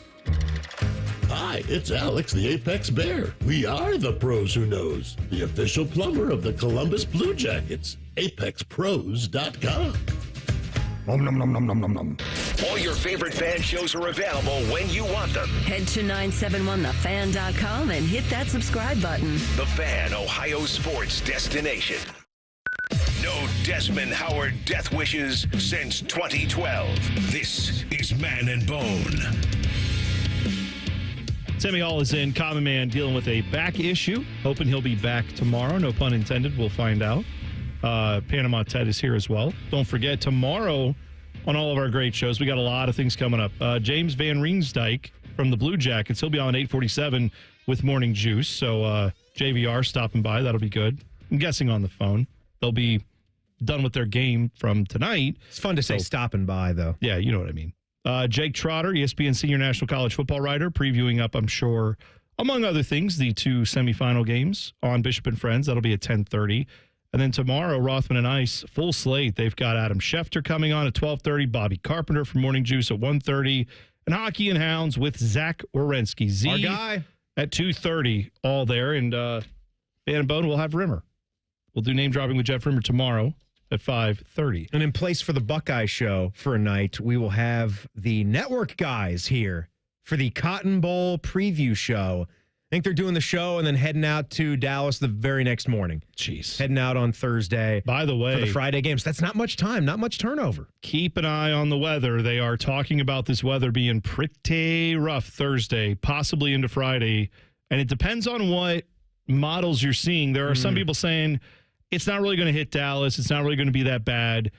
Hi, it's Alex, the Apex Bear. We are the pros who knows, the official plumber of the Columbus Blue Jackets. ApexPros.com. Nom nom nom nom nom nom nom. All your favorite fan shows are available when you want them. Head to 971thefan.com and hit that subscribe button. The Fan, Ohio sports destination. No Desmond Howard death wishes since 2012. This is Man and Bone. Timmy Hall is in. Common Man dealing with a back issue. Hoping he'll be back tomorrow. No pun intended. We'll find out. Panama Ted is here as well. Don't forget, tomorrow on all of our great shows, we got a lot of things coming up. James Van Riensdijk from the Blue Jackets. He'll be on 8:47 with Morning Juice. So JVR stopping by. That'll be good. I'm guessing on the phone. They'll be done with their game from tonight. It's fun to say stopping by, though. Yeah, you know what I mean. Jake Trotter, ESPN Senior National College Football writer, previewing up, I'm sure, among other things, the two semifinal games on Bishop and Friends. That'll be at 10:30. And then tomorrow, Rothman and Ice, full slate. They've got Adam Schefter coming on at 12:30, Bobby Carpenter from Morning Juice at 1:30, and Hockey and Hounds with Zach Wierenski. Z, our guy, at 2:30, all there. And Van and Bone will have Rimmer. We'll do name dropping with Jeff Rimmer tomorrow at 5:30. And in place for the Buckeye show for a night, we will have the network guys here for the Cotton Bowl preview show. I think they're doing the show and then heading out to Dallas the very next morning. Jeez. Heading out on Thursday. By the way, for the Friday games. That's not much time, not much turnover. Keep an eye on the weather. They are talking about this weather being pretty rough Thursday, possibly into Friday. And it depends on what models you're seeing. There are some people saying it's not really going to hit Dallas. It's not really going to be that bad.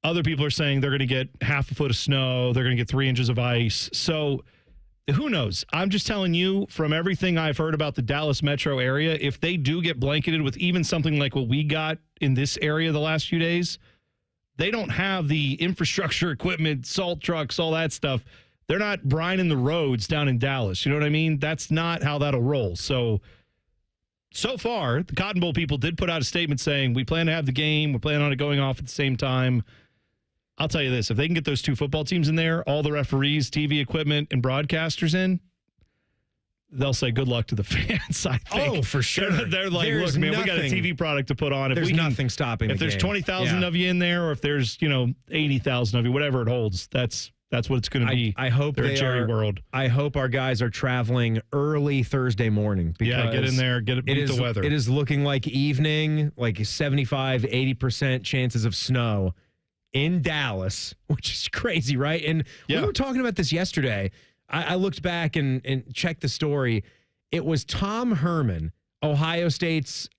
Other people are saying they're going to get half a foot of snow. They're going to get 3 inches of ice. So who knows? I'm just telling you from everything I've heard about the Dallas metro area, if they do get blanketed with even something like what we got in this area the last few days, they don't have the infrastructure, equipment, salt trucks, all that stuff. They're not brining the roads down in Dallas. You know what I mean? That's not how that'll roll. So far, the Cotton Bowl people did put out a statement saying, we plan to have the game. We're planning on it going off at the same time. I'll tell you this, if they can get those 2 football teams in there, all the referees, TV equipment, and broadcasters in, they'll say good luck to the fans, I think. Oh, for sure. They're like, there's look, man, nothing, we got a TV product to put on. If there's we can, nothing stopping If the there's game. 20,000 of you in there, or if there's, 80,000 of you, whatever it holds, that's what it's going to be. I hope they're Jerry World. I hope our guys are traveling early Thursday morning. Yeah, get in there, beat the weather. It is looking like evening, like 75, 80% chances of snow in Dallas, which is crazy, right? And we were talking about this yesterday. I looked back and checked the story. It was Tom Herman, Ohio State's,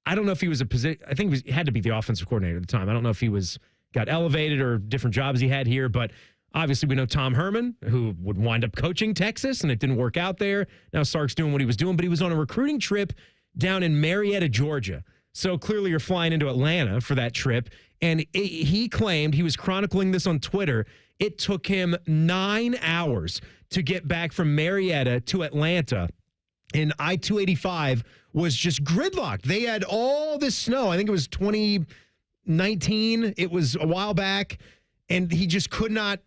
I don't know if he was I think he had to be the offensive coordinator at the time. I don't know if he got elevated or different jobs he had here, but obviously we know Tom Herman, who would wind up coaching Texas, and it didn't work out there. Now Sark's doing what he was doing, but he was on a recruiting trip down in Marietta, Georgia. So clearly you're flying into Atlanta for that trip. And he claimed, he was chronicling this on Twitter, it took him 9 hours to get back from Marietta to Atlanta. And I-285 was just gridlocked. They had all this snow. I think it was 2019. It was a while back. And he just could not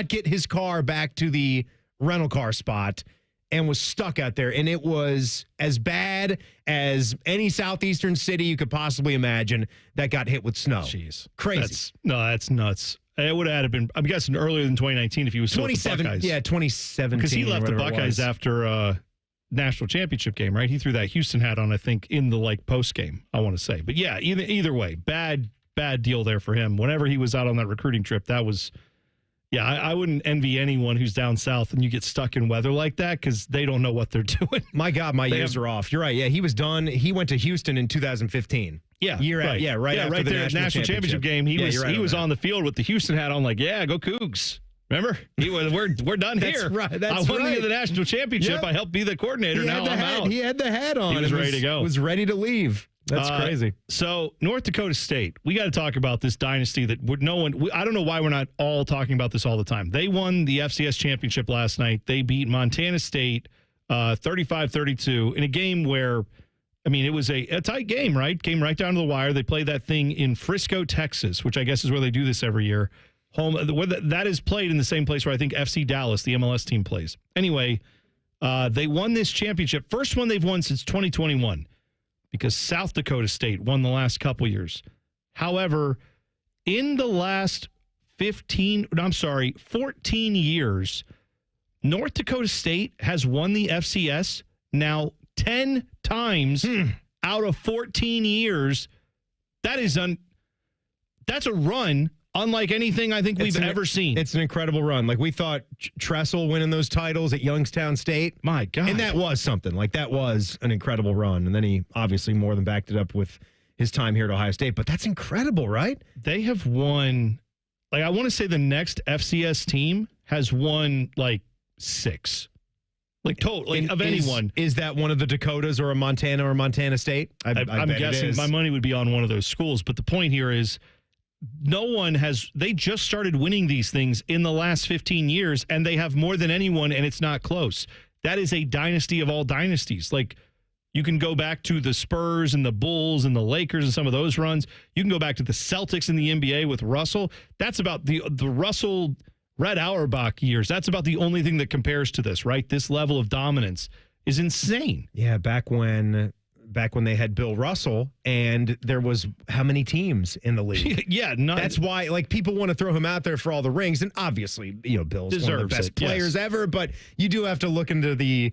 get his car back to the rental car spot and was stuck out there. And it was as bad as any southeastern city you could possibly imagine that got hit with snow. Jeez. Crazy. That's nuts. It would have been, I'm guessing, earlier than 2019 if he was still with the Buckeyes. Yeah, 2017. Because he left the Buckeyes after national championship game, right? He threw that Houston hat on, I think, in the post game, I want to say. But yeah, either way, bad deal there for him. Whenever he was out on that recruiting trip, that was... Yeah, I wouldn't envy anyone who's down south and you get stuck in weather like that because they don't know what they're doing. My God, my ears are off. You're right. Yeah, he was done. He went to Houston in 2015. Yeah, right after the there, national championship game. He was on the field with the Houston hat on, like, yeah, go Cougs. Remember? We're done here. That's I won the national championship. Yep. I helped be the coordinator. Now I'm out. He had the hat on. He was ready to go. Was ready to leave. That's crazy. So North Dakota State, we got to talk about this dynasty that I don't know why we're not all talking about this all the time. They won the FCS championship last night. They beat Montana State 35-32 in a game where, I mean, it was a tight game, right? Came right down to the wire. They played that thing in Frisco, Texas, which I guess is where they do this every year. That is played in the same place where I think FC Dallas, the MLS team, plays. Anyway, they won this championship. First one they've won since 2021. Because South Dakota State won the last couple years. However, in the last 14 years, North Dakota State has won the FCS now 10 times out of 14 years. That's a run unlike anything I think we've ever seen. It's an incredible run. Like, we thought Tressel winning those titles at Youngstown State. My God. And that was something. Like, that was an incredible run. And then he obviously more than backed it up with his time here at Ohio State. But that's incredible, right? They have won, I want to say the next FCS team has won, 6. Of anyone. Is that one of the Dakotas or a Montana or Montana State? I'm guessing my money would be on one of those schools. But the point here is, they just started winning these things in the last 15 years, and they have more than anyone, and it's not close. That is a dynasty of all dynasties. You can go back to the Spurs and the Bulls and the Lakers and some of those runs. You can go back to the Celtics in the NBA with Russell. That's about the Russell Red Auerbach years. That's about the only thing that compares to this, right? This level of dominance is insane. Yeah, back when they had Bill Russell, and there was how many teams in the league? Yeah, that's why people want to throw him out there for all the rings, and obviously, Bill's one of the best players ever. But you do have to look into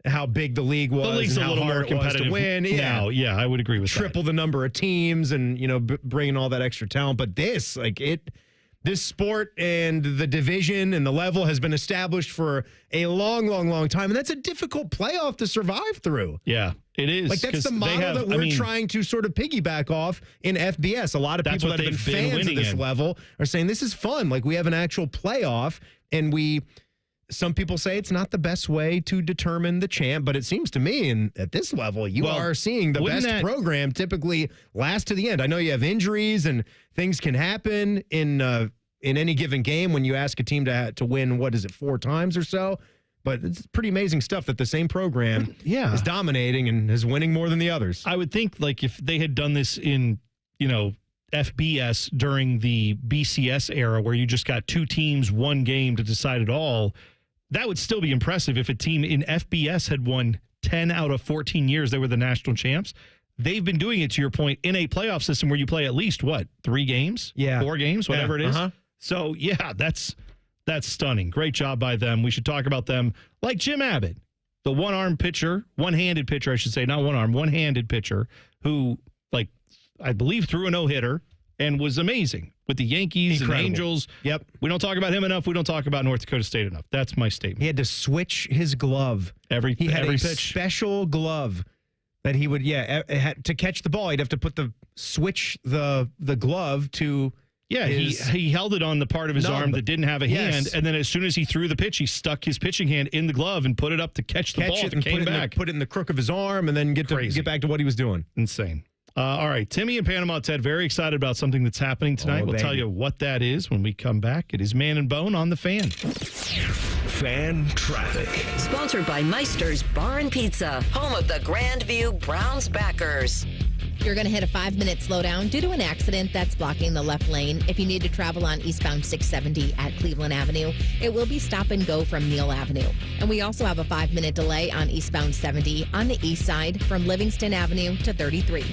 how big the league was. The league's and a how little hard more it was competitive to win. now. Yeah, I would agree with Triple the number of teams, and bringing all that extra talent. But this sport and the division and the level has been established for a long, long, long time. And that's a difficult playoff to survive through. Yeah, it is. That's the model that we're trying to sort of piggyback off in FBS. A lot of people that have been fans of this level are saying this is fun. We have an actual playoff, and some people say it's not the best way to determine the champ, but it seems to me, and at this level, you are seeing the best program typically last to the end. I know you have injuries and things can happen in any given game when you ask a team to win, 4 times or so? But it's pretty amazing stuff that the same program is dominating and is winning more than the others. I would think if they had done this in, FBS during the BCS era where you just got 2 teams, 1 game to decide it all, that would still be impressive if a team in FBS had won 10 out of 14 years. They were the national champs. They've been doing it, to your point, in a playoff system where you play at least, 3 games? Yeah. 4 games, whatever it is. So, that's stunning. Great job by them. We should talk about them like Jim Abbott, the one-handed pitcher, I should say, not one-arm, one-handed pitcher who, I believe threw a no-hitter and was amazing with the Yankees and Angels. Yep. We don't talk about him enough. We don't talk about North Dakota State enough. That's my statement. He had to switch his glove. He had a special glove that he would, to catch the ball. He'd have to switch the glove to... Yeah, he held it on the part of his arm that didn't have a hand, and then as soon as he threw the pitch, he stuck his pitching hand in the glove and put it up to catch the ball that came back. Put it in the crook of his arm, and then get back to what he was doing. Insane. All right, Timmy in Panama, Ted, very excited about something that's happening tonight. We'll tell you what that is when we come back. It is Man and Bone on the Fan. Fan Traffic. Sponsored by Meister's Bar and Pizza, home of the Grandview Browns backers. You're going to hit a 5-minute slowdown due to an accident that's blocking the left lane. If you need to travel on eastbound 670 at Cleveland Avenue, it will be stop and go from Neal Avenue. And we also have a 5-minute delay on eastbound 70 on the east side from Livingston Avenue to 33.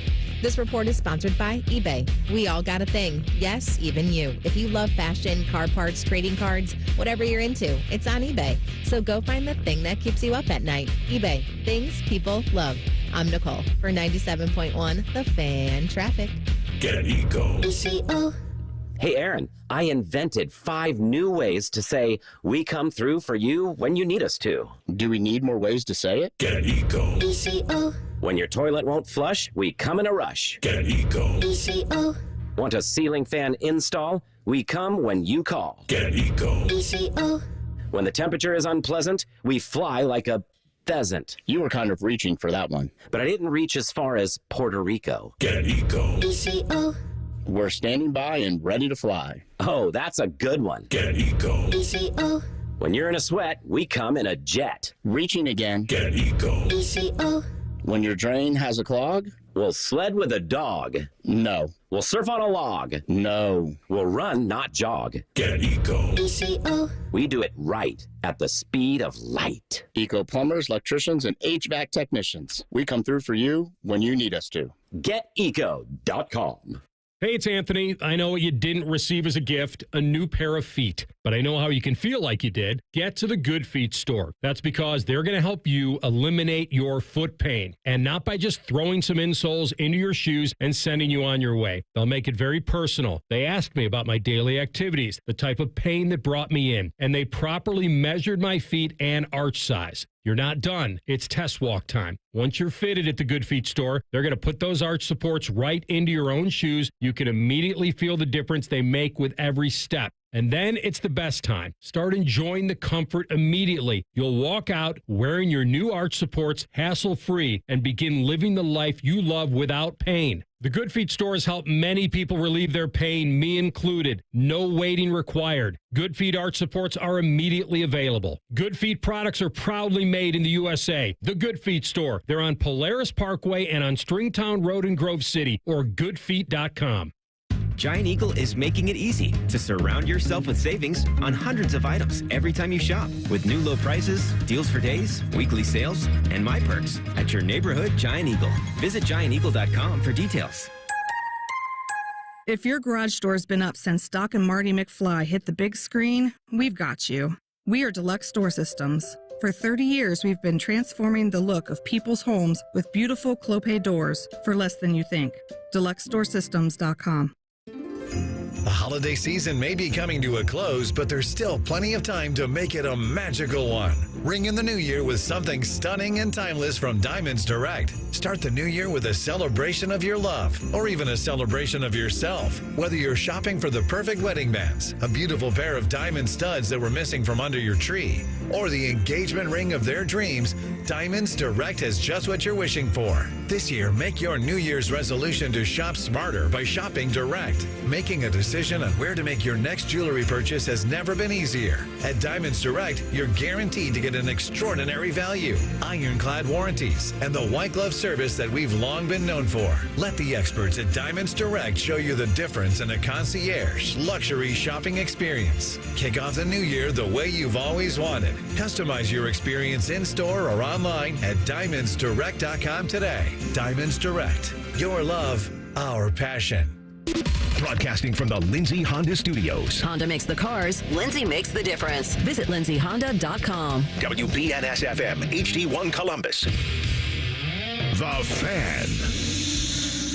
This report is sponsored by eBay. We all got a thing. Yes, even you. If you love fashion, car parts, trading cards, whatever you're into, it's on eBay. So go find the thing that keeps you up at night. eBay. Things people love. I'm Nicole for 97.1 The Fan Traffic. Get Eco. ECO. Hey, Aaron, I invented 5 new ways to say we come through for you when you need us to. Do we need more ways to say it? Get Eco. ECO. When your toilet won't flush, we come in a rush. Get Eco. ECO. Want a ceiling fan install? We come when you call. Get Eco. ECO. When the temperature is unpleasant, we fly like a pheasant. You were kind of reaching for that one. But I didn't reach as far as Puerto Rico. Get Eco. ECO. We're standing by and ready to fly. Oh, that's a good one. Get Eco. ECO. When you're in a sweat, we come in a jet. Reaching again. Get Eco. ECO. When your drain has a clog? We'll sled with a dog. No. We'll surf on a log. No. We'll run, not jog. Get Eco. ECO. We do it right at the speed of light. Eco plumbers, electricians, and HVAC technicians. We come through for you when you need us to. GetEco.com. Hey, it's Anthony. I know what you didn't receive as a gift, a new pair of feet. But I know how you can feel like you did. Get to the Good Feet store. That's because they're going to help you eliminate your foot pain. And not by just throwing some insoles into your shoes and sending you on your way. They'll make it very personal. They asked me about my daily activities, the type of pain that brought me in. And they properly measured my feet and arch size. You're not done. It's test walk time. Once you're fitted at the Good Feet store, they're going to put those arch supports right into your own shoes. You can immediately feel the difference they make with every step. And then it's the best time. Start enjoying the comfort immediately. You'll walk out wearing your new arch supports hassle-free and begin living the life you love without pain. The Good Feet store has helped many people relieve their pain, me included. No waiting required. Good Feet arch supports are immediately available. Good Feet products are proudly made in the USA. The Good Feet store. They're on Polaris Parkway and on Stringtown Road in Grove City or goodfeet.com. Giant Eagle is making it easy to surround yourself with savings on hundreds of items every time you shop. With new low prices, deals for days, weekly sales, and My Perks at your neighborhood Giant Eagle. Visit gianteagle.com for details. If your garage door's been up since Doc and Marty McFly hit the big screen, we've got you. We are Deluxe Door Systems. For 30 years, we've been transforming the look of people's homes with beautiful Clopay doors for less than you think. DeluxeDoorSystems.com. The holiday season may be coming to a close, but there's still plenty of time to make it a magical one. Ring in the new year with something stunning and timeless from Diamonds Direct. Start the new year with a celebration of your love, or even a celebration of yourself. Whether you're shopping for the perfect wedding bands, a beautiful pair of diamond studs that were missing from under your tree, or the engagement ring of their dreams, Diamonds Direct has just what you're wishing for. This year, make your New Year's resolution to shop smarter by shopping direct. Making a decision on where to make your next jewelry purchase has never been easier. At Diamonds Direct, you're guaranteed to get an extraordinary value, ironclad warranties, and the white glove service that we've long been known for. Let the experts at Diamonds Direct show you the difference in a concierge luxury shopping experience. Kick off the new year the way you've always wanted. Customize your experience in-store or online at diamondsdirect.com today. Diamonds Direct. Your love, our passion. Broadcasting from the Lindsay Honda Studios. Honda makes the cars. Lindsay makes the difference. Visit lindsayhonda.com. WBNS-FM, HD1 Columbus. The Fan.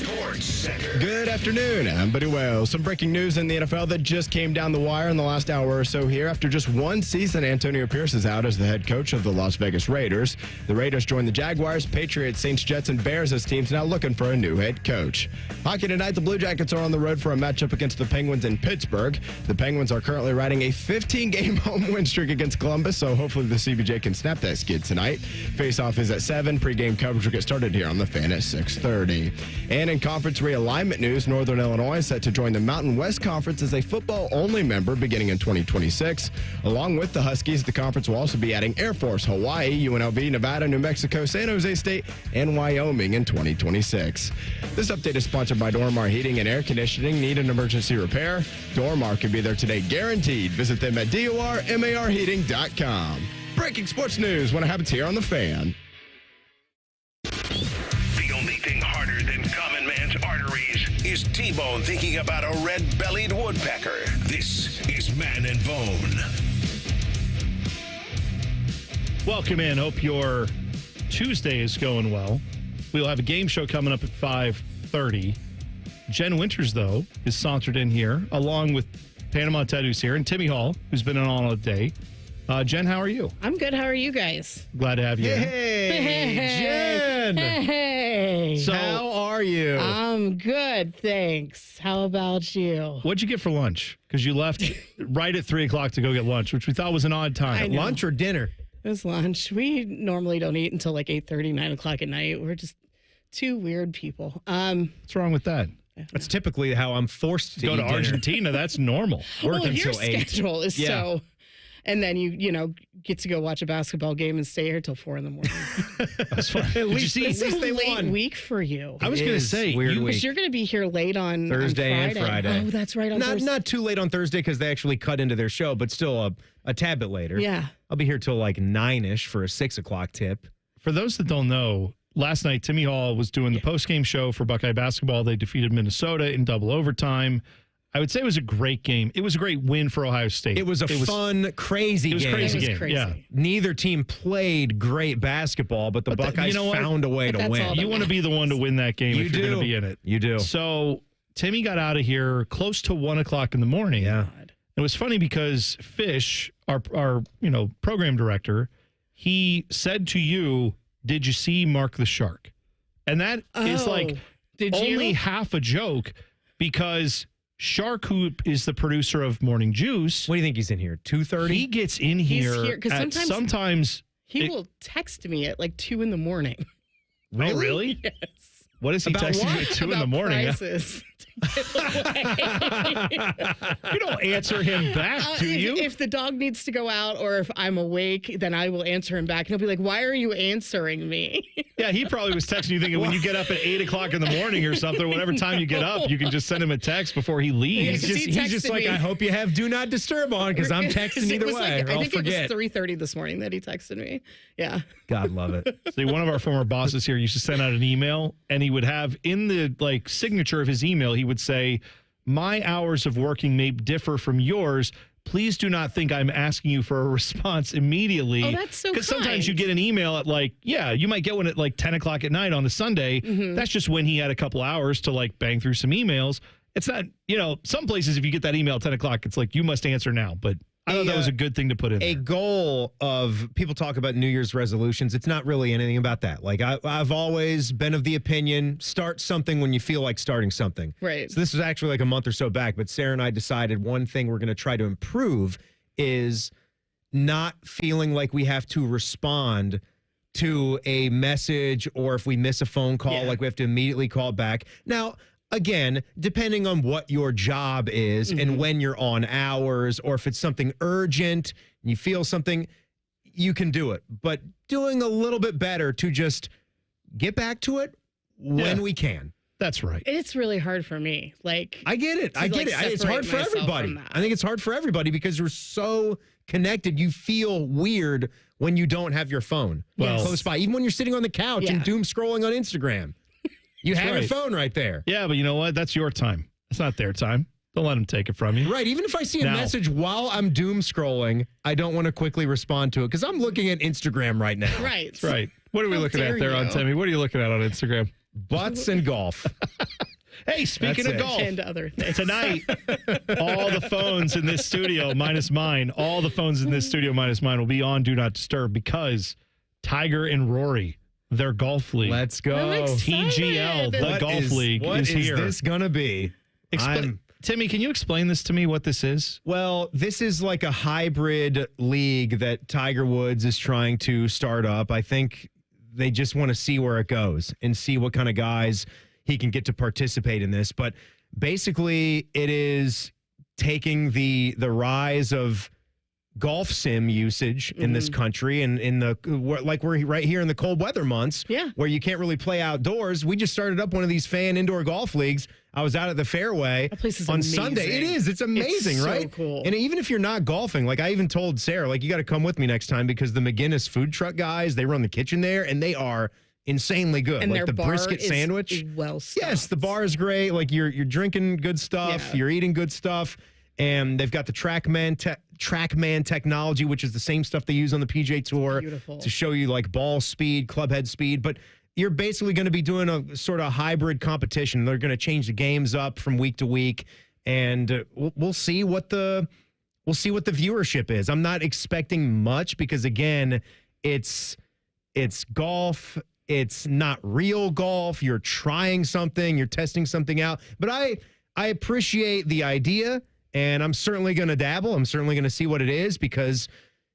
Sports Center. Good afternoon. I'm Buddy Wells. Some breaking news in the NFL that just came down the wire in the last hour or so here. After just one season, Antonio Pierce is out as the head coach of the Las Vegas Raiders. The Raiders joined the Jaguars, Patriots, Saints, Jets, and Bears as teams now looking for a new head coach. Hockey tonight, the Blue Jackets are on the road for a matchup against the Penguins in Pittsburgh. The Penguins are currently riding a 15-game home win streak against Columbus, so hopefully the CBJ can snap that skid tonight. Face-off is at 7. Pre-game coverage will get started here on the Fan at 6:30. And in conference realignment news, Northern Illinois is set to join the Mountain West Conference as a football-only member beginning in 2026. Along with the Huskies, the conference will also be adding Air Force, Hawaii, UNLV, Nevada, New Mexico, San Jose State, and Wyoming in 2026. This update is sponsored by Dormar Heating and Air Conditioning. Need an emergency repair? Dormar can be there today, guaranteed. Visit them at dormarheating.com. Breaking sports news when it happens here on The Fan. The only thing harder than common man's arteries is T-Bone thinking about a red-bellied woodpecker. This is Man and Bone. Welcome in. Hope your Tuesday is going well. We'll have a game show coming up at 5:30. Jen Winters, though, is sauntered in here, along with Panama Ted, who's here, and Timmy Hall, who's been on all day. Jen, how are you? I'm good. How are you guys? Glad to have you. Hey, Jen. Hey. So, how are you? I'm good, thanks. How about you? What'd you get for lunch? Because you left right at 3 o'clock to go get lunch, which we thought was an odd time. Lunch or dinner? It was lunch. We normally don't eat until like 8:30, 9 o'clock at night. We're just two weird people. What's wrong with that? That's typically how I'm forced to go eat to dinner. Argentina. That's normal. Work until 8. Schedule is so. And then you get to go watch a basketball game and stay here till 4 a.m. That's fun. At least they late won. Week for you. I was going to say, because you're going to be here late on Thursday on and Friday. Oh, that's right. On Thursday. Not too late on Thursday because they actually cut into their show, but still a tad bit later. Yeah. I'll be here till like 9-ish for a 6 o'clock tip. For those that don't know, last night Timmy Hall was doing the postgame show for Buckeye basketball. They defeated Minnesota in double overtime. I would say it was a great game. It was a great win for Ohio State. It was a fun, crazy game. It was crazy game. Crazy. Yeah. Neither team played great basketball, but the Buckeyes found a way to win. You want to be the one to win that game if you're going to be in it. You do. So Timmy got out of here close to 1 o'clock in the morning. Yeah. It was funny because Fish, our program director, he said to you, "Did you see Mark the Shark?" And that is like only half a joke because Shark, who is the producer of Morning Juice. What do you think he's in here? 2:30? He gets in here because sometimes he will text me at like 2 a.m. Really? Yes. What is he About texting what? you at 2 in the About morning? prices. You don't answer him back, do you? If the dog needs to go out or if I'm awake, then I will answer him back. And he'll be like, why are you answering me? Yeah, he probably was texting you thinking when you get up at 8 o'clock in the morning or something, whatever time you get up, you can just send him a text before he leaves. He's just like, I hope you have do not disturb on because I'm texting either way. Or I'll forget. It was 3:30 this morning that he texted me. Yeah. God love it. See, one of our former bosses here used to send out an email, and he would have in the signature of his email, he would say, "My hours of working may differ from yours. Please do not think I'm asking you for a response immediately." Oh, that's so Because sometimes kind. you get an email at you might get one at 10 o'clock at night on a Sunday. Mm-hmm. That's just when he had a couple hours to bang through some emails. It's not, some places if you get that email at 10 o'clock, it's like you must answer now. But I thought that was a good thing to put in A there. goal of people talk about New Year's resolutions. It's not really anything about that. I've always been of the opinion, start something when you feel like starting something. Right. So this was actually a month or so back, but Sarah and I decided one thing we're going to try to improve is not feeling like we have to respond to a message or if we miss a phone call, we have to immediately call back. Now, again, depending on what your job is and when you're on hours, or if it's something urgent and you feel something, you can do it. But doing a little bit better to just get back to it when we can. That's right. It's really hard for me. I get it. It's hard for everybody. I think it's hard for everybody because you're so connected. You feel weird when you don't have your phone close by. Even when you're sitting on the couch and doom scrolling on Instagram. You have your phone right there. Yeah, but you know what? That's your time. It's not their time. Don't let them take it from you. Right. Even if I see a message while I'm doom scrolling, I don't want to quickly respond to it because I'm looking at Instagram right now. Right. That's right. What are we looking at there on Timmy? What are you looking at on Instagram? Butts and golf. Hey, speaking of golf. And other things. Tonight, all the phones in this studio minus mine, all the phones in this studio minus mine will be on Do Not Disturb because Tiger and Rory, their golf league. Let's go. TGL, the golf league is here. What is this going to be? Timmy, can you explain this to me, what this is? Well, this is like a hybrid league that Tiger Woods is trying to start up. I think they just want to see where it goes and see what kind of guys he can get to participate in this. But basically, it is taking the rise of golf sim usage in this country and in we're right here in the cold weather months where you can't really play outdoors. We just started up one of these fan indoor golf leagues. I was out at the fairway on Sunday. It is. It's amazing, it's right? So cool. And even if you're not golfing, I even told Sarah, you got to come with me next time because the McGinnis food truck guys, they run the kitchen there and they are insanely good. And their the bar brisket is sandwich. well stocked. Yes, the bar is great. You're drinking good stuff, you're eating good stuff. And they've got the TrackMan technology, which is the same stuff they use on the PGA Tour to show you ball speed, club head speed. But you're basically going to be doing a sort of hybrid competition. They're going to change the games up from week to week, and we'll see what the viewership is. I'm not expecting much because again, it's golf. It's not real golf. You're trying something. You're testing something out. But I appreciate the idea. And I'm certainly going to dabble. I'm certainly going to see what it is because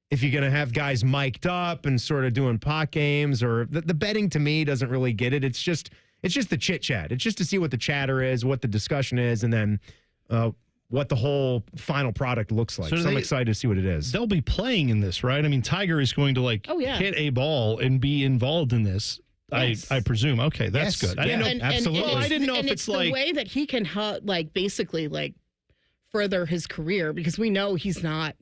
if you're going to have guys mic'd up and sort of doing pot games or the betting to me doesn't really get it. It's just the chit chat. It's just to see what the chatter is, what the discussion is, and then what the whole final product looks like. So I'm excited to see what it is. They'll be playing in this, right? I mean, Tiger is going to hit a ball and be involved in this. Yes. I presume. Okay, that's good. I didn't know. Absolutely. I didn't know if it's the way that he can basically further his career because we know he's not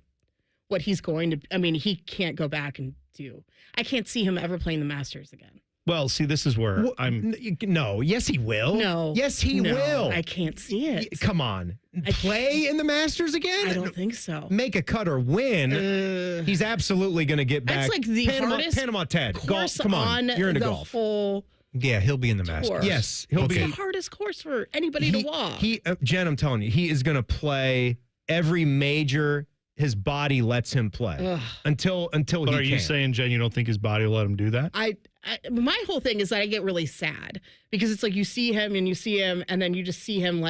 what he's going to. I mean, he can't go back and do. I can't see him ever playing the Masters again. Well, see, this is where I'm. No, yes, he will. No, yes, he will. I can't see it. Come on, play in the Masters again? I don't think so. Make a cut or win. He's absolutely going to get back. That's like the hardest Panama Ted. Course Golf. Come on, you're into the golf. Whole yeah, he'll be in the Masters. Yes, he'll be. It's the hardest course for anybody to walk. Jen, I'm telling you, he is going to play every major his body lets him play until he can. But are you saying, Jen, you don't think his body will let him do that? My whole thing is that I get really sad because it's like you see him and then you just see him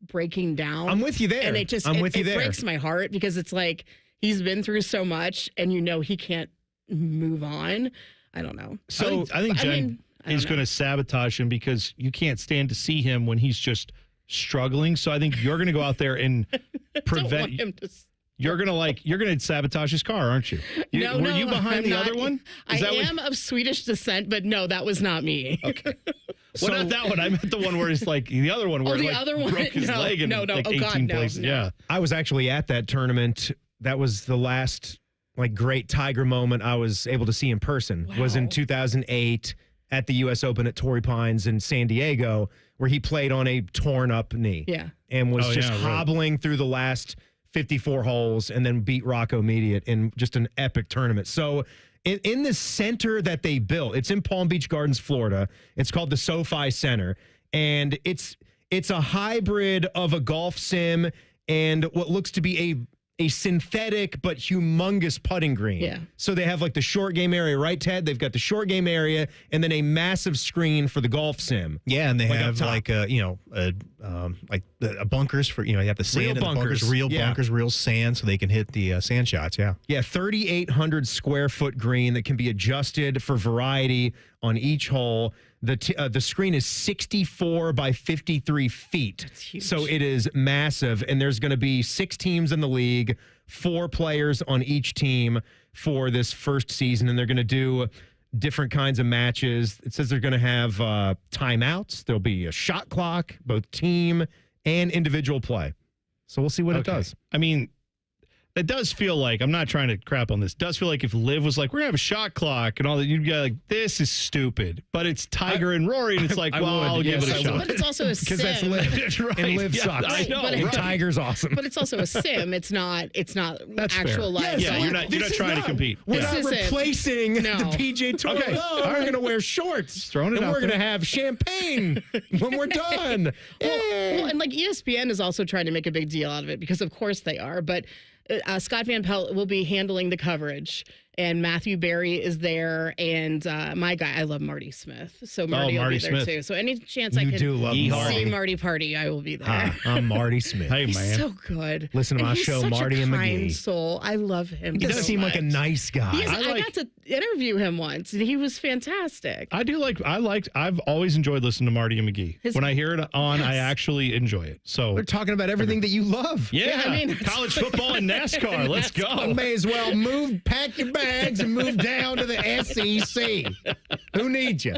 breaking down. I'm with you there. And it breaks my heart because it's like he's been through so much and he can't move on. I don't know. So I think Jen. is going to sabotage him because you can't stand to see him when he's just struggling. So I think you're going to go out there and prevent Don't want him to. You're gonna sabotage his car, aren't you? No, were you behind the other one? I am of Swedish descent, but no, that was not me. Okay. Well, not that one. I meant the one where it's like the other one where the like other one, broke his leg in like 18 places. No. Yeah. I was actually at that tournament. That was the last like great Tiger moment I was able to see in person. Was in 2008 at the U.S. Open at Torrey Pines in San Diego, where he played on a torn up knee. Yeah. And was hobbling through the last 54 holes and then beat Rocco Mediate in just an epic tournament. So in the center that they built, it's in Palm Beach Gardens, Florida. It's called the SoFi Center. And it's a hybrid of a golf sim and what looks to be a synthetic but humongous putting green. Yeah. So they have like the short game area, right, Ted? They've got the short game area and then a massive screen for the golf sim. Yeah, and they have like bunkers for you have the sand Real and bunkers. the bunkers, Yeah. bunkers, real sand, so they can hit the sand shots. Yeah. Yeah, 3,800 square foot green that can be adjusted for variety on each hole. The screen is 64 by 53 feet. That's huge. So it is massive. And there's going to be 6 teams in the league, 4 players on each team for this first season. And they're going to do different kinds of matches. It says they're going to have timeouts. There'll be a shot clock, both team and individual play. So we'll see what it does. I mean, it does feel like, I'm not trying to crap on this, does feel like if Liv was like, we're going to have a shot clock and all that, you'd be like, this is stupid. But it's Tiger and Rory, and it's like, I'll give it a shot. But it's also a sim. Because that's Liv. Right. And Liv Yeah, sucks. I know, And right. Tiger's awesome. But it's also a sim. It's not That's actual fair. life. Yeah, you're not trying to compete. We're Yeah. not This isn't. replacing No. the PJ Tour. Okay. We're going to wear shorts. Throwing it and out we're going to there. have champagne when we're done. Well, and like ESPN is also trying to make a big deal out of it because of course they are. But Scott Van Pelt will be handling the coverage, and Matthew Berry is there, and my guy, I love Marty Smith, so Marty will Marty be there Smith. too. So any chance I You can do love see Marty. Marty party, I will be there. Hi, I'm Marty Smith. Hey, He's man. so good. Listen to And my he's show, such Marty a and kind McGee. soul. I love him. He does so seem like a much. nice guy. He is, I got to interview him once, and he was fantastic. I've always enjoyed listening to Marty and McGee. When I hear it on, I actually enjoy it. So We're talking about everything that you love. yeah, I mean, college football and NASCAR. Let's go. May as well pack your bags and move down to the SEC. Who needs you?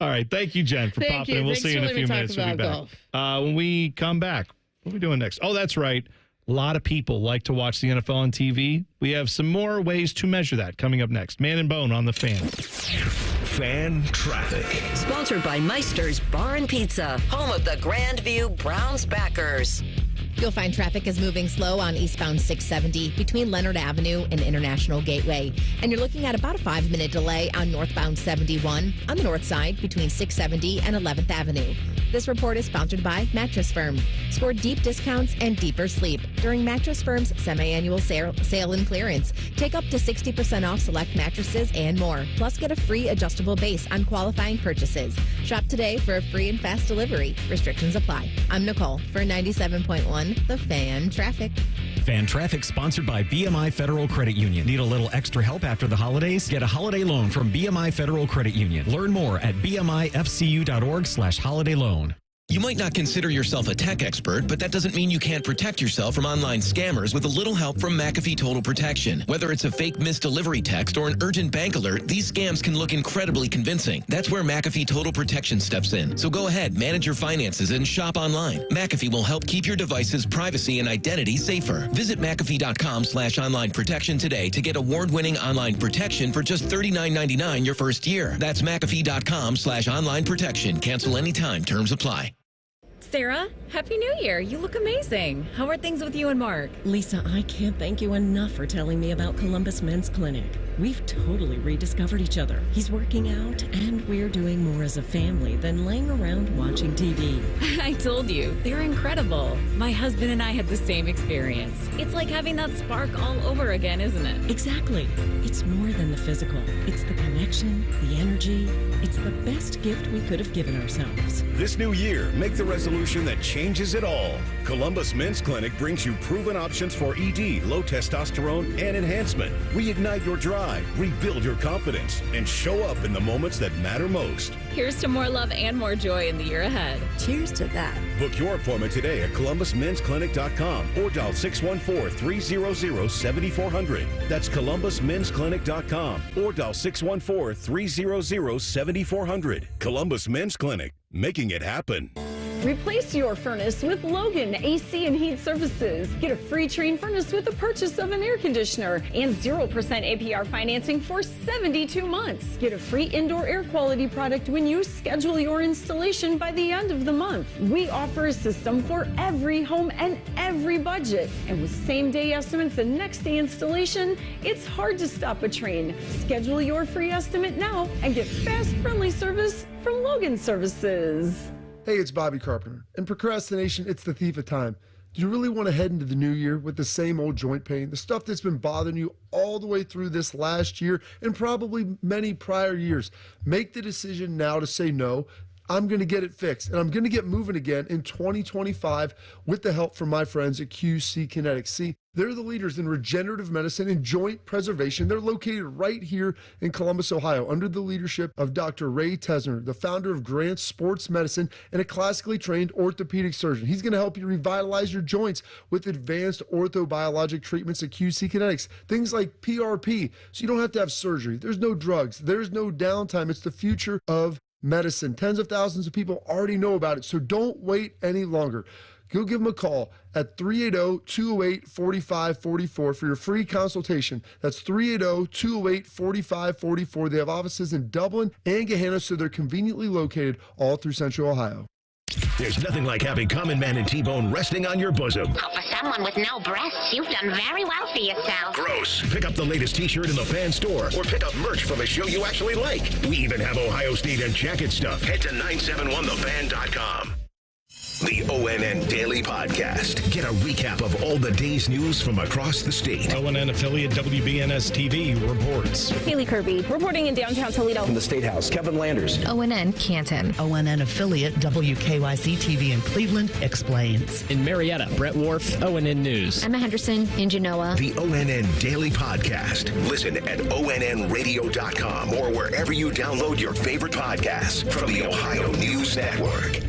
All right. Thank you, Jen, for Thank popping you. in. We'll Thanks see you for in a few letting me minutes. talk We'll be about back. When we come back, what are we doing next? Oh, that's right. A lot of people like to watch the NFL on TV. We have some more ways to measure that coming up next. Man and Bone on the Fan. Fan traffic. Sponsored by Meister's Bar and Pizza, home of the Grandview Browns backers. You'll find traffic is moving slow on eastbound 670 between Leonard Avenue and International Gateway. And you're looking at about a 5-minute delay on northbound 71 on the north side between 670 and 11th Avenue. This report is sponsored by Mattress Firm. Score deep discounts and deeper sleep during Mattress Firm's semi-annual sale and clearance. Take up to 60% off select mattresses and more. Plus, get a free adjustable base on qualifying purchases. Shop today for a free and fast delivery. Restrictions apply. I'm Nicole for 97.1 The Fan Traffic. Fan Traffic sponsored by BMI Federal Credit Union. Need a little extra help after the holidays? Get a holiday loan from BMI Federal Credit Union. Learn more at bmifcu.org/holiday loan. You might not consider yourself a tech expert, but that doesn't mean you can't protect yourself from online scammers with a little help from McAfee Total Protection. Whether it's a fake missed delivery text or an urgent bank alert, these scams can look incredibly convincing. That's where McAfee Total Protection steps in. So go ahead, manage your finances and shop online. McAfee will help keep your device's privacy and identity safer. Visit McAfee.com/online protection today to get award-winning online protection for just $39.99 your first year. That's McAfee.com/online protection. Cancel anytime. Terms apply. Sarah, Happy New Year. You look amazing. How are things with you and Mark? Lisa, I can't thank you enough for telling me about Columbus Men's Clinic. We've totally rediscovered each other. He's working out, and we're doing more as a family than laying around watching TV. I told you, they're incredible. My husband and I had the same experience. It's like having that spark all over again, isn't it? Exactly. It's more than the physical. It's the connection, the energy. It's the best gift we could have given ourselves. This new year, make the resolution solution that changes it all. Columbus Men's Clinic brings you proven options for ED, low testosterone, and enhancement. Reignite your drive, rebuild your confidence, and show up in the moments that matter most. Here's to more love and more joy in the year ahead. Cheers to that. Book your appointment today at columbusmensclinic.com or dial 614-300-7400. That's columbusmensclinic.com or dial 614-300-7400. Columbus Men's Clinic, making it happen. Replace your furnace with Logan AC and Heat Services. Get a free Trane furnace with the purchase of an air conditioner and 0% APR financing for 72 months. Get a free indoor air quality product when you schedule your installation by the end of the month. We offer a system for every home and every budget. And with same-day estimates and next-day installation, it's hard to stop a Trane. Schedule your free estimate now and get fast, friendly service from Logan Services. Hey, it's Bobby Carpenter. In procrastination, it's the thief of time. Do you really want to head into the new year with the same old joint pain, the stuff that's been bothering you all the way through this last year and probably many prior years? Make the decision now to say no. I'm going to get it fixed, and I'm going to get moving again in 2025 with the help from my friends at QC Kinetics. See, they're the leaders in regenerative medicine and joint preservation. They're located right here in Columbus, Ohio, under the leadership of Dr. Ray Tesner, the founder of Grant Sports Medicine and a classically trained orthopedic surgeon. He's going to help you revitalize your joints with advanced orthobiologic treatments at QC Kinetics, things like PRP, so you don't have to have surgery. There's no drugs. There's no downtime. It's the future of medicine. Tens of thousands of people already know about it, so don't wait any longer. Go give them a call at 380-208-4544 for your free consultation. That's 380-208-4544. They have offices in Dublin and Gahanna, so they're conveniently located all through Central Ohio. There's nothing like having Common Man and T-Bone resting on your bosom. For someone with no breasts, you've done very well for yourself. Gross. Pick up the latest t-shirt in the fan store or pick up merch from a show you actually like. We even have Ohio State and jacket stuff. Head to 971thefan.com. The ONN Daily Podcast. Get a recap of all the day's news from across the state. ONN affiliate WBNS TV reports. Haley Kirby reporting in downtown Toledo. From the State House, Kevin Landers. ONN Canton. ONN affiliate WKYC TV in Cleveland explains. In Marietta, Brett Wharf, ONN News. Emma Henderson in Genoa. The ONN Daily Podcast. Listen at ONNradio.com or wherever you download your favorite podcasts from the Ohio News Network.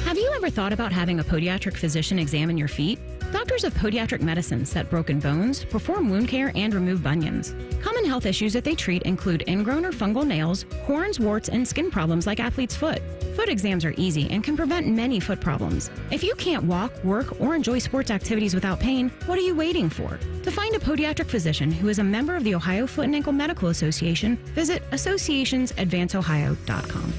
Have you ever thought about having a podiatric physician examine your feet? Doctors of Podiatric Medicine set broken bones, perform wound care, and remove bunions. Common health issues that they treat include ingrown or fungal nails, corns, warts, and skin problems like athlete's foot. Foot exams are easy and can prevent many foot problems. If you can't walk, work, or enjoy sports activities without pain, what are you waiting for? To find a podiatric physician who is a member of the Ohio Foot and Ankle Medical Association, visit associationsadvanceohio.com.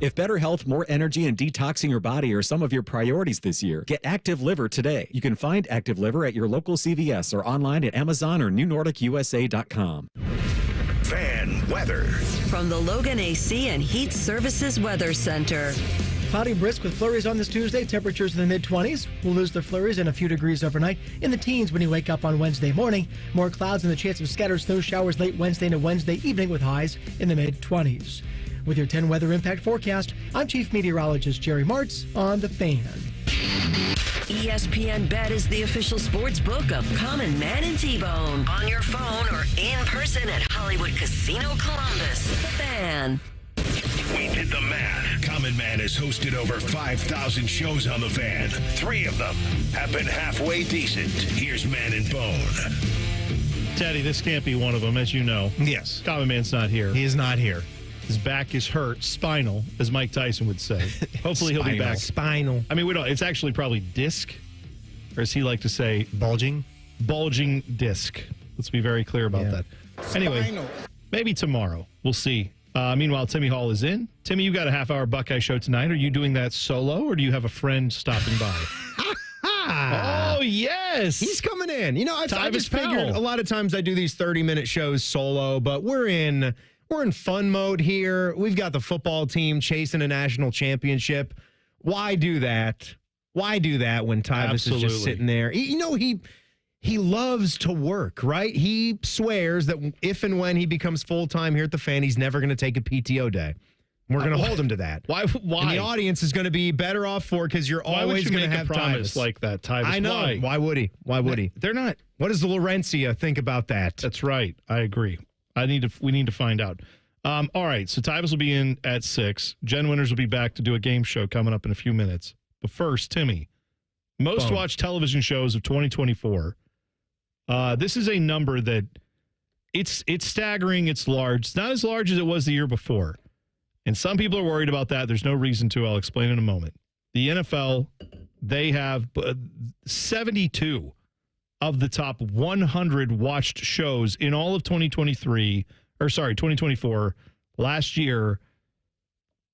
If better health, more energy, and detoxing your body are some of your priorities this year, get Active Liver today. You can find Active Liver at your local CVS or online at Amazon or NewNordicUSA.com. Fan weather. From the Logan AC and Heat Services Weather Center. Cloudy and brisk with flurries on this Tuesday. Temperatures in the mid-20s. We'll lose the flurries and a few degrees overnight. In the teens when you wake up on Wednesday morning. More clouds and the chance of scattered snow showers late Wednesday into Wednesday evening with highs in the mid-20s. With your 10 weather impact forecast, I'm Chief Meteorologist Jerry Martz on The Fan. ESPN Bet is the official sports book of Common Man and T-Bone. On your phone or in person at Hollywood Casino Columbus. The Fan. We did the math. Common Man has hosted over 5,000 shows on The Fan. 3 of them have been halfway decent. Here's Man and Bone. Teddy, this can't be one of them, as you know. Yes. Common Man's not here. He is not here. His back is hurt, spinal, as Mike Tyson would say. Hopefully he'll be back. Spinal. I mean, we don't. It's actually probably disc, or as he like to say, bulging disc. Let's be very clear about that. Anyway, Spinal. maybe tomorrow. We'll see. Meanwhile, Timmy Hall is in. Timmy, you got a half-hour Buckeye show tonight. Are you doing that solo, or do you have a friend stopping by? Oh, yes. He's coming in. You know, I just Powell. figured a lot of times I do these 30-minute shows solo, but we're in fun mode here. We've got the football team chasing a national championship. Why do that? Why do that when Tyvus is just sitting there? You know, he loves to work, right? He swears that if and when he becomes full-time here at the Fan, he's never going to take a PTO day. We're going to hold them to that. Why? And the audience is going to be better off for it because you're always going to have a promise Tyvus like that, Tyvus. I know. Why would he? Why would he? They're not. What does the Laurencia think about that? That's right. I agree. We need to find out. All right. So Tyvus will be in at 6. Jen Winters will be back to do a game show coming up in a few minutes. But first, Timmy, most watched television shows of 2024. This is a number that it's staggering. It's large. It's not as large as it was the year before. And some people are worried about that. There's no reason to. I'll explain in a moment. The NFL, they have 72 of the top 100 watched shows in all of 2024. Last year,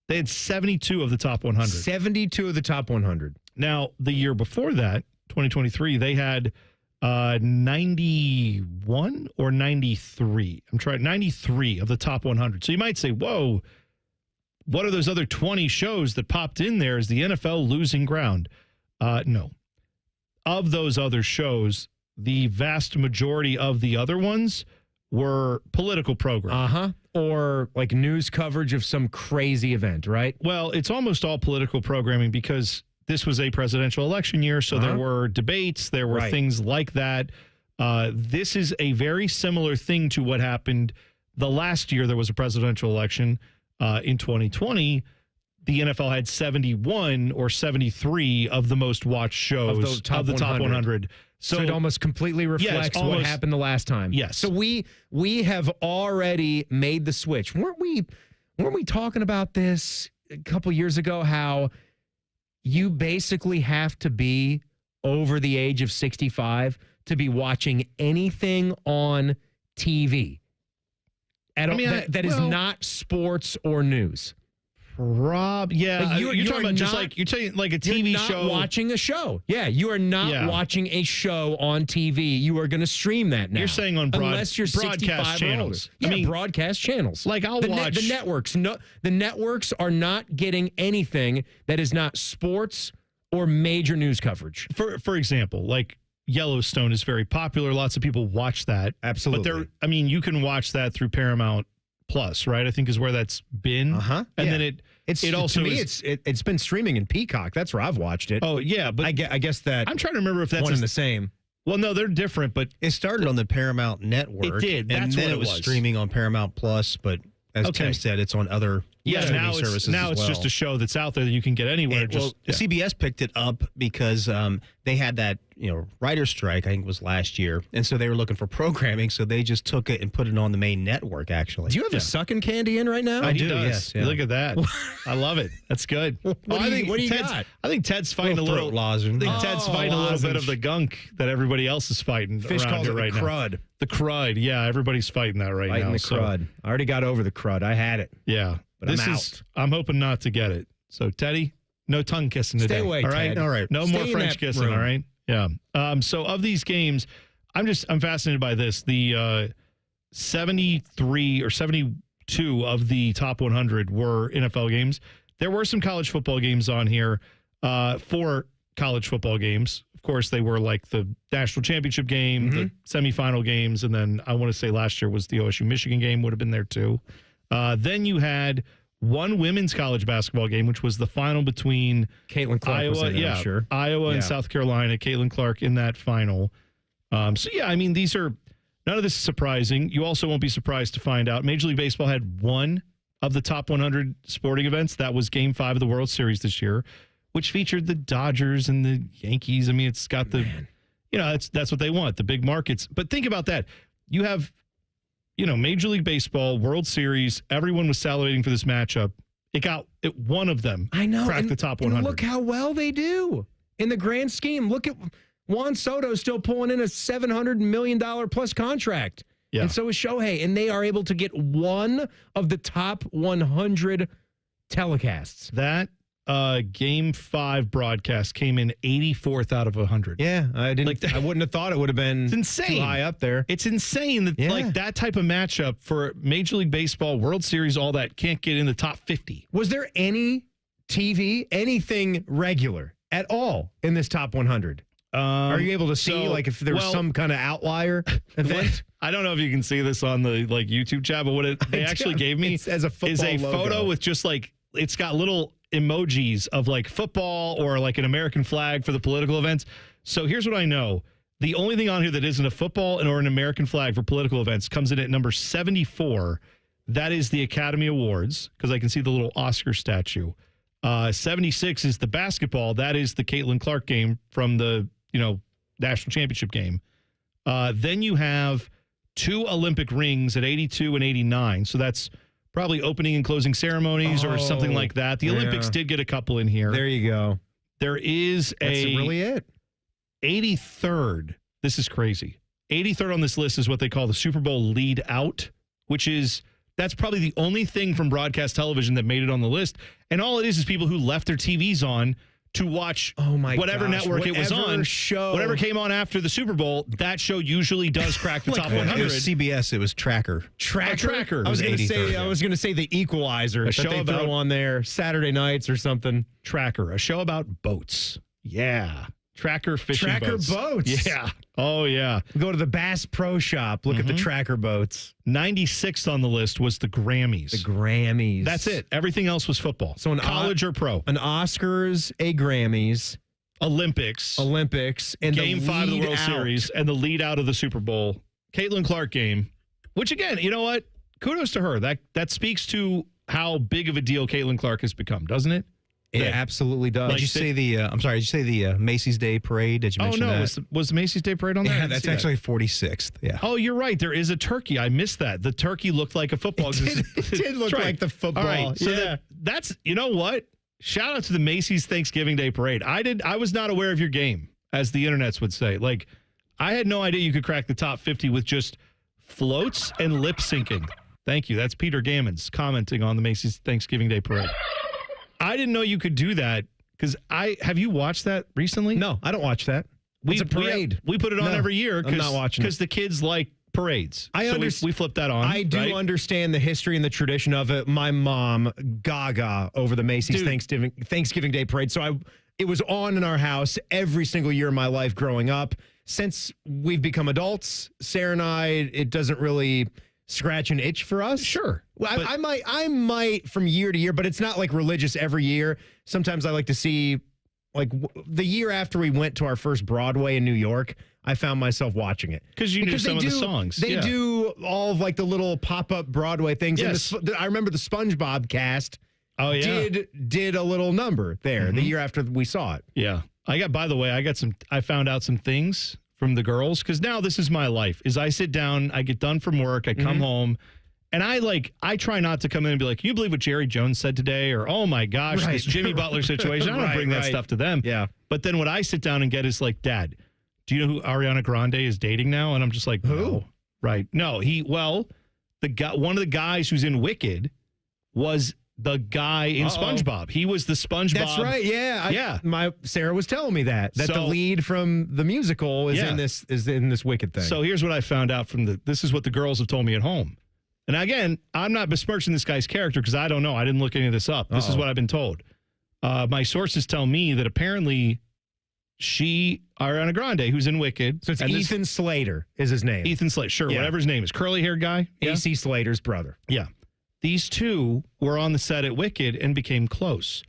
they had 72 of the top 100. 72 of the top 100. Now, the year before that, 2023, they had 91 or 93. 93 of the top 100. So you might say, whoa, what are those other 20 shows that popped in there? Is the NFL losing ground? No. Of those other shows, the vast majority of the other ones were political programs. Or like news coverage of some crazy event, right? Well, it's almost all political programming because this was a presidential election year, so there were debates, there were things like that. This is a very similar thing to what happened the last year there was a presidential election. In 2020, the NFL had 71 or 73 of the most watched shows of the top 100. So it almost completely reflects what happened the last time. Yes. So we have already made the switch. Weren't we talking about this a couple years ago, how you basically have to be over the age of 65 to be watching anything on TV? That is not sports or news. Yeah, you're talking about you're saying like a TV show. Watching a show. Yeah, you are not watching a show on TV. You are going to stream that now. You're saying on unless you're broadcast channels. Broadcast channons. Like I'll watch the networks. No, the networks are not getting anything that is not sports or major news coverage. For example, like Yellowstone is very popular. Lots of people watch that. Absolutely. But you can watch that through Paramount Plus, right? I think is where that's been. And then it's been streaming in Peacock. That's where I've watched it. Oh yeah, but I guess that I'm trying to remember if that's one and the same. Well, no, they're different, but it started on the Paramount Network. It did. That's and then what it was streaming on Paramount Plus, but as Tim said, it's on other now services. It's just a show that's out there that you can get anywhere. CBS picked it up because they had that writer's strike. I think it was last year, and so they were looking for programming. So they just took it and put it on the main network. Actually, do you have a sucking candy in right now? I do. Yes. Yeah. Look at that. I love it. That's good. What do you got? I think Ted's fighting a little lozenge. Ted's fighting a little bit of the gunk that everybody else is fighting. Fish around calls here it right the now. crud. The crud. Yeah, everybody's fighting that right now. The crud. I already got over the crud. I had it. Yeah. But I'm out. I'm hoping not to get it. So, Teddy, no tongue kissing today. Stay away, all right? Ted. All right. No Stay more French kissing, room. all right? Yeah. So, of these games, I'm fascinated by this. The 73 or 72 of the top 100 were NFL games. There were some college football games on here, 4 college football games. Of course, they were like the national championship game, the semifinal games, and then I want to say last year was the OSU-Michigan game would have been there too. Then you had one women's college basketball game, which was the final between Caitlin Clark Iowa and South Carolina. Caitlin Clark in that final. These are none of this is surprising. You also won't be surprised to find out Major League Baseball had one of the top 100 sporting events. That was Game 5 of the World Series this year, which featured the Dodgers and the Yankees. I mean, it's got that's what they want, the big markets. But think about that. You have Major League Baseball, World Series, everyone was salivating for this matchup. One of them cracked the top 100. And look how well they do in the grand scheme. Look at Juan Soto still pulling in a $700 million plus contract. Yeah. And so is Shohei. And they are able to get one of the top 100 telecasts. That Game 5 broadcast came in 84th out of 100. Yeah, I wouldn't have thought it would have been it's insane. Too high up there. It's insane that that type of matchup for Major League Baseball, World Series, all that can't get in the top 50. Was there any TV, anything regular at all in this top 100? Are you able to see if there's some kind of outlier event? I don't know if you can see this on the YouTube chat, but what they actually gave me as a football is a logo. photo with just it's got little emojis of football or an American flag for the political events. So here's what I know. The only thing on here that isn't a football or an American flag for political events comes in at number 74. That is the Academy Awards, because I can see the little Oscar statue. 76 is the basketball. That is the Caitlin Clark game from the national championship game. Then you have 2 Olympic rings at 82 and 89. So that's probably opening and closing ceremonies or something like that. The Olympics did get a couple in here. There you go. There is That's really it. 83rd. This is crazy. 83rd on this list is what they call the Super Bowl lead out, that's probably the only thing from broadcast television that made it on the list. And all it is people who left their TVs on to watch whatever network it was on. Whatever came on after the Super Bowl, that show usually does crack the top 100. It was CBS. It was Tracker. Tracker. I was going to say the Equalizer that they throw on there Saturday nights or something. Tracker, a show about boats. Yeah. Tracker fishing boats. Yeah. Oh, yeah. Go to the Bass Pro Shop. Look at the Tracker boats. 96th on the list was the Grammys. The Grammys. That's it. Everything else was football. So college or pro. An Oscars, a Grammys. Olympics. And Game 5 of the World Series. And the lead out of the Super Bowl. Caitlin Clark game. Which, again, you know what? Kudos to her. That speaks to how big of a deal Caitlin Clark has become, doesn't it? It absolutely does. Did you say the Macy's Day Parade? Did you mention that? Was the Macy's Day Parade on there? Yeah, that's actually 46th. Yeah. Oh, you're right. There is a turkey. I missed that. The turkey looked like a football. It did look like the football. All right. So that's, you know what? Shout out to the Macy's Thanksgiving Day Parade. I was not aware of your game, as the internets would say. I had no idea you could crack the top 50 with just floats and lip syncing. Thank you. That's Peter Gammons commenting on the Macy's Thanksgiving Day Parade. I didn't know you could do that because have you watched that recently? No, I don't watch that. It's a parade. We put it on every year. I'm not watching because the kids like parades. We flip that on. I do understand the history and the tradition of it. My mom, gaga over the Macy's Thanksgiving Day Parade. So it was on in our house every single year of my life growing up. Since we've become adults, Sarah and I, it doesn't really scratch an itch for us. Sure. Well, I might from year to year, but it's not religious every year. Sometimes I like to see the year after we went to our first Broadway in New York, I found myself watching it. Because you knew some of the songs. They do all of the little pop-up Broadway things. Yes. And I remember the SpongeBob cast did a little number there the year after we saw it. Yeah. I found out some things from the girls, because now this is my life. Is I sit down, I get done from work, I come home, and I try not to come in and be like, can you believe what Jerry Jones said today? Or, oh my gosh, this Jimmy Butler situation. I don't bring that stuff to them. Yeah. But then what I sit down and get is Dad, do you know who Ariana Grande is dating now? And I'm just like, who? No. Right. No, one of the guys who's in Wicked was the guy in SpongeBob. He was the SpongeBob. That's right. Yeah. My Sarah was telling me that the lead from the musical is in this Wicked thing. So here's what I found out this is what the girls have told me at home. And again, I'm not besmirching this guy's character because I don't know. I didn't look any of this up. This is what I've been told. My sources tell me that apparently Ariana Grande, who's in Wicked. So it's Ethan Slater is his name. Ethan Slater. Sure. Whatever his name is. Curly-haired guy. AC Slater's brother. Yeah. These two were on the set at Wicked and became close.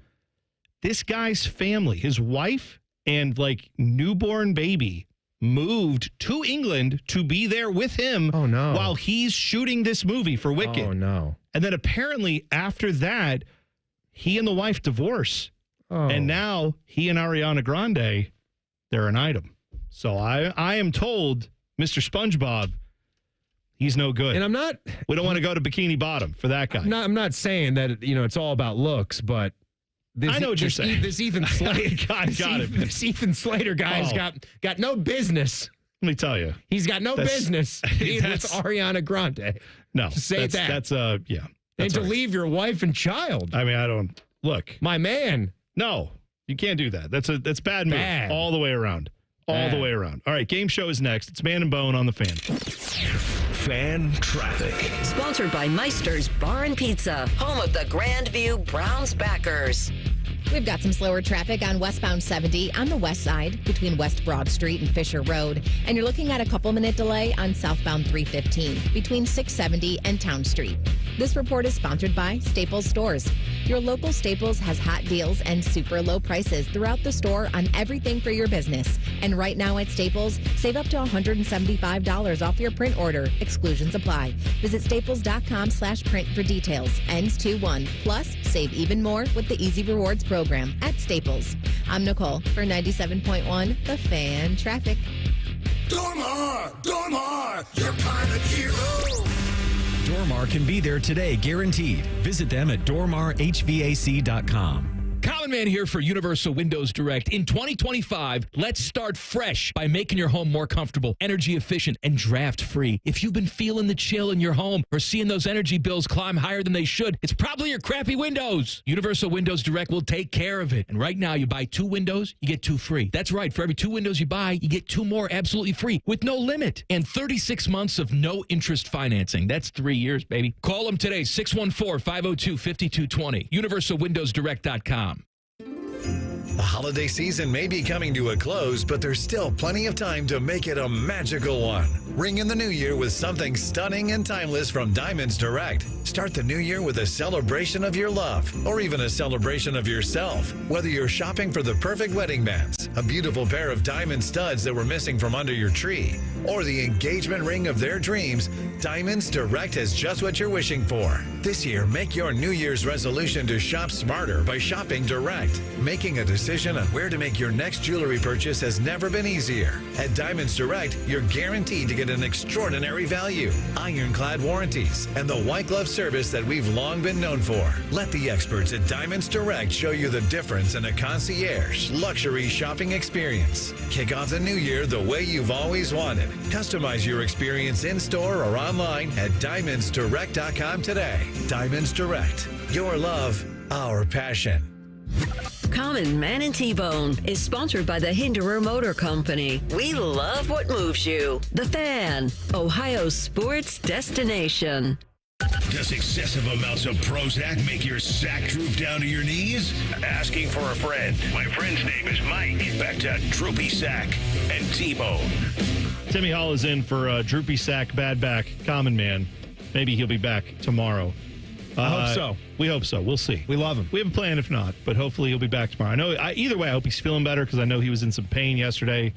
This guy's family, his wife and newborn baby, moved to England to be there with him while he's shooting this movie for Wicked. Oh, no. And then apparently after that, he and the wife divorce. Oh. And now he and Ariana Grande, they're an item. So I am told Mr. SpongeBob, he's no good. And we don't want to go to Bikini Bottom for that guy. I'm not saying that it's all about looks, but I know what you're saying. This Ethan Slater, this Ethan Slater guy's got no business. Let me tell you, he's got no business with Ariana Grande. No, that's and to leave your wife and child. I mean, I don't look, my man. No, you can't do that. That's bad move all the way around. All the way around. All right, game show is next. It's Man and Bone on the Fan. Fan traffic. Sponsored by Meister's Bar and Pizza, home of the Grandview Browns backers. We've got some slower traffic on westbound 70 on the west side between West Broad Street and Fisher Road. And you're looking at a couple-minute delay on southbound 315 between 670 and Town Street. This report is sponsored by Staples Stores. Your local Staples has hot deals and super low prices throughout the store on everything for your business. And right now at Staples, save up to $175 off your print order. Exclusions apply. Visit staples.com/print for details. Ends 2/1. Plus, save even more with the Easy Rewards program at Staples. I'm Nicole for 97.1 The Fan Traffic. Dormar, your kind of hero. Dormar can be there today, guaranteed. Visit them at dormarhvac.com. Common Man here for Universal Windows Direct. In 2025, let's start fresh by making your home more comfortable, energy efficient, and draft free. If you've been feeling the chill in your home or seeing those energy bills climb higher than they should, it's probably your crappy windows. Universal Windows Direct will take care of it. And right now, you buy 2 windows, you get 2 free. That's right. For every 2 windows you buy, you get 2 more absolutely free with no limit. And 36 months of no interest financing. That's 3 years, baby. Call them today, 614-502-5220. UniversalWindowsDirect.com. The holiday season may be coming to a close, but there's still plenty of time to make it a magical one. Ring in the new year with something stunning and timeless from Diamonds Direct. Start the new year with a celebration of your love, or even a celebration of yourself. Whether you're shopping for the perfect wedding bands, a beautiful pair of diamond studs that were missing from under your tree, or the engagement ring of their dreams, Diamonds Direct has just what you're wishing for. This year, make your New Year's resolution to shop smarter by shopping direct. Making a decision on where to make your next jewelry purchase has never been easier. At Diamonds Direct, you're guaranteed to get an extraordinary value, ironclad warranties, and the white glove service that we've long been known for. Let the experts at Diamonds Direct show you the difference in a concierge luxury shopping experience. Kick off the new year the way you've always wanted. Customize your experience in-store or online at diamondsdirect.com today. Diamonds Direct. Your love, our passion. Common Man and T-Bone is sponsored by the Hinderer Motor Company. We love what moves you. The Fan, Ohio's sports destination. Does excessive amounts of Prozac make your sack droop down to your knees? Asking for a friend. My friend's name is Mike. Back to Droopy Sack and T-Bone. Timmy Hall is in for Droopy Sack, Bad Back, Common Man. Maybe he'll be back tomorrow. I hope so. We hope so. We'll see. We love him. We have a plan if not, but hopefully he'll be back tomorrow. Either way, I hope he's feeling better because I know he was in some pain yesterday.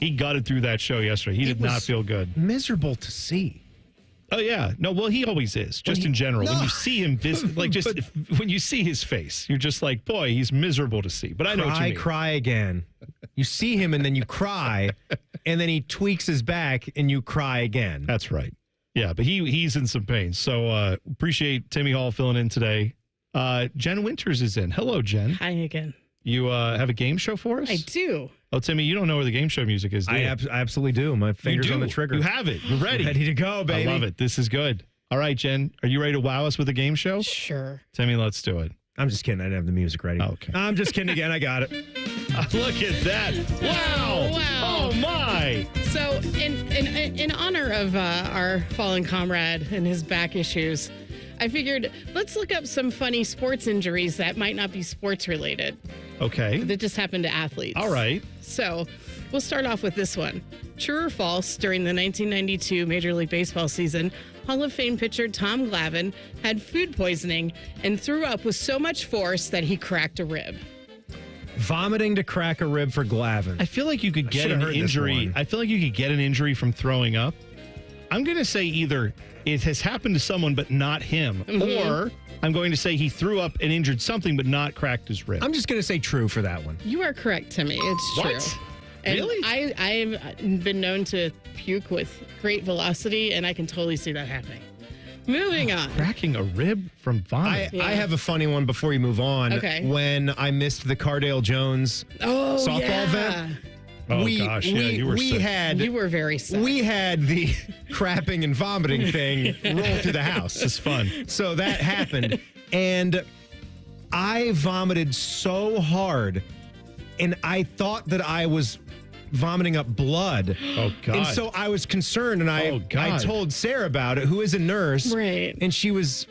He gutted through that show yesterday. He did not feel good. Miserable to see. Oh, yeah. No, well, he always is, just in general. No. When you see him, when you see his face, you're just like, boy, he's miserable to see. But I know what you mean. Cry again. You see him and then you cry, and then he tweaks his back and you cry again. That's right. Yeah, but he's in some pain. So appreciate Timmy Hall filling in today. Jen Winters is in. Hello, Jen. Hi again. You have a game show for us? I do. Oh, Timmy, you don't know where the game show music is, do you? I absolutely do. My finger's on the trigger. You have it. You're ready. Ready to go, baby. I love it. This is good. All right, Jen, are you ready to wow us with a game show? Sure. Timmy, let's do it. I'm just kidding. I didn't have the music ready. Oh, okay. I'm just kidding again. I got it. Look at that. Wow. Wow. Oh, my. So in honor of our fallen comrade and his back issues, I figured let's look up some funny sports injuries that might not be sports related. Okay. That just happened to athletes. All right. So we'll start off with this one. True or false, during the 1992 Major League Baseball season, Hall of Fame pitcher Tom Glavine had food poisoning and threw up with so much force that he cracked a rib. Vomiting to crack a rib for Glavine. I feel like you could get an injury. I feel like you could get an injury from throwing up. I'm going to say either it has happened to someone but not him, or I'm going to say he threw up and injured something but not cracked his rib. I'm just going to say true for that one. You are correct, Timmy. It's true. What? And really? I've been known to puke with great velocity, and I can totally see that happening. Moving on. Cracking a rib from vomit. I have a funny one before you move on. Okay. When I missed the Cardale Jones softball event. Oh, gosh. Yeah, you were sick. You were very sick. We had the crapping and vomiting thing roll through the house. It's fun. So that happened. And I vomited so hard, and I thought that I was vomiting up blood. Oh, God. And so I was concerned, and I told Sarah about it, who is a nurse. Right. And she was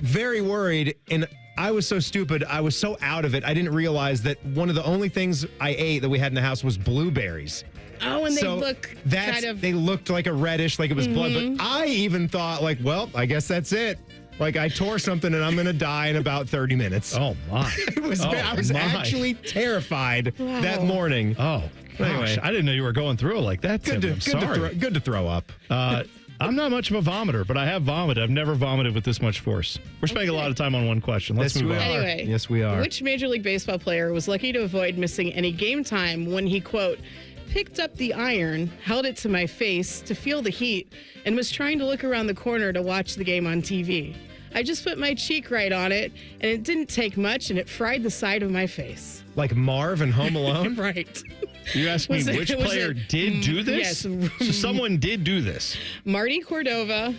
very worried, and I was so stupid. I was so out of it. I didn't realize that one of the only things I ate that we had in the house was blueberries. Oh, and they look kind of... They looked like a reddish, like it was blood. But I even thought, like, well, I guess that's it. Like, I tore something and I'm going to die in about 30 minutes. Oh, my. I was actually terrified that morning. Oh, gosh. Anyway. I didn't know you were going through it like that, Tim. I'm sorry. Good to throw up. I'm not much of a vomiter, but I have vomited. I've never vomited with this much force. We're spending a lot of time on one question. Let's move on. Anyway, yes, we are. Which Major League Baseball player was lucky to avoid missing any game time when he, quote, picked up the iron, held it to my face to feel the heat, and was trying to look around the corner to watch the game on TV? I just put my cheek right on it, and it didn't take much, and it fried the side of my face. Like Marv in Home Alone? Right. You asked me which player did do this? Yes. So someone did do this. Marty Cordova,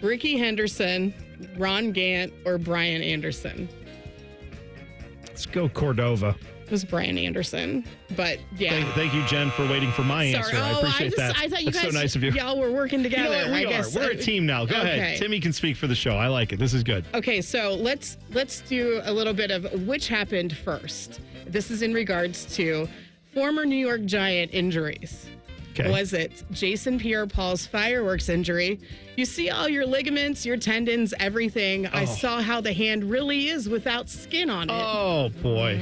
Ricky Henderson, Ron Gant, or Brian Anderson? Let's go Cordova. It was Brian Anderson, but yeah. Thank you, Jen, for waiting for my answer. I appreciate that. I thought you That's guys, so nice of you. Y'all were working together. You know what? We are. We're a team now. Go ahead. Timmy can speak for the show. I like it. This is good. Okay, so let's do a little bit of which happened first. This is in regards to former New York Giant injuries. Okay. Was it Jason Pierre-Paul's fireworks injury? You see all your ligaments, your tendons, everything. I saw how the hand really is without skin on it. Oh, boy.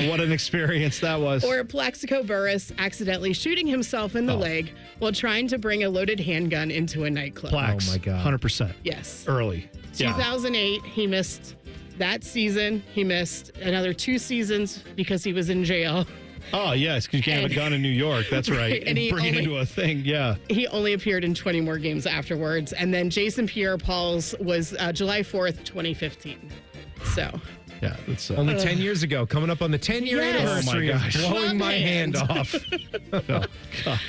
What an experience that was. Or Plaxico Burress accidentally shooting himself in the leg while trying to bring a loaded handgun into a nightclub. Plax. Oh, my God. 100%. Yes. Early. 2008, he missed that season. He missed another 2 seasons because he was in jail. Oh, yes, because you can't have a gun in New York. That's right. And he bring it into a thing, yeah. He only appeared in 20 more games afterwards. And then Jason Pierre-Paul's was July 4th, 2015. So... Yeah, it's only 10 years ago, coming up on the 10-year anniversary of blowing my hand off.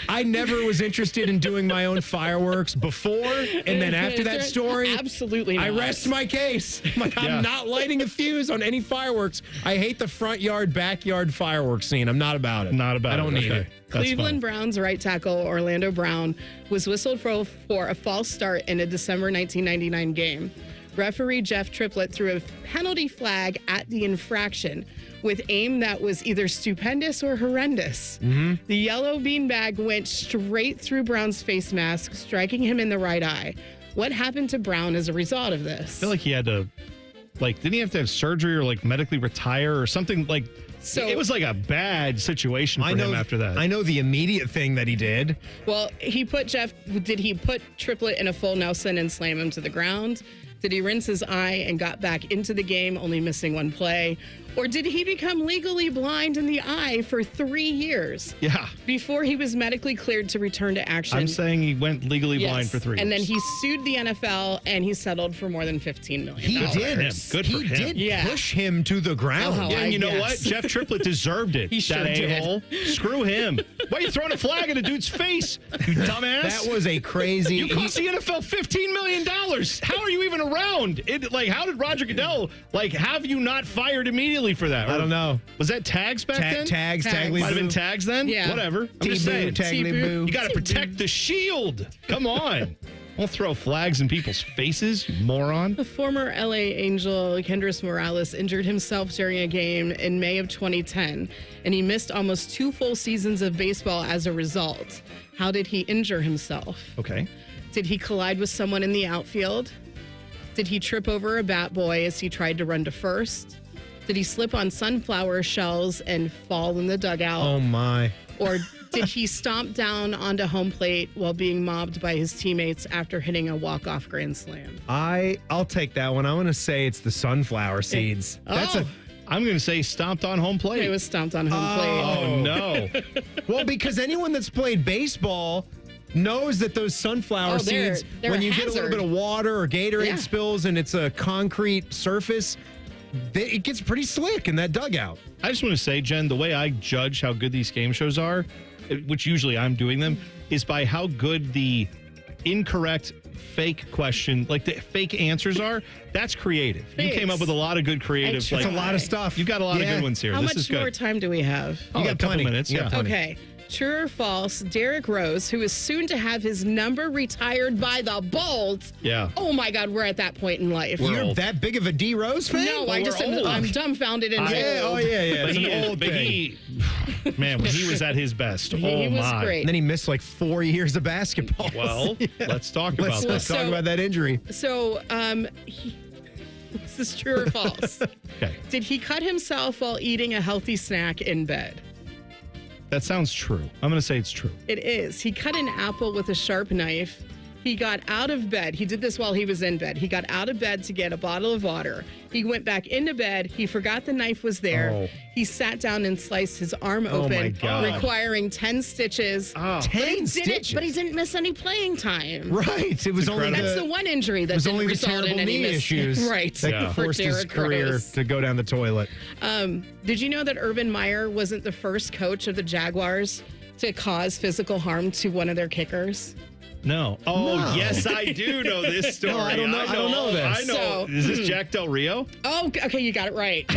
I never was interested in doing my own fireworks before, and then after that story, absolutely not. I rest my case. I'm not lighting a fuse on any fireworks. I hate the front yard, backyard fireworks scene. I'm not about it. Not about it. I don't need it. Cleveland Browns right tackle Orlando Brown was whistled for a false start in a December 1999 game. Referee Jeff Triplett threw a penalty flag at the infraction with aim that was either stupendous or horrendous. The yellow beanbag went straight through Brown's face mask, striking him in the right eye. What happened to Brown as a result of this? I feel like he had to, didn't he have to have surgery or medically retire or something So it was like a bad situation for him after that. I know the immediate thing that he did. Well, did he put Triplett in a full Nelson and slam him to the ground? Did he rinse his eye and got back into the game, only missing 1 play? Or did he become legally blind in the eye for 3 years? Yeah. Before he was medically cleared to return to action. I'm saying he went legally blind for 3 years. And then he sued the NFL and he settled for more than $15 million. He did. Good for him. He did push him to the ground. And you know what? Jeff Triplett deserved it. He sure did. A-hole. Screw him. Why are you throwing a flag at a dude's face, you dumbass? That was a crazy... You cost the NFL $15 million. How are you even around? How did Roger Goodell, have you not fired immediately for that? I don't know. Was that tags back then? Tags. Might have been tags then? Yeah. Whatever. I'm just saying. You got to protect the shield. Come on. Don't throw flags in people's faces, you moron. The former LA Angel, Kendrys Morales, injured himself during a game in May of 2010, and he missed almost 2 full seasons of baseball as a result. How did he injure himself? Okay. Did he collide with someone in the outfield? Did he trip over a bat boy as he tried to run to first? Did he slip on sunflower shells and fall in the dugout? Oh, my. Or did he stomp down onto home plate while being mobbed by his teammates after hitting a walk-off grand slam? I'll take that one. I'm going to say it's the sunflower seeds. I'm going to say stomped on home plate. It was stomped on home plate. Oh, no. Well, because anyone that's played baseball knows that those sunflower seeds, they're when a you get a little bit of water or Gatorade spills and it's a concrete surface, it gets pretty slick in that dugout. I just want to say, Jen, the way I judge how good these game shows are, which usually I'm doing them, is by how good the incorrect fake question, the fake answers are. That's creative. Thanks. You came up with a lot of good creative. It's a lot of stuff. You've got a lot of good ones here. How this much is good. more time do we have? You got a couple plenty. minutes. Yeah. Okay. True or false, Derrick Rose, who is soon to have his number retired by the Bulls. Yeah. Oh my God, we're at that point in life. You're that big of a D Rose fan? No, I'm dumbfounded and old. Yeah. But It's an old thing. Man, when he was at his best, He was great. And then he missed like 4 years of basketball. Well, let's talk about that. Let's talk about that injury. So, this is true or false? Okay. Did he cut himself while eating a healthy snack in bed? That sounds true. I'm going to say it's true. It is. He cut an apple with a sharp knife. He got out of bed. He did this while he was in bed. He got out of bed to get a bottle of water. He went back into bed. He forgot the knife was there. Oh. He sat down and sliced his arm Oh, my open, God. requiring 10 stitches. Oh. 10 stitches? But he didn't miss any playing time. Right. It was only That's the one injury that it was didn't only the result terrible in any knee miss- issues Right. that for forced his Derrick career Rose. to go down the toilet. Did you know that Urban Meyer wasn't the first coach of the Jaguars to cause physical harm to one of their kickers? No. Oh, No. yes, I do know this story. No, I don't know this. I know. So- Is this Jack Del Rio? Oh, okay, you got it right.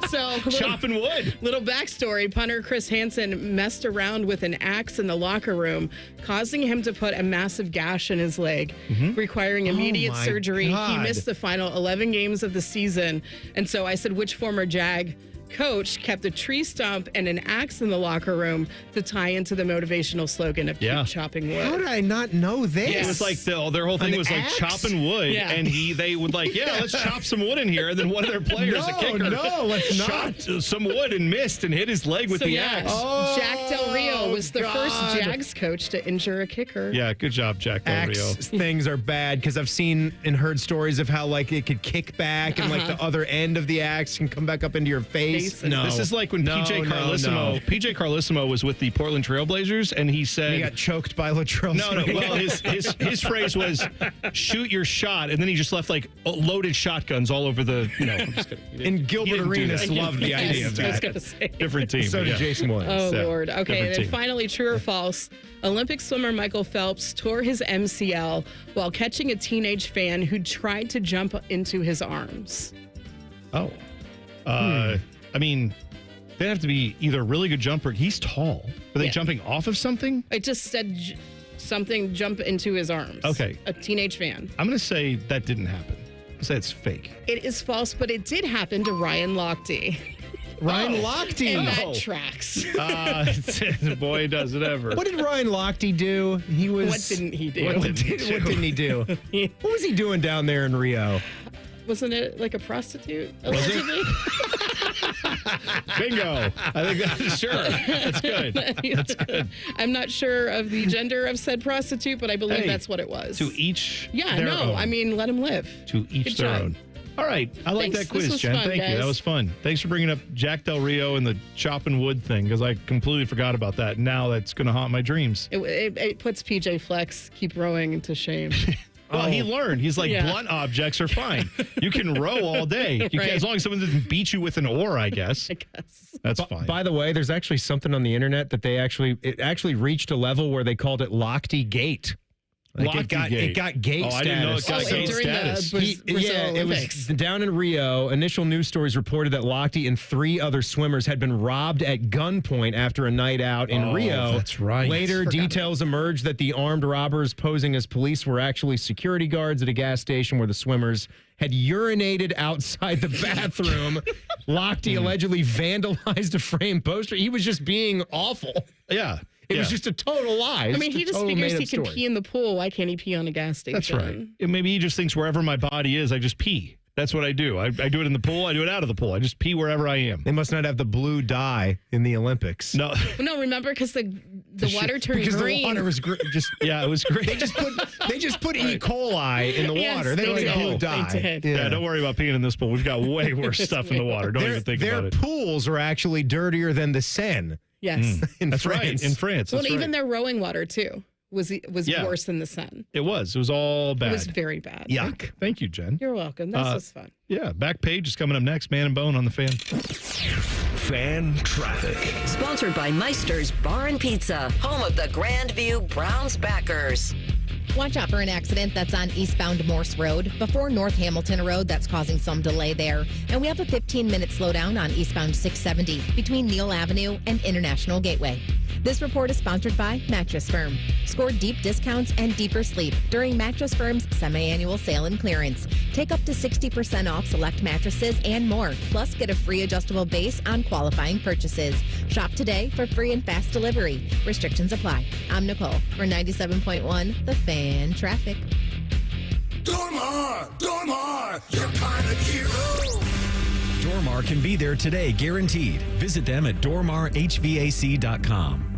So, Chopping wood. Little backstory. Punter Chris Hansen messed around with an axe in the locker room, causing him to put a massive gash in his leg, requiring immediate my surgery. He God. missed the final 11 games of the season. And so I said, which former Jag coach kept a tree stump and an axe in the locker room to tie into the motivational slogan of Yeah. keep chopping wood? How did I not know this? It was like their whole thing An was like axe? chopping wood, Yeah. and they would like, let's chop some wood in here. And then one of their players, a kicker, let's not. chopped some wood and missed and hit his leg with So, the yeah, axe. Jack Del Rio was the first God. Jags coach to injure a kicker. Yeah, good job, Jack Del Rio. Axe things are bad because I've seen and heard stories of how like it could kick back and like the other end of the axe can come back up into your face. Face. This is like when PJ Carlissimo was with the Portland Trailblazers, and he said he got choked by Latrell. No. Well, his phrase was "shoot your shot," and then he just left like loaded shotguns all over the. I'm just kidding. And Gilbert Arenas loved the idea of I was that. gonna say. Different team. So did Jason Williams. Oh, Yeah, Lord. Okay, different and team. finally, true or false, Olympic swimmer Michael Phelps tore his MCL while catching a teenage fan who tried to jump into his arms. Oh, I mean, they'd have to be either a really good jumper. He's tall. Were they jumping off of something? I just said something jump into his arms. Okay. A teenage fan. I'm going to say that didn't happen. I'm going to say it's fake. It is false, but it did happen to Ryan Lochte. Ryan Lochte. And that tracks. Boy, does it ever. What did Ryan Lochte do? He was. What didn't he do? What didn't he do? What was he doing down there in Rio? Wasn't it like a prostitute? Was it? Allegedly? Bingo. I think that's sure. That's good. That's good. I'm not sure of the gender of said prostitute, but I believe Hey, that's what it was. To each Yeah, their no, own. I mean, let him live. To each Good their job. own. All right. I like Thanks. that quiz, This was Jen. fun, Thank you. That guys. was fun. Thanks for bringing up Jack Del Rio and the chopping wood thing because I completely forgot about that. Now that's going to haunt my dreams. It puts PJ Flex keep rowing to shame. Well, he learned. He's like, Yeah. blunt objects are fine. You can row all day. You Right. can, as long as someone doesn't beat you with an oar, I guess. I guess. That's fine. By the way, there's actually something on the internet that it actually reached a level where they called it Lochte Gate. Like it got gate Oh, status. I didn't know it got gate during status. the Brazil it Olympics. was down in Rio. Initial news stories reported that Lochte and 3 other swimmers had been robbed at gunpoint after a night out in Rio. That's right. Later, details emerged that the armed robbers posing as police were actually security guards at a gas station where the swimmers had urinated outside the bathroom. Lochte allegedly vandalized a framed poster. He was just being awful. Yeah. It was just a total lie. I mean, he just figures he can pee in the pool. Why can't he pee on a gas station? That's right. Maybe he just thinks wherever my body is, I just pee. That's what I do. I do it in the pool. I do it out of the pool. I just pee wherever I am. They must not have the blue dye in the Olympics. No. No, remember because the water turned because green. the water was just Yeah, it was great. they just put E. coli in the Yes, water. They don't they like did. blue dye. They did. Yeah, don't worry about peeing in this pool. We've got way worse stuff in the water. Don't even think Their about it. pools are actually dirtier than the Seine. Yes. In That's France. right. In France. Well, That's even right. their rowing water too was Yeah. worse than the sun. It was all bad. It was very bad. Yuck. Thank you, Jen. You're welcome. This was fun. Yeah, back page is coming up next. Man and Bone on the Fan. Fan traffic. Sponsored by Meister's Bar and Pizza, home of the Grandview Browns backers. Watch out for an accident that's on eastbound Morse Road before North Hamilton Road that's causing some delay there. And we have a 15-minute slowdown on eastbound 670 between Neal Avenue and International Gateway. This report is sponsored by Mattress Firm. Score deep discounts and deeper sleep during Mattress Firm's semi-annual sale and clearance. Take up to 60% off select mattresses and more. Plus, get a free adjustable base on qualifying purchases. Shop today for free and fast delivery. Restrictions apply. I'm Nicole for 97.1 The Fan Traffic. Dormar, you're kind of hero. Dormar can be there today, guaranteed. Visit them at dormarhvac.com.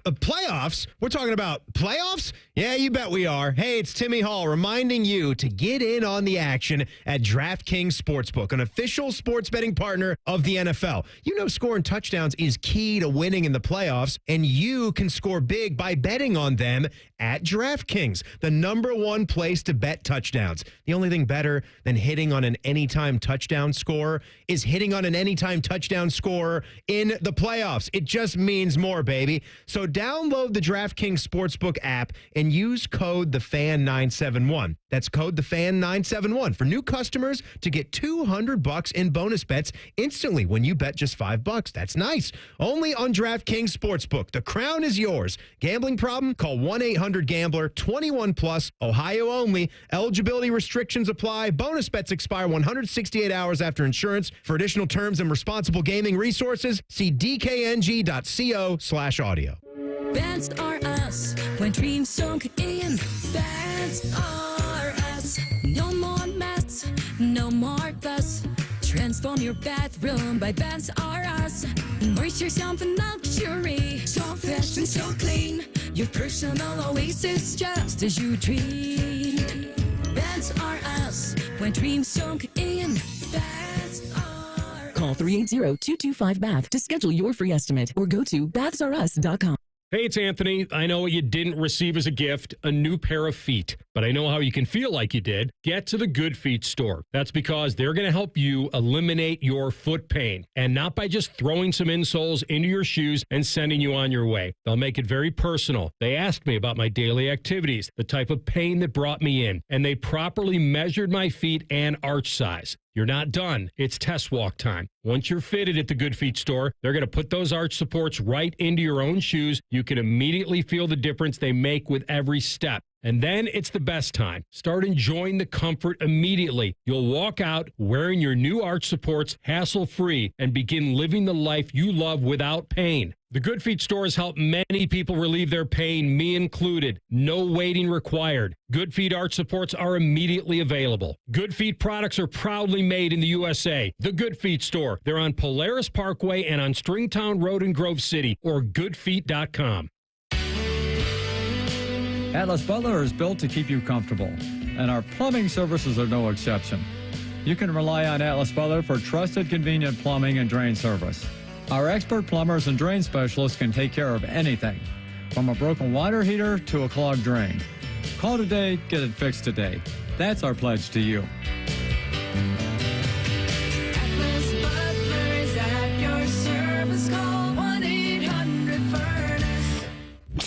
Playoffs? We're talking about playoffs? Yeah, you bet we are. Hey, it's Timmy Hall reminding you to get in on the action at DraftKings Sportsbook, an official sports betting partner of the NFL. You know scoring touchdowns is key to winning in the playoffs, and you can score big by betting on them at DraftKings, the #1 place to bet touchdowns. The only thing better than hitting on an anytime touchdown score is hitting on an anytime touchdown score in the playoffs. It just means more, baby. So download the DraftKings Sportsbook app and use code TheFan971. That's code TheFan971 for new customers to get $200 in bonus bets instantly when you bet just $5. That's nice. Only on DraftKings Sportsbook. The crown is yours. Gambling problem? Call 1-800-GAMBLER. 21 plus. Ohio only. Eligibility restrictions apply. Bonus bets expire 168 hours after insurance. For additional terms and responsible gaming resources, see dkng.co/audio. Bands are us when dreams sunk in. Bands are us. No more mess, no more fuss. Transform your bathroom by Bands are us. Immerse yourself in luxury. So fresh and so clean. Your personal oasis just as you dream. Bands are us when dreams sunk in. Bands are. Call 380-225-BATH to schedule your free estimate or go to bathsareus.com. Hey, it's Anthony. I know what you didn't receive as a gift, a new pair of feet. But I know how you can feel like you did. Get to the Good Feet store. That's because they're going to help you eliminate your foot pain. And not by just throwing some insoles into your shoes and sending you on your way. They'll make it very personal. They asked me about my daily activities, the type of pain that brought me in, and they properly measured my feet and arch size. You're not done. It's test walk time. Once you're fitted at the Good Feet store, they're going to put those arch supports right into your own shoes. You can immediately feel the difference they make with every step. And then it's the best time. Start enjoying the comfort immediately. You'll walk out wearing your new arch supports hassle-free and begin living the life you love without pain. The Good Feet store has helped many people relieve their pain, me included. No waiting required. Good Feet arch supports are immediately available. Good Feet products are proudly made in the USA. The Good Feet store. They're on Polaris Parkway and on Stringtown Road in Grove City or goodfeet.com. Atlas Butler is built to keep you comfortable, and our plumbing services are no exception. You can rely on Atlas Butler for trusted, convenient plumbing and drain service. Our expert plumbers and drain specialists can take care of anything, from a broken water heater to a clogged drain. Call today, get it fixed today. That's our pledge to you. Atlas Butler is at your service. Call 1-800-FURNACE.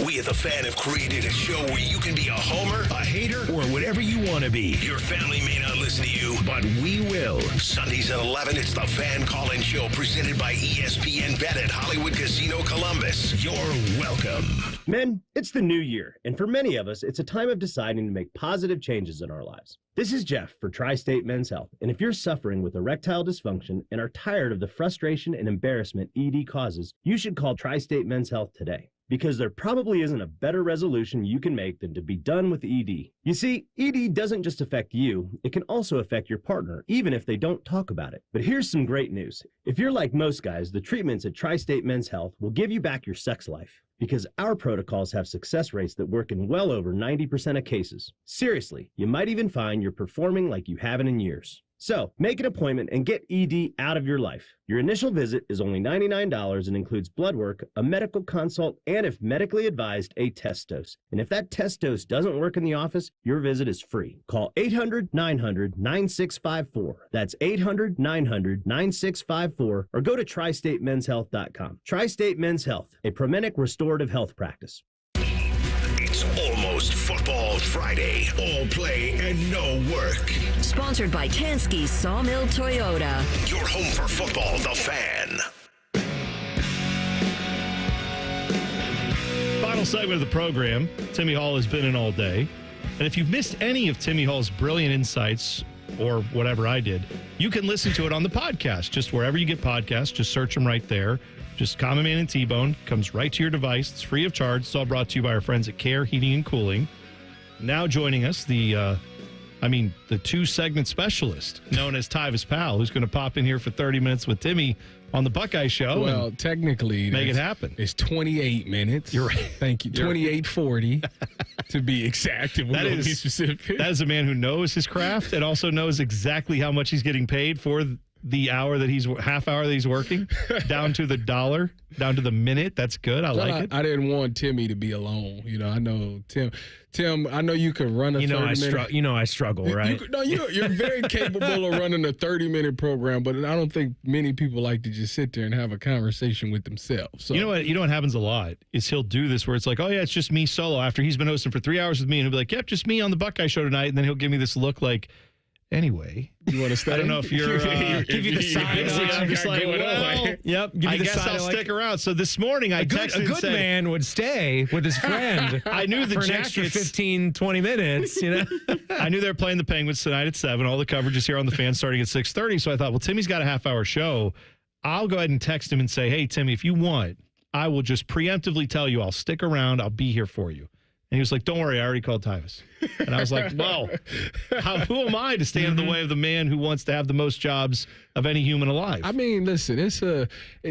We at The Fan have created a show where you can be a homer, a hater, or whatever you want to be. Your family may not listen to you, but we will. Sundays at 11, it's The Fan Call-In Show presented by ESPN Bet at Hollywood Casino Columbus. You're welcome. Men, it's the new year, and for many of us, it's a time of deciding to make positive changes in our lives. This is Jeff for Tri-State Men's Health, and if you're suffering with erectile dysfunction and are tired of the frustration and embarrassment ED causes, you should call Tri-State Men's Health today. Because there probably isn't a better resolution you can make than to be done with ED. You see, ED doesn't just affect you, it can also affect your partner, even if they don't talk about it. But here's some great news. If you're like most guys, the treatments at Tri-State Men's Health will give you back your sex life. Because our protocols have success rates that work in well over 90% of cases. Seriously, you might even find you're performing like you haven't in years. So, make an appointment and get ED out of your life. Your initial visit is only $99 and includes blood work, a medical consult, and if medically advised, a test dose. And if that test dose doesn't work in the office, your visit is free. Call 800-900-9654. That's 800-900-9654 or go to TriStateMen'sHealth.com. Tri-State Men's Health, a Promenic restorative health practice. It's almost Ohio's Football Friday. All play and no work. Sponsored by Tansky's Sawmill Toyota. Your home for football, The Fan. Final segment of the program. Timmy Hall has been in all day. And if you've missed any of Timmy Hall's brilliant insights or whatever I did, you can listen to it on the podcast. Just wherever you get podcasts, just search them right there. Just Common Man and T-Bone comes right to your device. It's free of charge. It's all brought to you by our friends at Care Heating and Cooling. Now joining us, the two-segment specialist known as Tyvis Powell, who's going to pop in here for 30 minutes with Timmy on the Buckeye Show. Well, technically, make it happen. It's 28 minutes. You're right. Thank you. 28:40 to be exact. If we're going to be specific. That is a man who knows his craft and also knows exactly how much he's getting paid for the half hour that he's working, down to the dollar, down to the minute. That's good. I like it. I didn't want Timmy to be alone. I know Tim. I know you could run a 30-minute. I struggle, right? You're very capable of running a 30-minute program, but I don't think many people like to just sit there and have a conversation with themselves. So. You know what happens a lot is he'll do this where it's like, oh yeah, it's just me solo. After he's been hosting for 3 hours with me, and he'll be like, yep, just me on the Buckeye Show tonight, and then he'll give me this look like, anyway, you want to stay? I don't know if you're give you the side. I'm just like, yep. I guess I'll stick around. So this morning I texted a good man would stay with his friend. I knew the for an Jackets, extra 15, 20 minutes. I knew they were playing the Penguins tonight at 7. All the coverage is here on the Fan starting at 6:30. So I thought, well, Timmy's got a half-hour show. I'll go ahead and text him and say, hey, Timmy, if you want, I will just preemptively tell you I'll stick around. I'll be here for you. And he was like, don't worry, I already called Tyvis. And I was like, well, who am I to stand in the way of the man who wants to have the most jobs of any human alive? I mean, listen,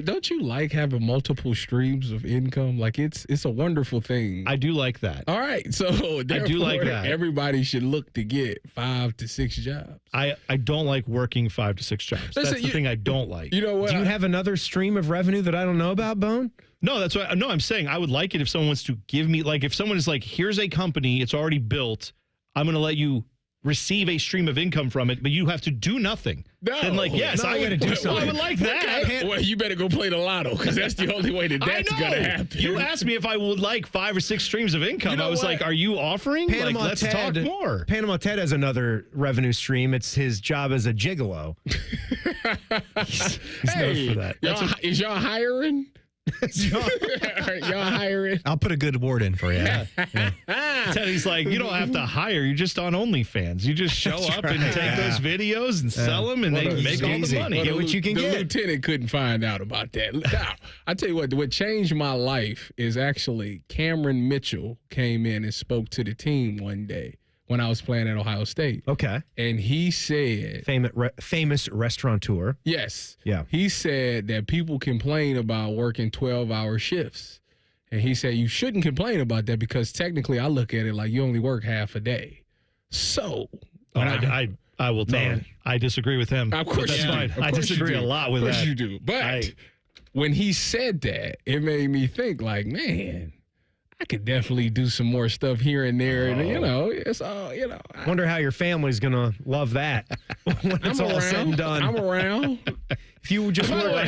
don't you like having multiple streams of income? Like it's a wonderful thing. I do like that. All right. So I do like that. Everybody should look to get 5 to 6 jobs. I don't like working 5 to 6 jobs. Listen, that's the thing I don't like. You know what? Do you have another stream of revenue that I don't know about, Bone? No, that's what. No, I'm saying I would like it if someone wants to give me, like, if someone is like, here's a company, it's already built, I'm going to let you receive a stream of income from it, but you have to do nothing. No. Then, like, yes, I would do something. I would like that. Well, you better go play the lotto because that's the only way that's going to happen. You asked me if I would like 5 or 6 streams of income. I was like, are you offering? Let's talk more. Panama Ted has another revenue stream. It's his job as a gigolo. He's known for that. Is y'all hiring? Y'all hiring? I'll put a good word in for you. Yeah. Teddy's like, you don't have to hire. You're just on OnlyFans. You just show up and take those videos and sell them, and they make all the money. Get what you can get. The lieutenant couldn't find out about that. Now, I tell you what changed my life is actually Cameron Mitchell came in and spoke to the team one day when I was playing at Ohio State. Okay. And he said... Famous restaurateur. Yes. Yeah. He said that people complain about working 12-hour shifts. And he said you shouldn't complain about that because technically I look at it like you only work half a day. So... I will tell him. I disagree with him. Of course that's you fine. do. I disagree a lot with that. Of course you do. But when he said that, it made me think like, man... I could definitely do some more stuff here and there. And, it's all, I wonder how your family's going to love that when it's all said and done. I'm around. If you just work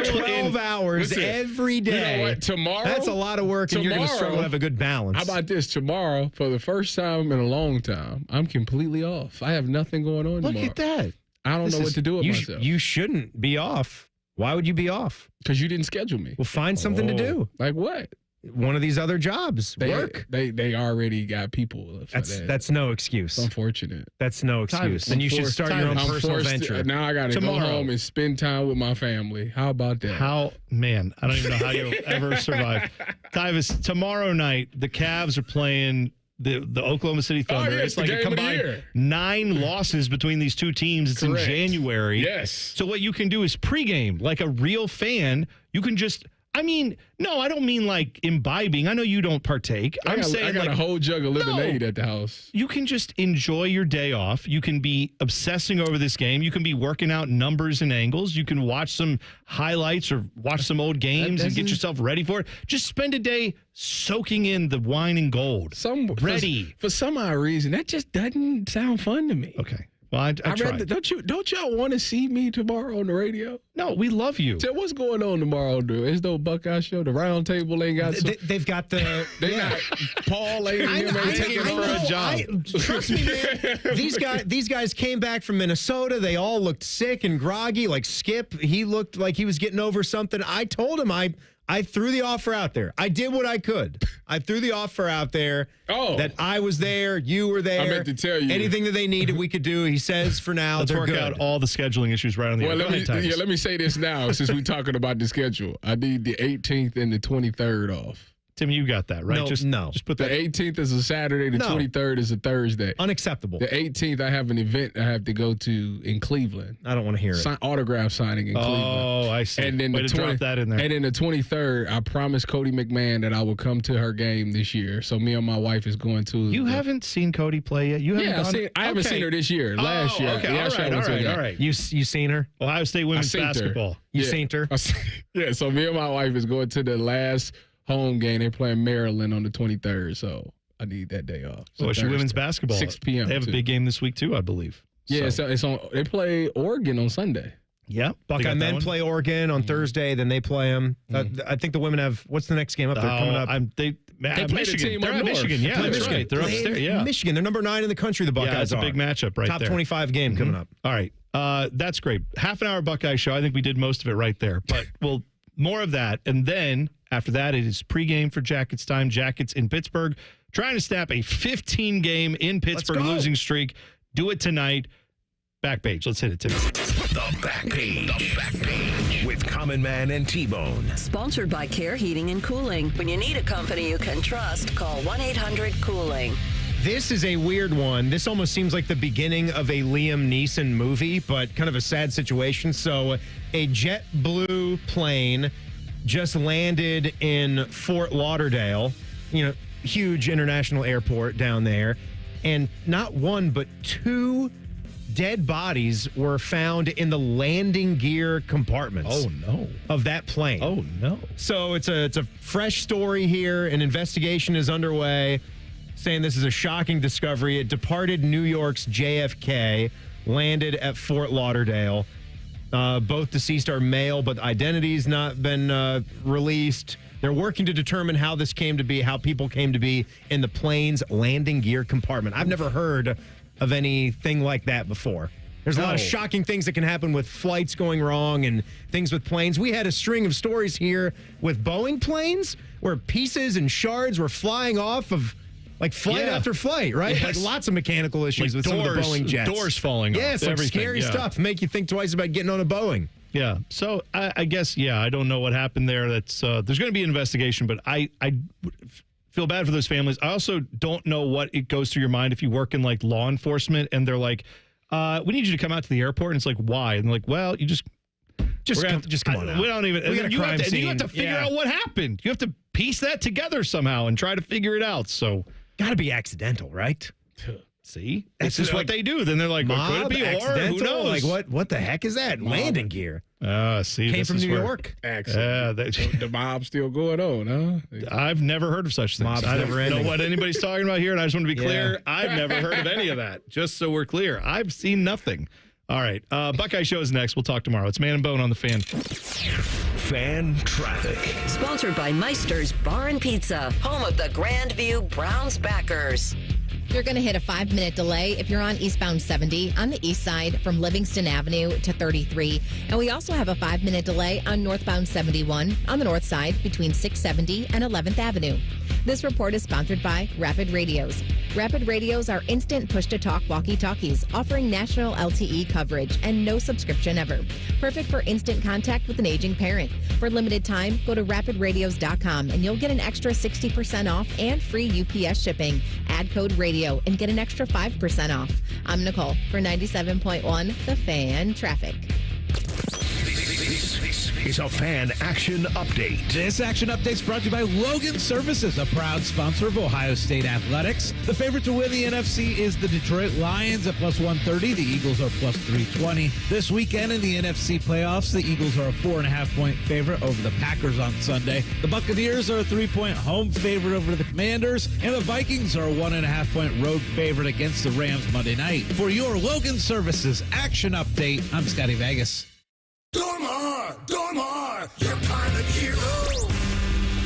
12 hours every day, you know what? Tomorrow, that's a lot of work, and you're going to struggle to have a good balance. How about this? Tomorrow, for the first time in a long time, I'm completely off. I have nothing going on tomorrow. Look at that. I don't know what to do with myself. You shouldn't be off. Why would you be off? Because you didn't schedule me. Well, find something to do. Like what? One of these other jobs. Work. They already got people. That's no excuse. It's unfortunate. That's no excuse. Then you should start your own personal venture. Now I got to go home and spend time with my family. How about that? I don't even know how you'll ever survive. Tyvis, tomorrow night, the Cavs are playing the Oklahoma City Thunder. Yes, it's like a combined 9 losses between these two teams. It's Correct. in January. Yes. So what you can do is pregame. Like a real fan, you can just... no, I don't mean like imbibing. I know you don't partake. I got a whole jug of lemonade at the house. You can just enjoy your day off. You can be obsessing over this game. You can be working out numbers and angles. You can watch some highlights or watch some old games and get yourself ready for it. Just spend a day soaking in the wine and gold. For some odd reason, that just doesn't sound fun to me. Okay. Well, I read tried. Don't y'all want to see me tomorrow on the radio? No, we love you. So what's going on tomorrow? It's no Buckeye show. The round table ain't got. They've got the. They got Paul ain't taking for a job. Trust me, man. These guys came back from Minnesota. They all looked sick and groggy. Like Skip, he looked like he was getting over something. I told him I threw the offer out there. I did what I could. I threw the offer out there that I was there, you were there. I meant to tell you. Anything that they needed, we could do. He says for now, Let's they're work good. out all the scheduling issues right on the air. Let me say this now, since we're talking about the schedule. I need the 18th and the 23rd off. Tim, you got that, right? No, Just put that. The 18th is a Saturday. The 23rd is a Thursday. Unacceptable. The 18th, I have an event I have to go to in Cleveland. I don't want to hear it. Autograph signing in Cleveland. Oh, I see. And then Way to drop that in there. And then the 23rd, I promised Cody McMahon that I will come to her game this year. So me and my wife is going to. You haven't seen Cody play yet? You haven't gone? I haven't seen her this year. Last year. Okay, all right. You seen her? Ohio State women's basketball. You seen her? Yeah, so me and my wife is going to the last home game. They're playing Maryland on the 23rd, so I need that day off. So What's your women's basketball? 6 p.m. They have a big game this week too, I believe. Yeah, so it's on. They play Oregon on Sunday. Yeah, Buckeye men play Oregon on Thursday. Then they play them. I think the women have. What's the next game up there coming up? They play Michigan. the team They're up Michigan. Yeah, That's that's right. right. They're upstairs. Yeah, Michigan. They're number 9 in the country. The Buckeyes yeah, it's a big matchup right Top there. 25 game coming up. All right, that's great. Half an hour Buckeye show. I think we did most of it right there. But we'll more of that, and then after that, it is pregame for Jackets time. Jackets in Pittsburgh, trying to snap a 15-game in Pittsburgh losing streak. Do it tonight. Back page. Let's hit it, Tim. The back page. The back page with Common Man and T-Bone. Sponsored by Care Heating and Cooling. When you need a company you can trust, call 1-800-COOLING. This is a weird one. This almost seems like the beginning of a Liam Neeson movie, but kind of a sad situation. So a JetBlue plane just landed in Fort Lauderdale, huge international airport down there. And not one, but 2 dead bodies were found in the landing gear compartments. Oh, no. Of that plane. Oh, no. So it's a fresh story here. An investigation is underway, saying this is a shocking discovery. It departed New York's JFK, landed at Fort Lauderdale. Both deceased are male, but identity's not been released. They're working to determine how this came to be, how people came to be in the plane's landing gear compartment. I've never heard of anything like that before. There's a lot of shocking things that can happen with flights going wrong and things with planes. We had a string of stories here with Boeing planes where pieces and shards were flying off of flight after flight, right? Yes. Lots of mechanical issues with some of the Boeing jets. Doors falling off. Yes, scary stuff. Make you think twice about getting on a Boeing. Yeah. So I guess, I don't know what happened there. That's there's going to be an investigation, but I feel bad for those families. I also don't know what it goes through your mind if you work in law enforcement and they're like, we need you to come out to the airport. And it's like, why? And they're like, well, you just come on out. We don't even. We got a crime scene. You have to figure out what happened. You have to piece that together somehow and try to figure it out. So got to be accidental, right? See, this is what they do. Then they're like, mob, could it be accidental? Or who knows? What the heck is that? Landing gear. See, came this from is New where- York. The mob's still going on, huh? I've never heard of such things. Mob's I never don't know ending. what anybody's talking about here, and I just want to be clear. I've never heard of any of that. Just so we're clear, I've seen nothing. All right, Buckeye Show is next. We'll talk tomorrow. It's Man and Bone on the Fan. Fan traffic. Sponsored by Meister's Bar and Pizza, home of the Grandview Browns backers. You're going to hit a 5-minute delay if you're on eastbound 70 on the east side from Livingston Avenue to 33. And we also have a 5-minute delay on northbound 71 on the north side between 670 and 11th Avenue. This report is sponsored by Rapid Radios. Rapid Radios are instant push-to-talk walkie-talkies offering national LTE coverage and no subscription ever. Perfect for instant contact with an aging parent. For limited time, go to rapidradios.com and you'll get an extra 60% off and free UPS shipping. Add code RADIO and get an extra 5% off. I'm Nicole for 97.1 The Fan Traffic. This is a fan action update. This action update is brought to you by Logan Services, a proud sponsor of Ohio State Athletics. The favorite to win the NFC is the Detroit Lions at plus 130. The Eagles are plus 320. This weekend in the NFC playoffs, the Eagles are a 4.5-point favorite over the Packers on Sunday. The Buccaneers are a 3-point home favorite over the Commanders, and the Vikings are a 1.5-point road favorite against the Rams Monday night. For your Logan Services action update, I'm Scotty Vegas. Dormar, your pilot hero.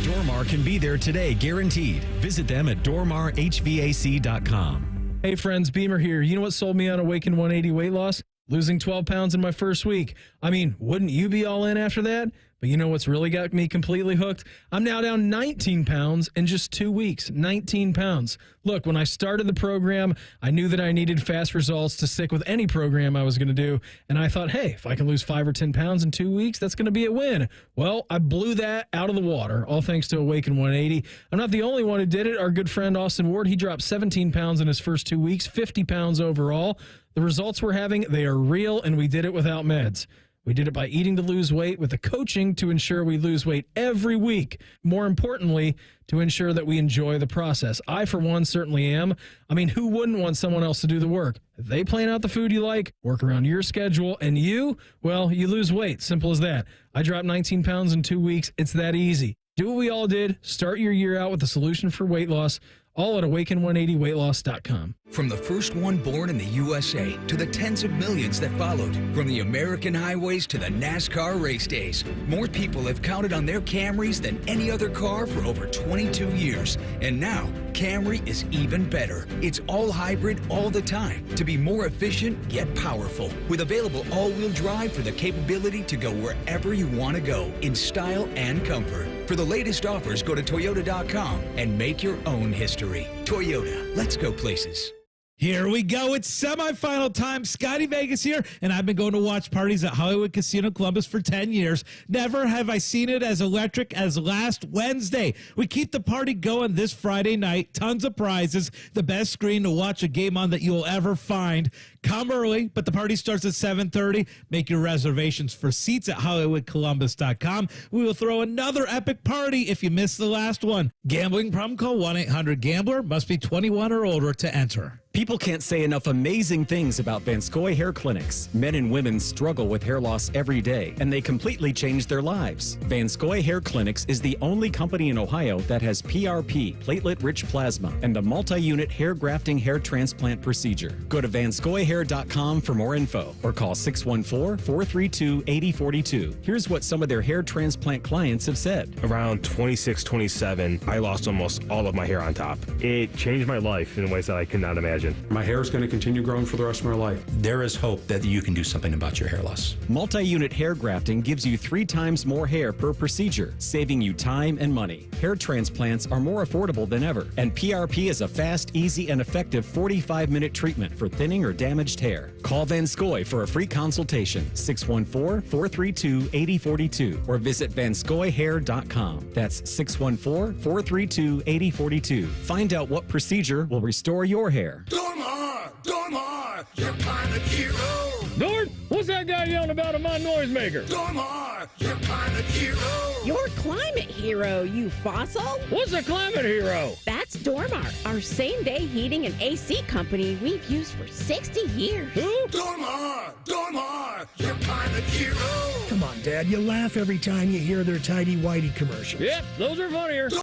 Dormar can be there today, guaranteed. Visit them at dormarhvac.com. Hey friends, Beamer here. You know what sold me on Awaken 180 weight loss? Losing 12 pounds in my first week. I mean, wouldn't you be all in after that? But you know what's really got me completely hooked? I'm now down 19 pounds in just 2 weeks. 19 pounds. Look, when I started the program, I knew that I needed fast results to stick with any program I was going to do. And I thought, hey, if I can lose 5 or 10 pounds in 2 weeks, that's going to be a win. Well, I blew that out of the water, all thanks to Awaken 180. I'm not the only one who did it. Our good friend Austin Ward, he dropped 17 pounds in his first 2 weeks, 50 pounds overall. The results we're having, they are real, and we did it without meds. We did it by eating to lose weight with the coaching to ensure we lose weight every week. More importantly, to ensure that we enjoy the process. I, for one, certainly am. I mean, who wouldn't want someone else to do the work? They plan out the food you like, work around your schedule, and you, well, you lose weight. Simple as that. I dropped 19 pounds in 2 weeks. It's that easy. Do what we all did. Start your year out with a solution for weight loss. All at awaken180weightloss.com. From the first one born in the USA to the tens of millions that followed, from the American highways to the NASCAR race days, more people have counted on their Camrys than any other car for over 22 years. And now, Camry is even better. It's all hybrid all the time to be more efficient yet powerful. With available all-wheel drive for the capability to go wherever you want to go in style and comfort. For the latest offers, go to Toyota.com and make your own history. Toyota, let's go places. Here we go. It's semifinal time. Scotty Vegas here, and I've been going to watch parties at Hollywood Casino Columbus for 10 years. Never have I seen it as electric as last Wednesday. We keep the party going this Friday night. Tons of prizes. The best screen to watch a game on that you will ever find. Come early, but the party starts at 7:30. Make your reservations for seats at HollywoodColumbus.com. We will throw another epic party if you missed the last one. Gambling problem? Call 1-800-GAMBLER. Must be 21 or older to enter. People can't say enough amazing things about Vanscoy Hair Clinics. Men and women struggle with hair loss every day, and they completely change their lives. Vanscoy Hair Clinics is the only company in Ohio that has PRP, platelet-rich plasma, and the multi-unit hair grafting hair transplant procedure. Go to VanscoyHair.com for more info, or call 614-432-8042. Here's what some of their hair transplant clients have said. Around 26, 27, I lost almost all of my hair on top. It changed my life in ways that I could not imagine. My hair is going to continue growing for the rest of my life. There is hope that you can do something about your hair loss. Multi-unit hair grafting gives you 3 times more hair per procedure, saving you time and money. Hair transplants are more affordable than ever, and PRP is a fast, easy, and effective 45-minute treatment for thinning or damaged hair. Call Vanscoy for a free consultation, 614-432-8042, or visit VanscoyHair.com. That's 614-432-8042. Find out what procedure will restore your hair. Dormar, your pilot hero. Dort, what's that guy yelling about on my noisemaker? Dormar, your pilot hero. Your climate hero, you fossil. What's a climate hero? That's Dormar, our same-day heating and AC company we've used for 60 years. Who? Dormar, your pilot hero. Come on, Dad, you laugh every time you hear their tidy-whitey commercials. Yep, those are funnier.